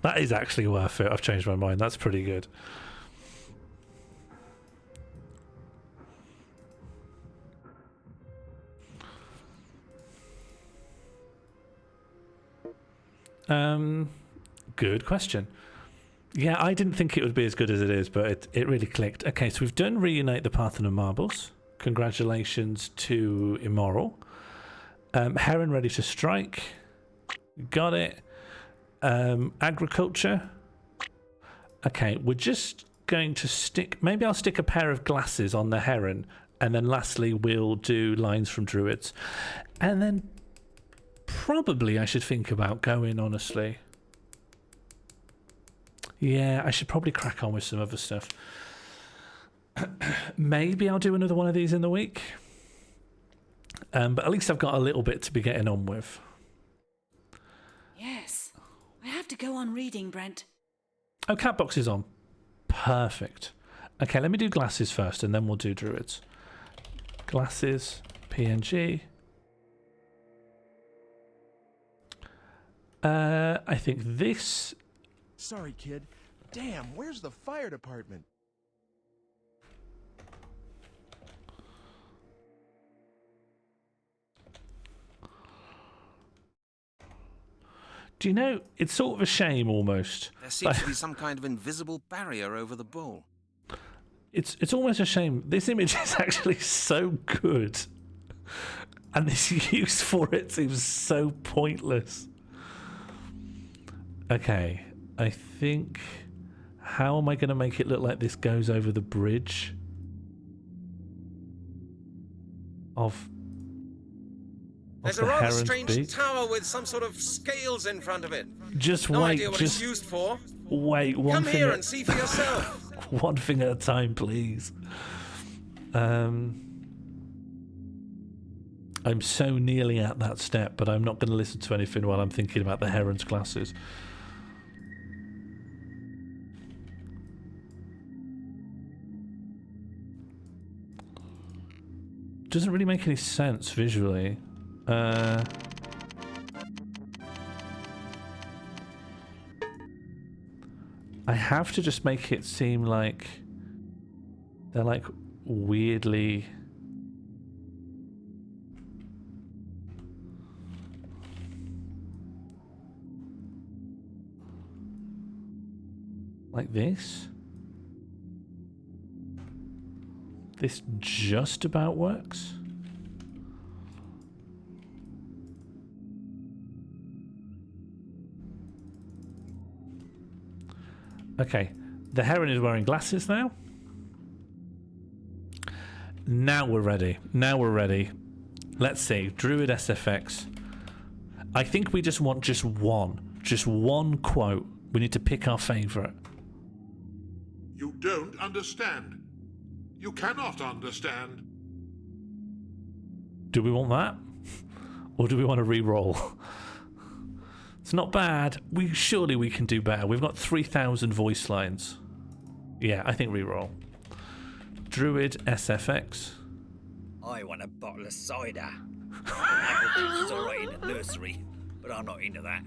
That is actually worth it. I've changed my mind. That's pretty good. Good question. Yeah, I didn't think it would be as good as it is, but it really clicked. Okay, so we've done Reunite the Parthenon Marbles. Congratulations to Immoral. Heron ready to strike. Got it. Agriculture. Okay, we're just going to stick... Maybe I'll stick a pair of glasses on the heron, and then lastly we'll do lines from Druids. And then probably I should think about going, honestly. Yeah, I should probably crack on with some other stuff. Maybe I'll do another one of these in the week. But at least I've got a little bit to be getting on with. Yes. I have to go on reading, Brent. Oh, cat box is on. Perfect. Okay, let me do glasses first and then we'll do Druids. Glasses, PNG. I think this... Sorry, kid. Damn, where's the fire department? Do you know, it's sort of a shame almost. There seems to be some kind of invisible barrier over the bowl. It's almost a shame. This image is actually so good. And this use for it seems so pointless. Okay, I think... How am I going to make it look like this goes over the bridge? There's a rather strange tower with some sort of scales in front of it. Just no wait, idea what it's used for. Wait, Come here and see for yourself. One thing at a time, please. I'm so nearly at that step, but I'm not going to listen to anything while I'm thinking about the heron's glasses. doesn't really make any sense visually. I have to just make it seem like they're like weirdly... like this. This just about works. Okay, the heron is wearing glasses now. Now we're ready. Now we're ready. Let's see. Druid SFX. I think we just want just one quote. We need to pick our favourite. You don't understand. You cannot understand. Do we want that? Or do we want to re-roll? It's not bad. Surely we can do better. We've got 3,000 voice lines. Yeah, I think re-roll. Druid SFX. I want a bottle of cider. Apple juice is alright in the nursery, but I'm not into that.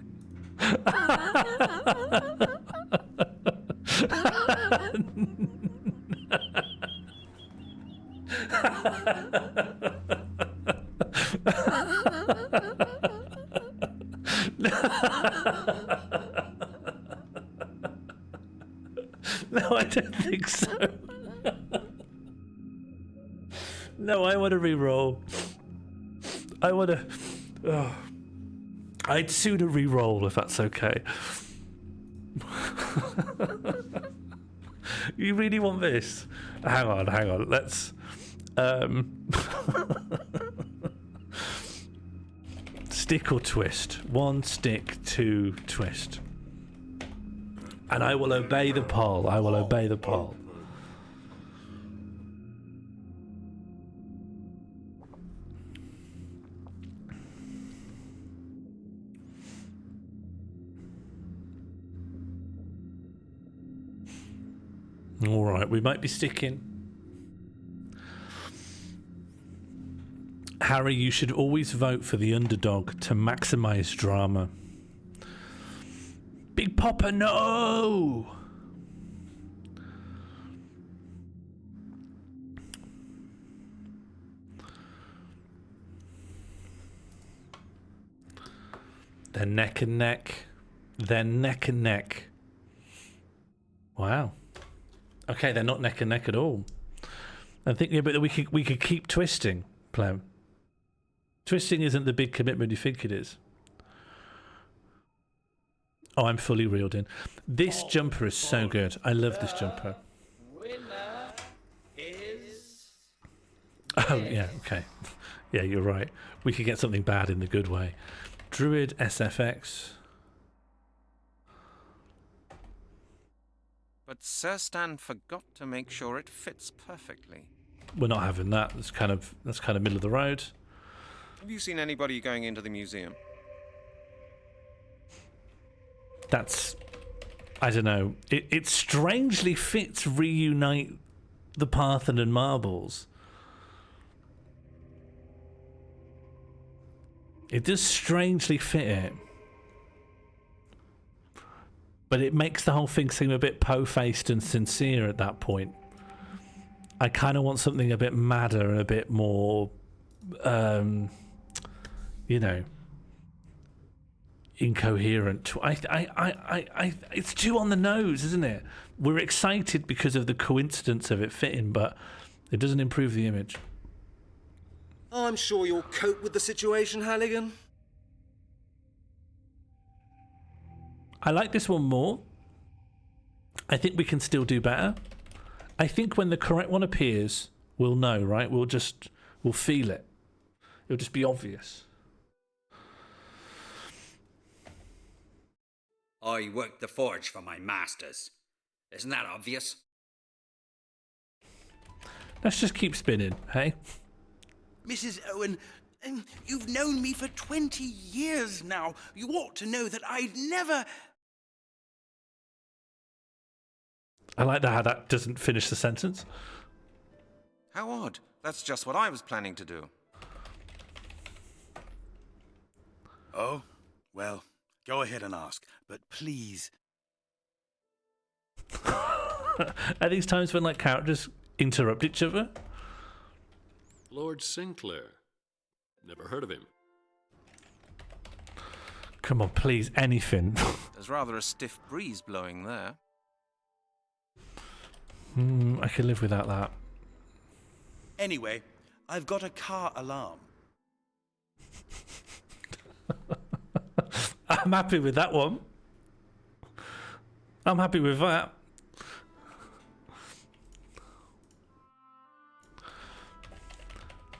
No, I don't think so. No, I want to re-roll. I want to... Oh. I'd sooner re-roll if that's okay. You really want this? Hang on. Let's... Stick or twist? 1 stick, 2 twist. And I will obey the poll. I will obey the poll. All right, we might be sticking. Harry, you should always vote for the underdog to maximize drama. Big Papa, no! They're neck and neck. They're neck and neck. Wow. Okay, they're not neck and neck at all. I think, yeah, but we could keep twisting, Plem. Twisting isn't the big commitment you think it is. Oh, I'm fully reeled in. This jumper is so good. I love this jumper. Winner is... Oh, yeah, okay. Yeah, you're right. We could get something bad in the good way. Druid SFX. But Sir Stan forgot to make sure it fits perfectly. We're not having that. That's kind of middle of the road. Have you seen anybody going into the museum? That's... I don't know. It strangely fits reunite the Parthenon marbles. It does strangely fit it. But it makes the whole thing seem a bit po-faced and sincere at that point. I kind of want something a bit madder and a bit more, you know, incoherent. It's too on the nose, isn't it? We're excited because of the coincidence of it fitting, but it doesn't improve the image. I'm sure you'll cope with the situation, Halligan. I like this one more. I think we can still do better. I think when the correct one appears, we'll know, right? We'll feel it. It'll just be obvious. I worked the forge for my masters. Isn't that obvious? Let's just keep spinning, hey? Mrs. Owen, you've known me for 20 years now. You ought to know that I'd never... I like how that doesn't finish the sentence. How odd. That's just what I was planning to do. Oh, well, go ahead and ask, but please. Are these times when like characters interrupt each other? Lord Sinclair. Never heard of him. Come on, please, anything. There's rather a stiff breeze blowing there. I can live without that. Anyway, I've got a car alarm. I'm happy with that one. I'm happy with that.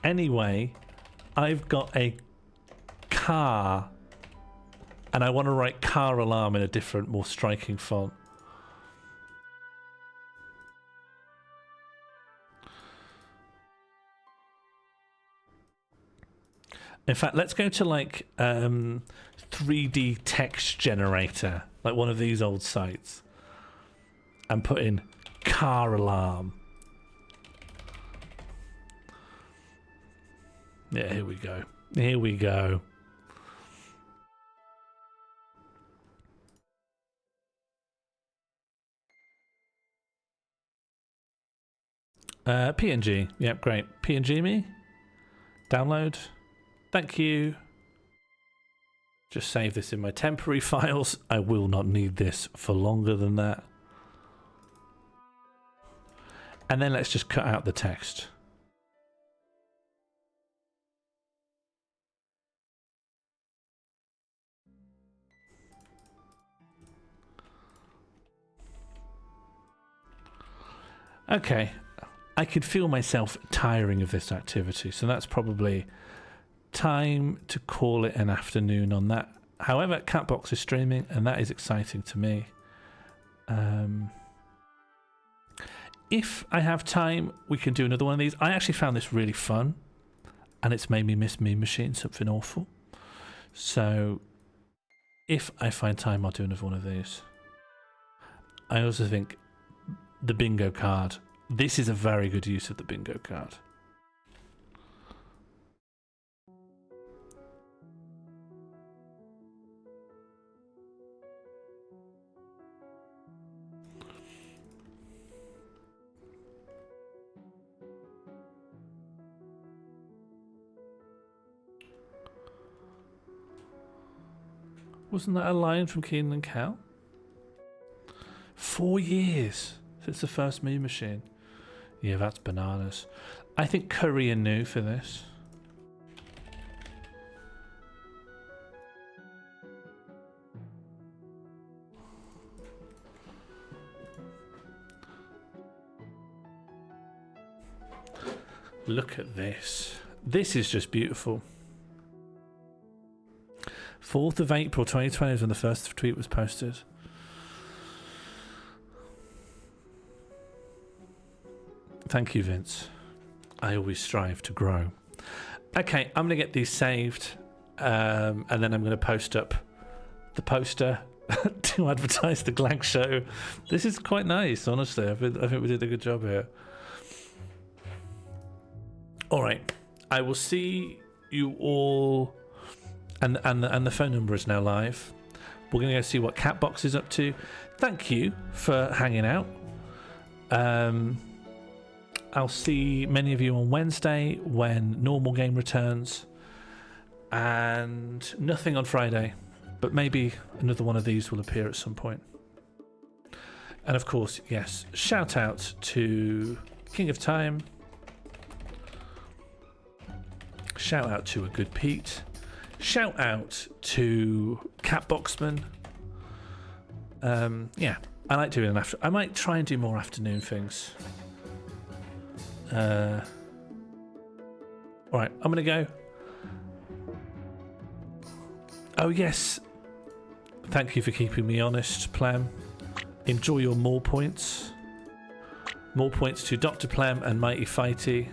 Anyway, I've got a car, and I want to write car alarm in a different, more striking font. In fact, let's go to like 3D text generator, like one of these old sites, and put in car alarm. Yeah, here we go. Here we go. PNG. Yep, great. PNG me. Download. Thank you. Just save this in my temporary files. I will not need this for longer than that. And then let's just cut out the text. Okay, I could feel myself tiring of this activity, so that's probably time to call it an afternoon on that. However, Catbox is streaming, and that is exciting to me. If I have time, we can do another one of these. I actually found this really fun, and it's made me miss Meme Machine, something awful. So, if I find time, I'll do another one of these. I also think the bingo card. This is a very good use of the bingo card. Wasn't that a line from Keenan and Kel? 4 years since the first Meme Machine. Yeah, that's bananas. I think Curry and New for this. Look at this. This is just beautiful. 4th of April 2020 is when the first tweet was posted. Thank you, Vince. I always strive to grow. Okay, I'm going to get these saved, and then I'm going to post up the poster to advertise the Glang show. This is quite nice, honestly. I think we did a good job here. All right, I will see you all, and the phone number is now live. We're going to go see what Catbox is up to. Thank you for hanging out. I'll see many of you on Wednesday when normal game returns, and nothing on Friday, but maybe another one of these will appear at some point. And of course, yes, shout out to King of Time, shout out to A Good Pete, shout out to Catboxman. Yeah, I like doing I might try and do more afternoon things. Alright, I'm gonna go. Oh yes, thank you for keeping me honest, Plem. Enjoy your more points. More points to Dr. Plem and Mighty Fighty.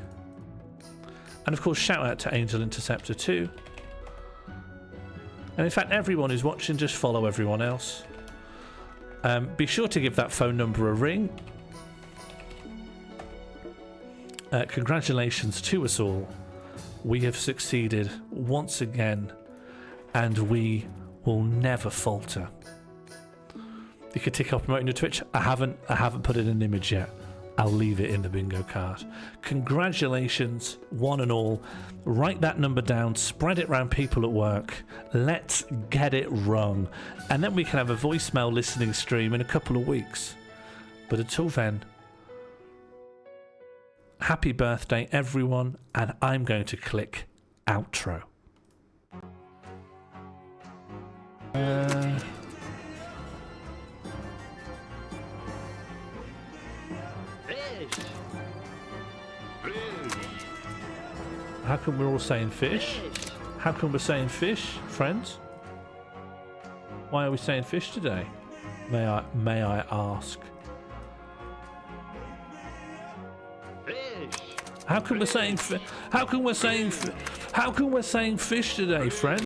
And of course, shout out to Angel Interceptor too. And in fact, everyone who's watching, just follow everyone else. Be sure to give that phone number a ring. congratulations to us all. We have succeeded once again, and we will never falter. You could tick off promoting your Twitch. I haven't put in an image yet. I'll leave it in the bingo card. Congratulations, one and all. Write that number down, spread it around people at work. Let's get it wrong. And then we can have a voicemail listening stream in a couple of weeks. But until then, happy birthday, everyone. And I'm going to click outro. How come we're all saying fish? How come we're saying fish, friends? Why are we saying fish today? May I ask? How come we're saying fish today, friends?